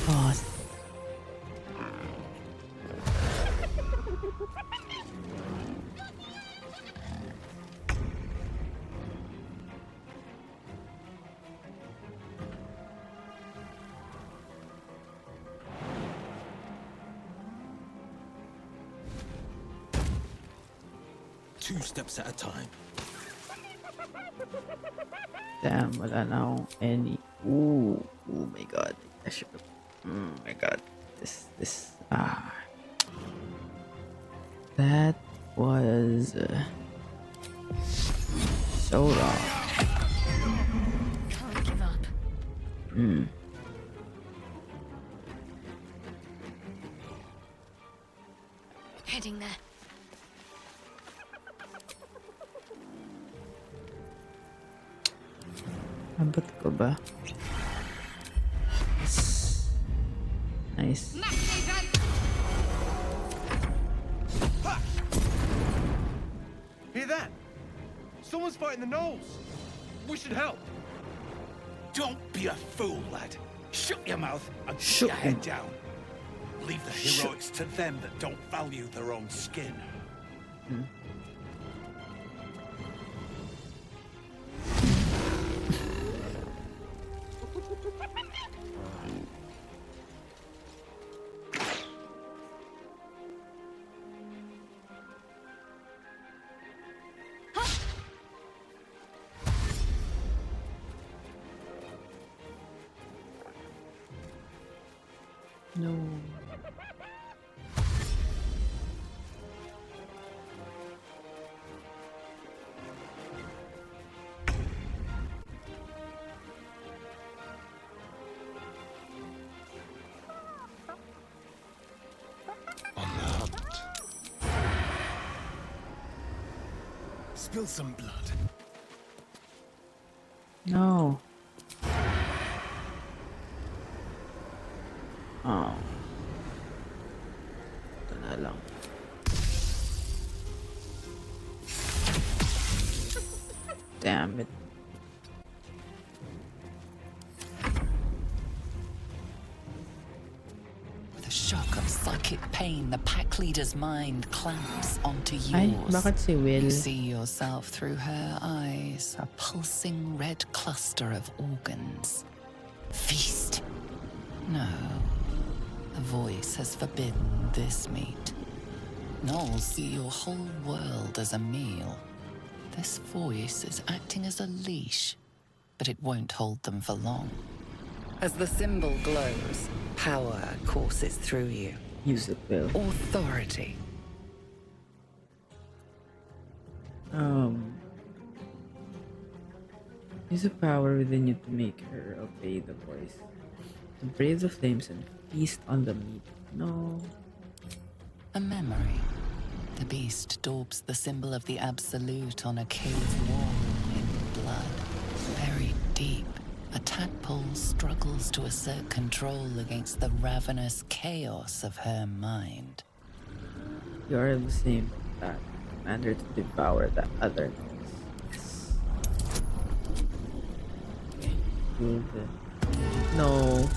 Pause. Two steps at a time. Damn, wala na akong any. Ooh, oh my God. I should. Oh my God. This. That was so wrong. Can't give up. Heading there. Abot ko ba? Nice. Hear that? Someone's fighting the gnolls. We should help. Don't be a fool, lad. Shut your mouth and put your head down. Leave the heroics to them that don't value their own skin. No. Spill some blood. No. Oh. Ito na lang. Damn it. With a shock of psychic pain, the pack leader's mind clamps onto yours. Ay, bakit si Will? You see yourself through her eyes, a pulsing red cluster of organs. Feast. No. The voice has forbidden this meat. Gnolls see your whole world as a meal. This voice is acting as a leash, but it won't hold them for long. As the symbol glows, power courses through you. Use it, Will. Authority. Use the power within you to make her obey the voice. To brave the flames and feast on the meat. No. A memory. The beast daubs the symbol of the Absolute on a cave wall in blood. Buried deep, a tadpole struggles to assert control against the ravenous chaos of her mind. You are the same that command her to devour the other gnolls. Yes. Easy. No.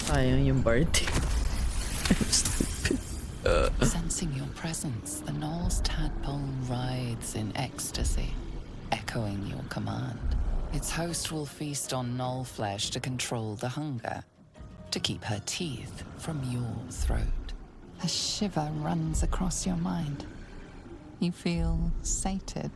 Sayang yung party. I'm stupid. Sensing your presence, the Knoll's tadpole writhes in ecstasy, echoing your command. Its host will feast on Knoll flesh to control the hunger, to keep her teeth from your throat. A shiver runs across your mind. You feel sated.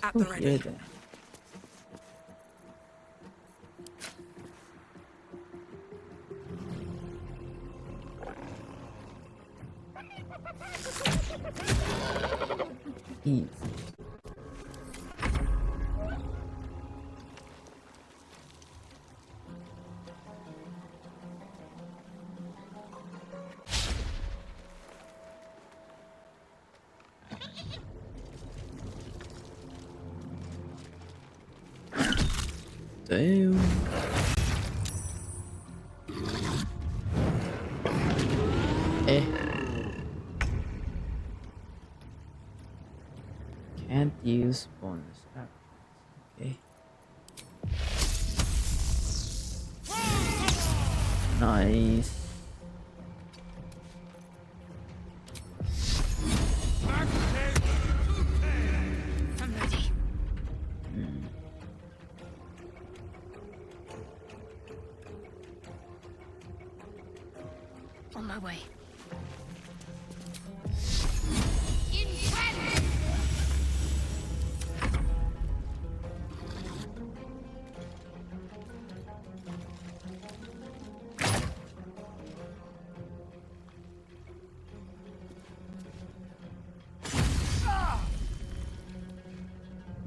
At the ready. Easy. Damn. Can't use bonus actions. Okay. Nice. I'm ready. On my way.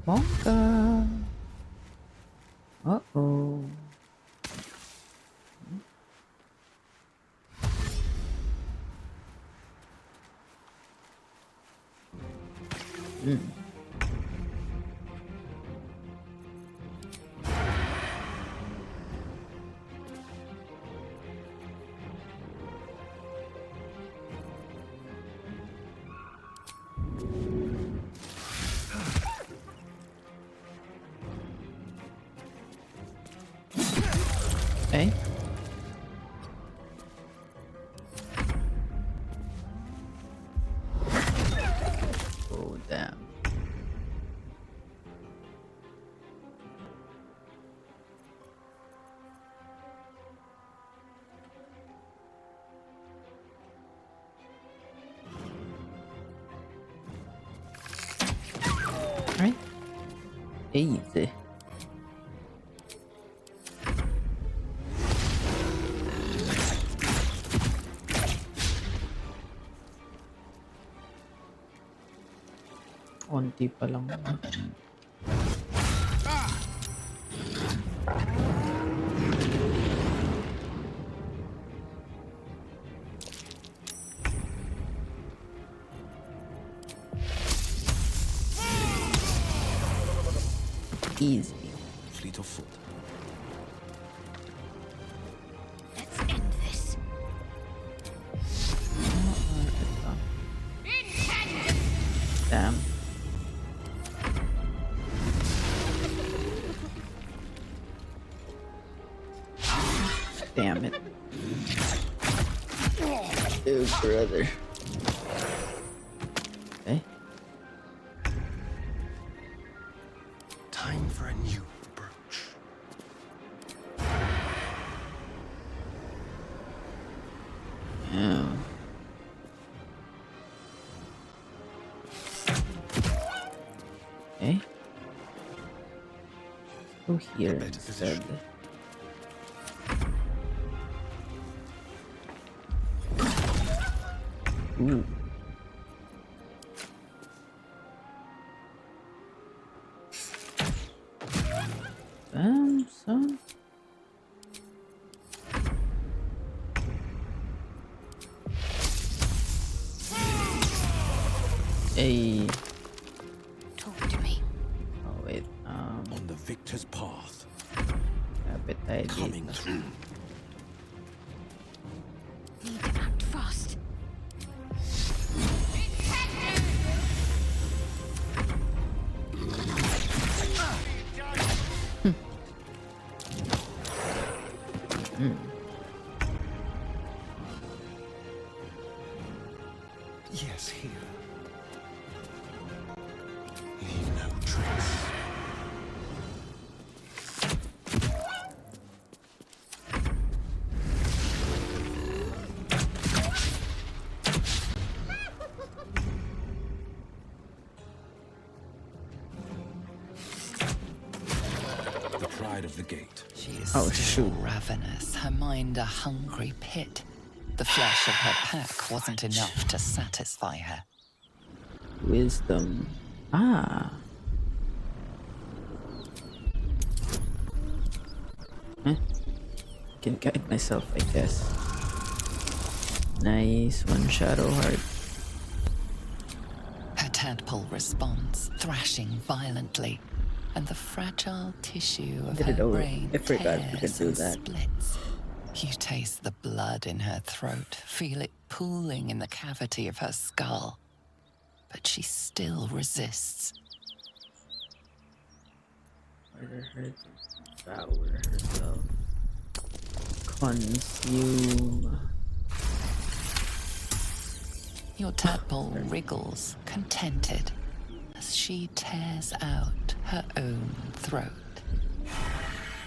Monka. Uh-oh. Okay. Oh, damn. Right? Easy. Konti pa lang. Easy. Fleet of foot. Let's end this. Damn. Damn it. Oh, brother. Okay. Time for a new approach. Yeah. Okay. Go here instead. Ooh. Damn, son. Hey. Talk to me. Oh wait. On the victor's path. tayo coming dito. through. Need to act fast. Yes, here. Leave no trace. The pride of the gate. She is Oh, still shoot. ravenous, her mind a hungry pit. The flesh of her pack wasn't enough to satisfy her. Wisdom. Ah. Can guide myself, I guess. Nice. One shadow heart. Her tadpole responds, thrashing violently, and the fragile tissue of Did it her over. brain I forgot we could tears do and that. splits. You taste the blood in her throat, feel it pooling in the cavity of her skull. But she still resists. Murder her to devour herself. Consume. Your tadpole wriggles, contented, as she tears out her own throat.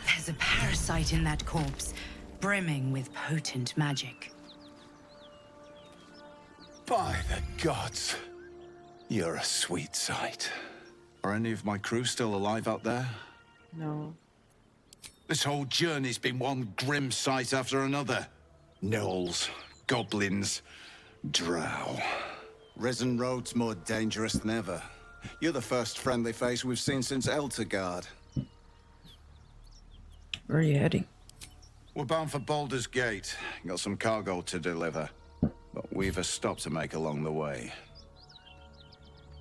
There's a parasite in that corpse, brimming with potent magic. By the gods, you're a sweet sight. Are any of my crew still alive out there? No. This whole journey's been one grim sight after another. Gnolls, goblins, drow. Risen Road's more dangerous than ever. You're the first friendly face we've seen since Eltergard. Where are you heading? We're bound for Baldur's Gate. Got some cargo to deliver. But we've a stop to make along the way.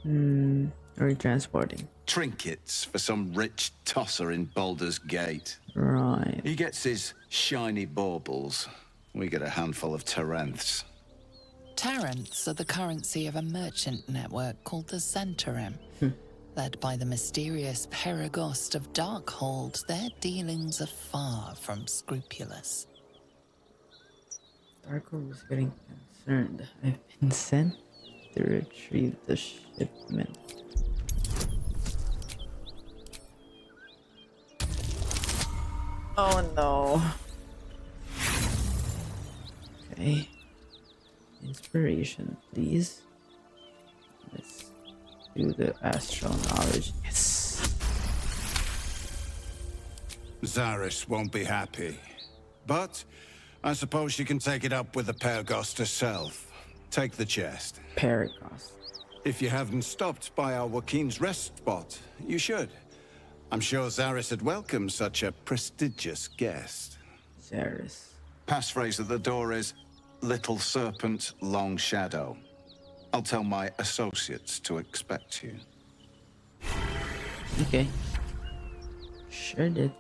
Are you transporting? Trinkets for some rich tosser in Baldur's Gate. Right. He gets his shiny baubles. We get a handful of Taranths. Tarrants are the currency of a merchant network called the Zentarim. Led by the mysterious Perigost of Darkhold, their dealings are far from scrupulous. Darkhold is getting concerned. I've been sent to retrieve the shipment. Oh no. Okay. Inspiration, please. Let's do the astral knowledge. Yes. Zaris won't be happy. But I suppose she can take it up with the Perigost herself. Take the chest. Perigost. If you haven't stopped by our Joaquin's rest spot, you should. I'm sure Zaris would welcome such a prestigious guest. Zaris. Passphrase at the door is Little Serpent, Long Shadow. I'll tell my associates to expect you. Okay. Sure did.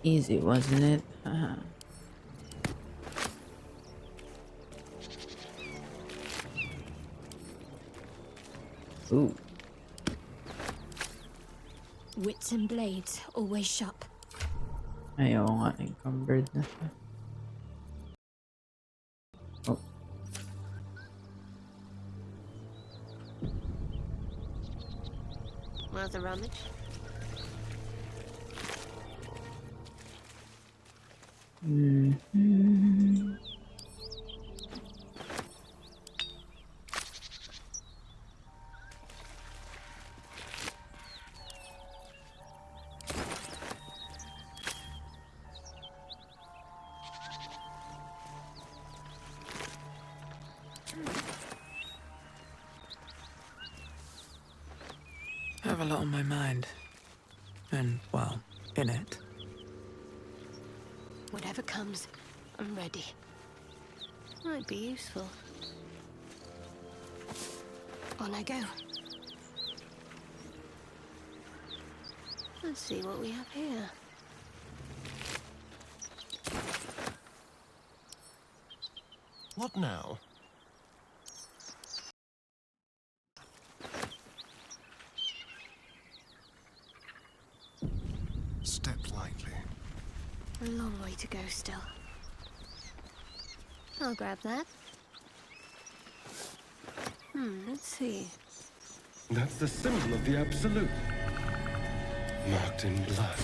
Easy, wasn't it? Haha. Ooh. Wits and blades, always sharp. Ayaw nga, encumbered na siya. Oh. Worth a rummage. have a lot on my mind. And, well, in it. Whatever comes, I'm ready. Might be useful. On I go. Let's see what we have here. What now? Step lightly. A long way to go still. I'll grab that. Let's see. That's the symbol of the Absolute. Marked in blood.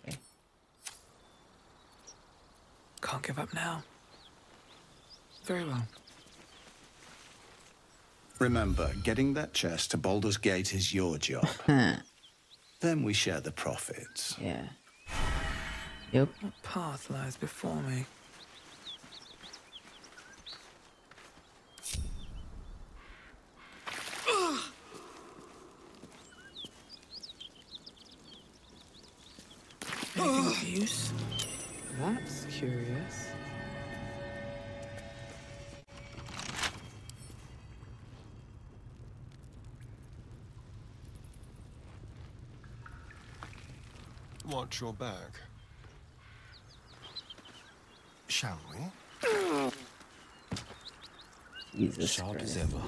Okay. Can't give up now. Very well. Remember, getting that chest to Baldur's Gate is your job. Then we share the profits. Yeah. Yep. What path lies before me? Anything of use? That's curious. Watch your back. Shall we? Jesus Sharp Christ. as ever.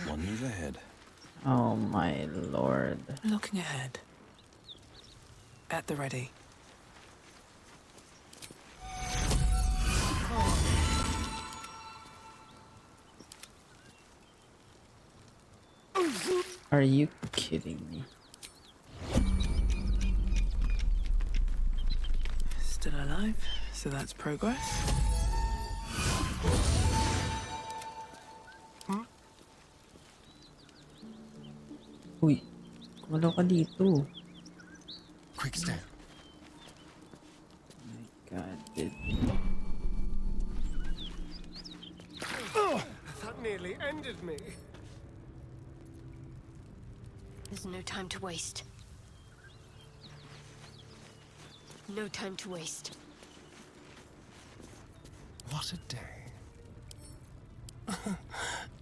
One move ahead. Oh my lord. Looking ahead. At the ready. Are you kidding me? Still alive, so that's progress. Uy, kumalaw ka dito. Quick step. My God, dude. Oh, that nearly ended me. There's no time to waste. No time to waste. What a day.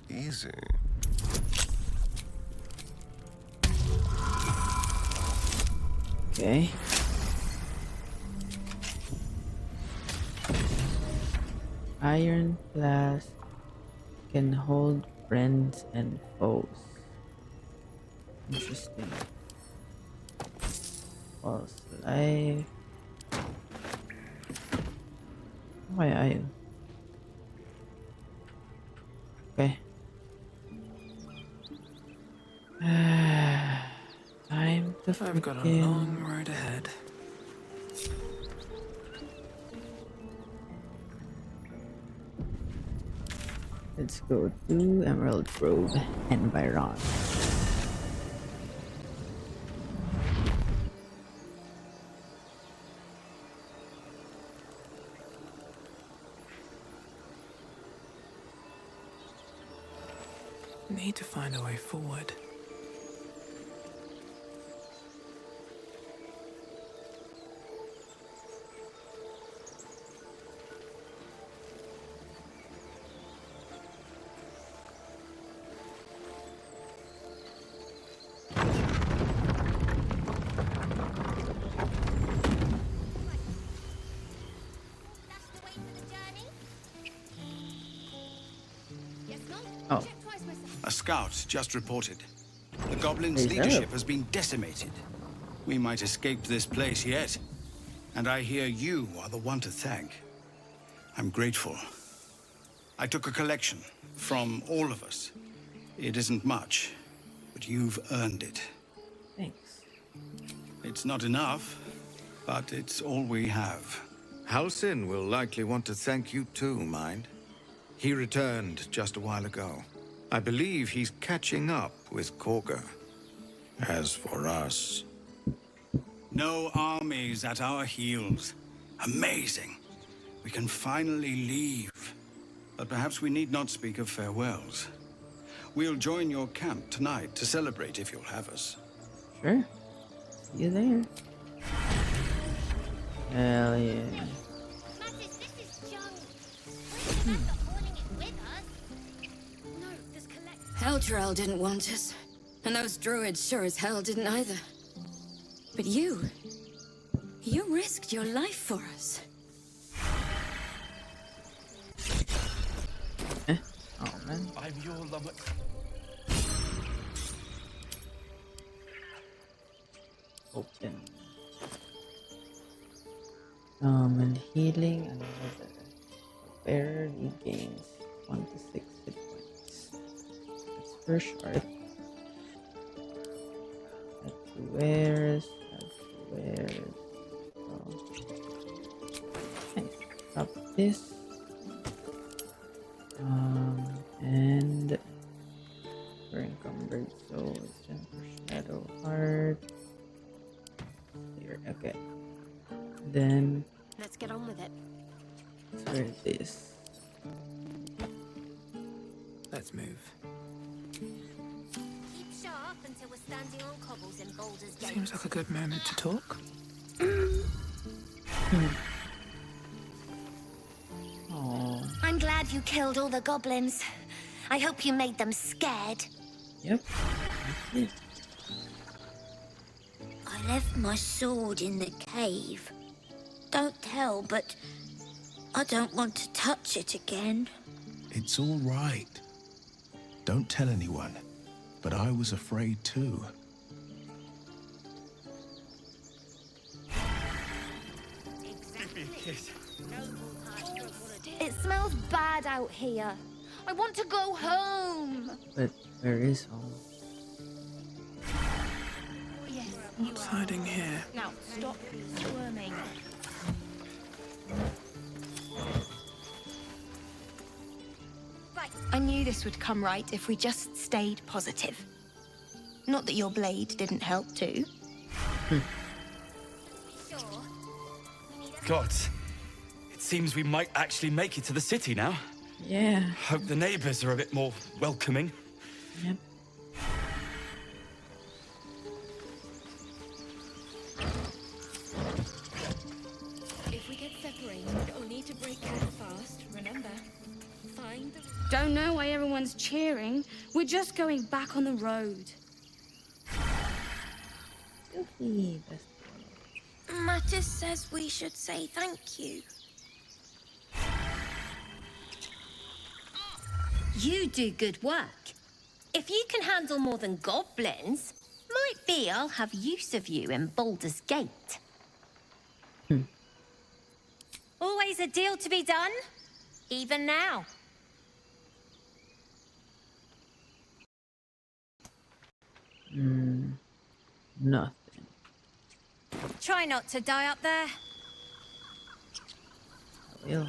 Easy. Okay. Iron Flask can hold friends and foes. Interesting. False life. Okay, ayun. Okay. Time to I've got a freaking... long road ahead. Let's go to Emerald Grove Environ. Need to find a way forward. Oh. A scout just reported. The goblins' leadership has been decimated. We might escape this place yet. And I hear you are the one to thank. I'm grateful. I took a collection from all of us. It isn't much, but you've earned it. Thanks. It's not enough, but it's all we have. Halsin will likely want to thank you too, mind. He returned just a while ago. I believe he's catching up with Korga. As for us... No armies at our heels. Amazing. We can finally leave. But perhaps we need not speak of farewells. We'll join your camp tonight to celebrate if you'll have us. Sure. See you there. Hell yeah. Eldrel didn't want us. And those druids sure as hell didn't either. But you risked your life for us. Oh man. I'm your lover. Open. And healing and weather. Bearer regains 1 to 6 hit points. That's for sharp. Add to wares. Oh. Nice. Up this. And we're encumbered, so it's time for Shadow Heart. Here, okay. Then let's get on with it. where is this? Let's move. Keep sharp until we're standing on cobbles in Baldur's Gate. Seems like a good moment to talk. I'm glad you killed all the goblins. I hope you made them scared. Yep. I left my sword in the cave. Don't tell, but I don't want to touch it again. It's all right. Don't tell anyone. But I was afraid too. It smells bad out here. I want to go home. But where is home? What's hiding here? Now stop squirming. Right. I knew this would come right if we just stayed positive. Not that your blade didn't help too. Gods, it seems we might actually make it to the city now. Yeah. Hope the neighbors are a bit more welcoming. Yep. If we get separated, or need to break out fast, remember, find the... Don't know why everyone's cheering. We're just going back on the road. Sophie, best Mattis says we should say thank you. You do good work. If you can handle more than goblins, might be I'll have use of you in Baldur's Gate. Always a deal to be done, even now. Nothing. Try not to die up there. I will.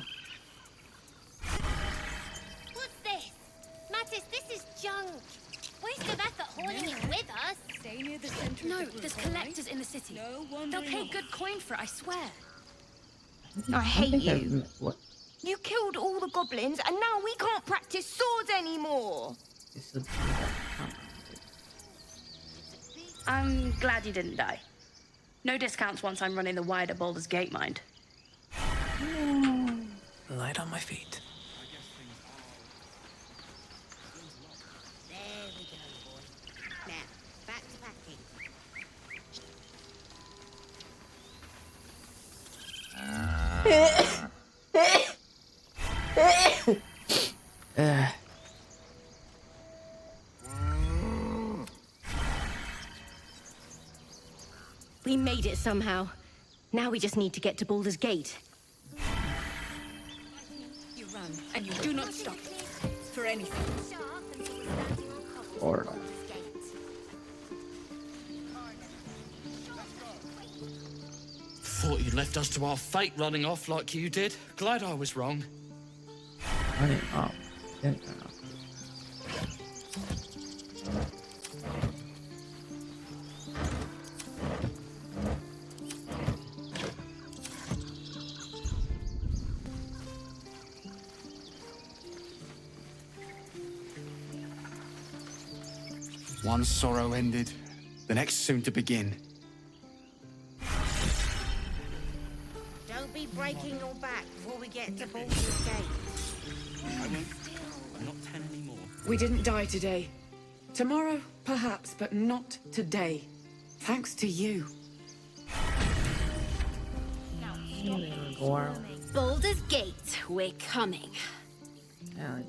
What's this? Mattis, this is junk. Waste of effort hauling it with us. Stay near the center. No, of the group, there's all right? collectors in the city. No They'll wandering pay off. good coin for it, I swear. I hate you. What? You killed all the goblins, and now we can't practice swords anymore. This would be I'm glad you didn't die. No discounts once I'm running the wider Baldur's Gate, mind. Light on my feet. There we go, boy. Now, back to packing. We made it somehow. Now we just need to get to Baldur's Gate. You run, and you do not stop. For anything. or Thought you'd left us to our fate running off like you did. Glad I was wrong. Ay, oh. Yan. One sorrow ended, the next soon to begin. Don't be breaking your back before we get to Baldur's Gate. I won't. I'm not 10 anymore. We didn't die today. Tomorrow, perhaps, but not today. Thanks to you. Baldur's Gate, we're coming. Hell yeah.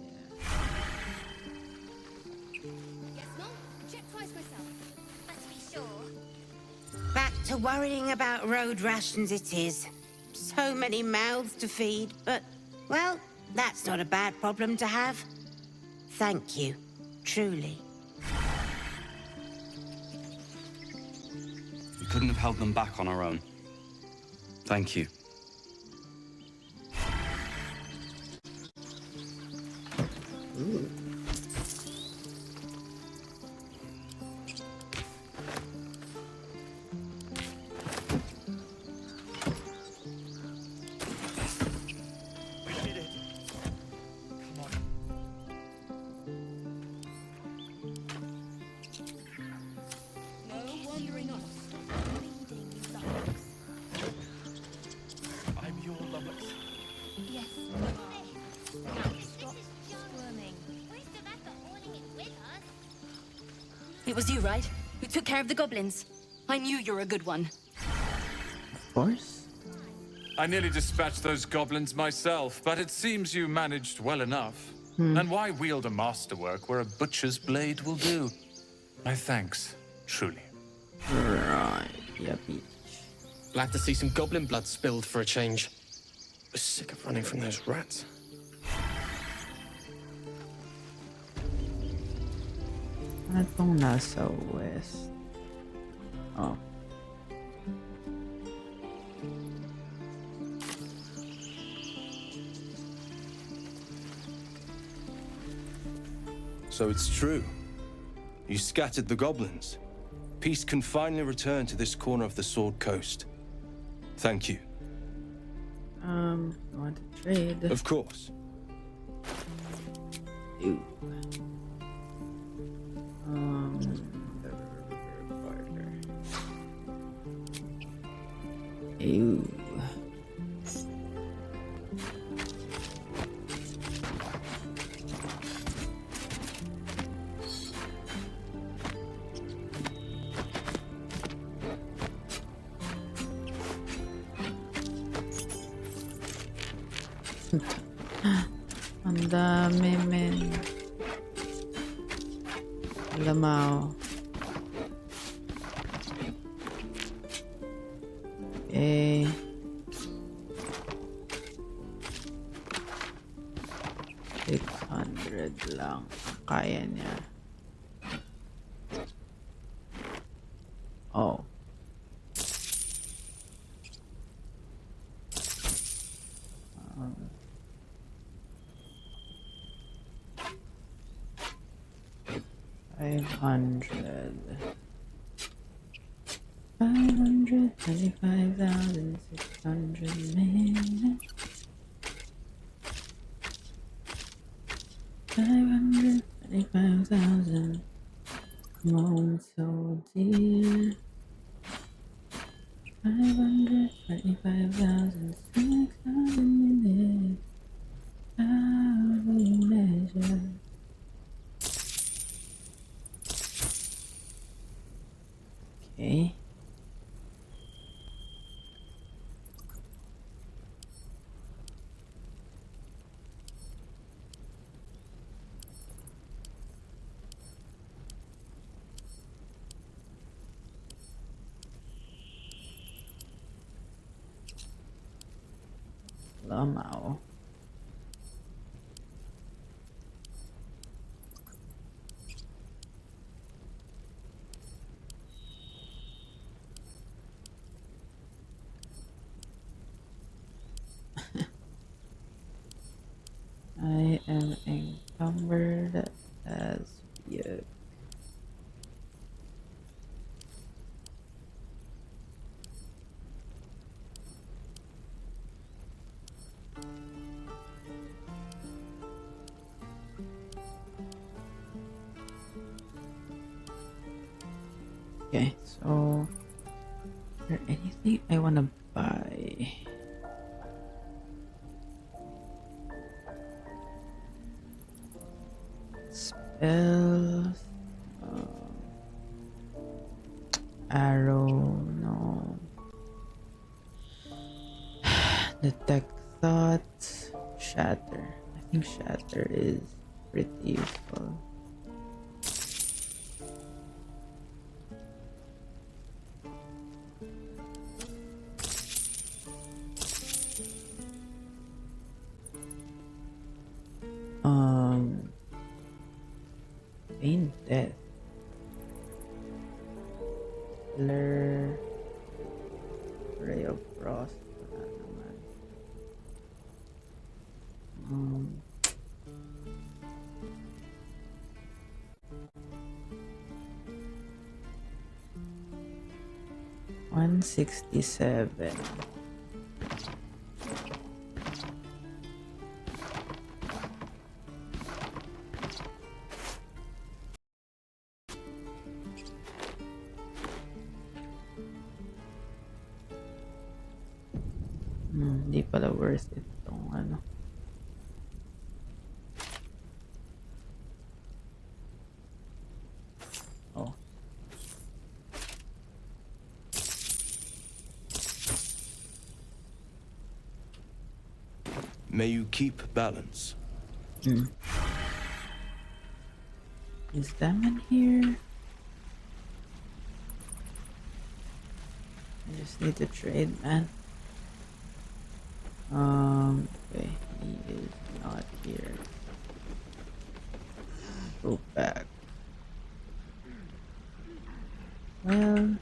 Back to worrying about road rations it is. So many mouths to feed, but, well, that's not a bad problem to have. Thank you, truly. We couldn't have held them back on our own. Thank you. Ooh. It was you, right? Who took care of the goblins? I knew you're a good one. Of course. I nearly dispatched those goblins myself, but it seems you managed well enough. And why wield a masterwork where a butcher's blade will do? My thanks, truly. Right, yuppie. Glad to see some goblin blood spilled for a change. Was sick of running from those rats. Ano tong nasa west? Oh. So it's true. You scattered the goblins. Peace can finally return to this corner of the Sword Coast. Thank you. You want to trade? Of course. Ew. Ew. Ang dami, men. Lamaw. Okay. $600 lang. Kaya niya. Oh. $525,600 $525,000. Come on, so dear. 525,600 minutes. How do you measure? Okay. Lamaw. Okay, so is there anything I wanna buy? Spells. Arrow, no. Detect thoughts. Shatter. I think shatter is pretty useful. Feign death. Blur. Ray of frost. Wala naman. 167. Hindi pala worth it tong ano. Oh. May you keep balance. Is that in here? I just need to trade, man. Okay, he is not here. Go back. Well,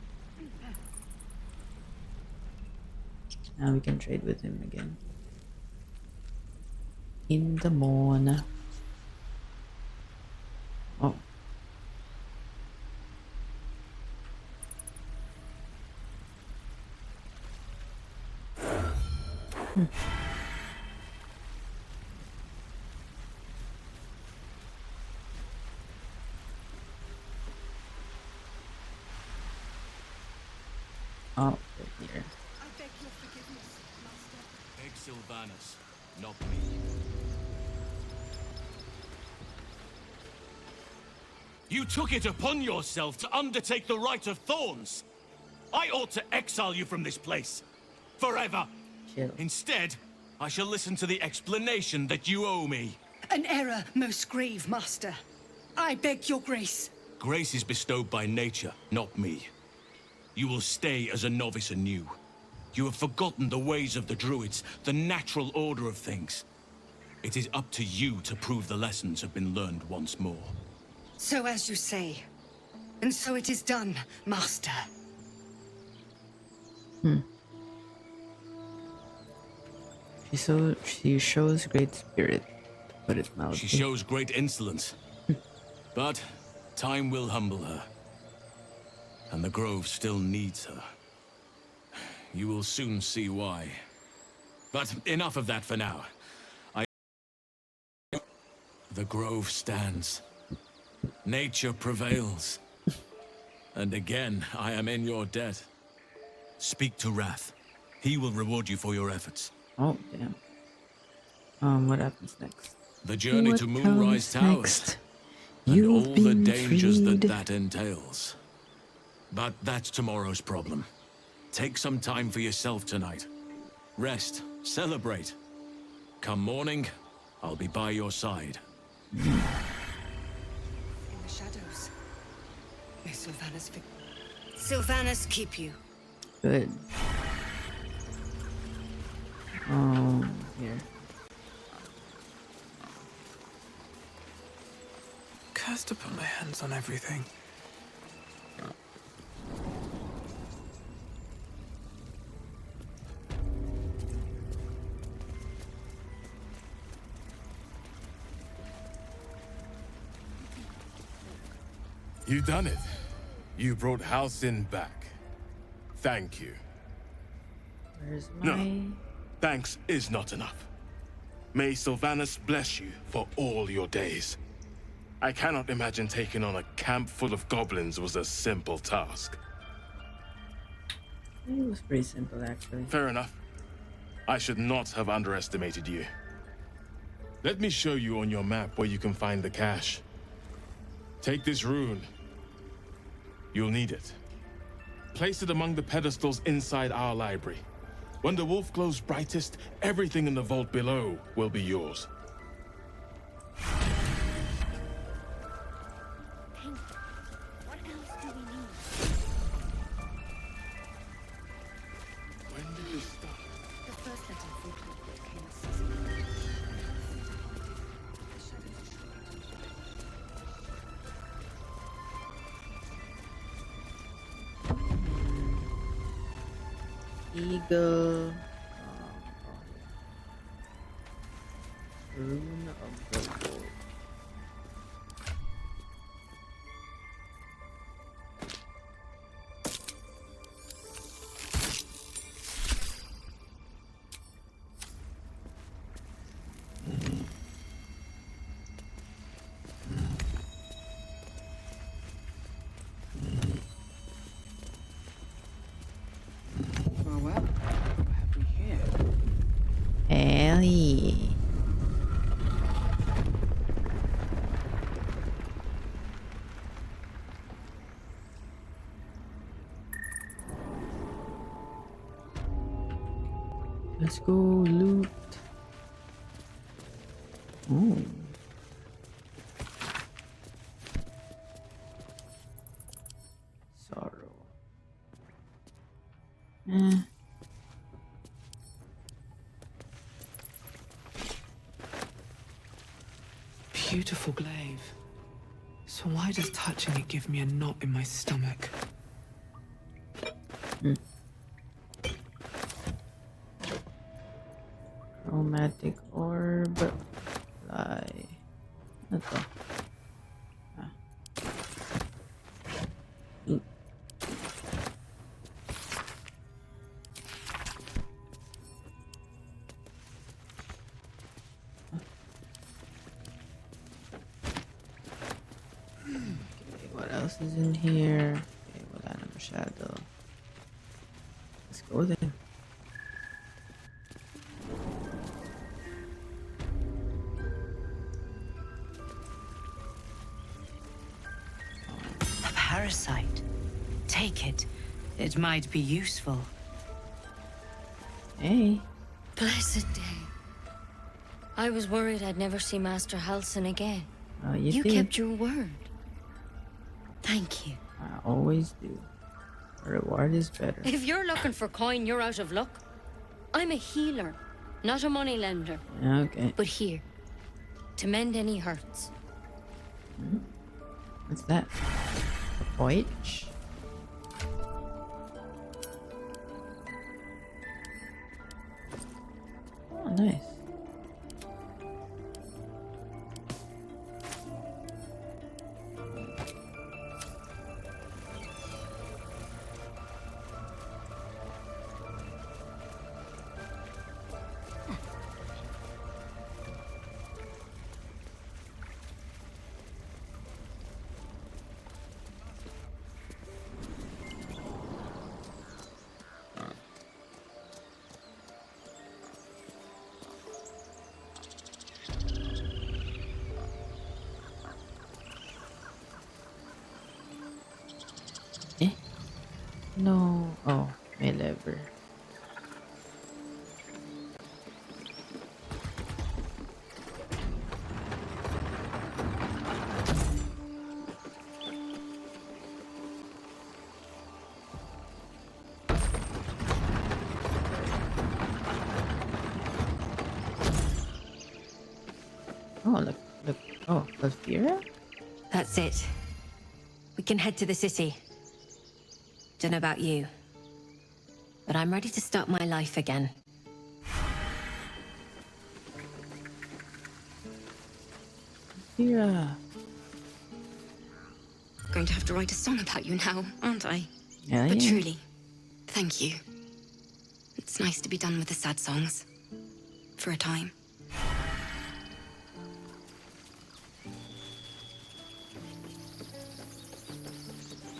now we can trade with him again. In the morning. Oh. Oh, they're here. I beg your forgiveness, Master. Beg Sylvanus, not me. You took it upon yourself to undertake the Rite of Thorns. I ought to exile you from this place. Forever. Chill. Instead, I shall listen to the explanation that you owe me. An error most grave, Master. I beg your grace. Grace is bestowed by nature, not me. You will stay as a novice anew. You have forgotten the ways of the druids, the natural order of things. It is up to you to prove the lessons have been learned once more. So as you say. And so it is done, Master. She shows great spirit, but it mildly. She shows great insolence. But time will humble her. And the Grove still needs her. You will soon see why. But enough of that for now. The Grove stands. Nature prevails. And again, I am in your debt. Speak to Wrath. He will reward you for your efforts. Oh, damn. What happens next? The journey What to Moonrise comes Towers. next? And You've all the been dangers freed. that entails. But that's tomorrow's problem. Take some time for yourself tonight. Rest, celebrate. Come morning, I'll be by your side. In the shadows. May Sylvanus Sylvanus keep you. Good. Here. Cursed to put my hands on everything. You done it. You brought Halsin back. Thank you. Where's my... No, thanks is not enough. May Sylvanus bless you for all your days. I cannot imagine taking on a camp full of goblins was a simple task. It was pretty simple, actually. Fair enough. I should not have underestimated you. Let me show you on your map where you can find the cache. Take this rune. You'll need it. Place it among the pedestals inside our library. When the wolf glows brightest, everything in the vault below will be yours. What else do we need? When did this start? The first letter came as Cecily. Eagle. Rune of the Wolf. Well, what have we here? Ellie. Let's go loot. Ooh. Sorrow. Beautiful glaive. So why does touching it give me a knot in my stomach? Chromatic orb. Fly. Ano to? Ah. Okay, what else is in here? Okay, wala na masyado. Let's go then. A parasite. Take it. It might be useful. Hey. Blessed day. I was worried I'd never see Master Halsin again. You did. Kept your word. Thank you. I always do. A reward is better. If you're looking for coin, you're out of luck. I'm a healer, not a moneylender. Okay. But here, to mend any hurts. What's that? A poich? Oh, nice. No. Oh, may lever. Oh, look. Oh, Elvira? That's it. We can head to the city. Don't know about you, but I'm ready to start my life again. Elvira. Going to have to write a song about you now, aren't I? Yeah, But yeah. truly, thank you. It's nice to be done with the sad songs. For a time.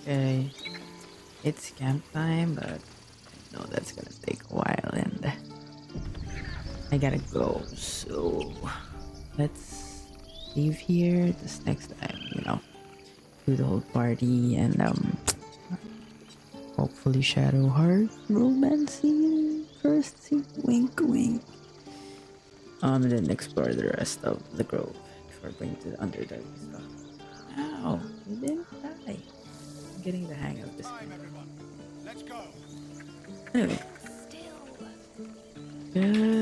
Okay. It's camp time, but I know that's gonna take a while and I gotta go. So let's leave here this next time, do the whole party and hopefully Shadowheart romancing first scene. Wink wink. And then explore the rest of the grove before going to the Underdark stuff. Wow, you didn't die. I'm getting the hang of this game. Let's go. Anyway. Good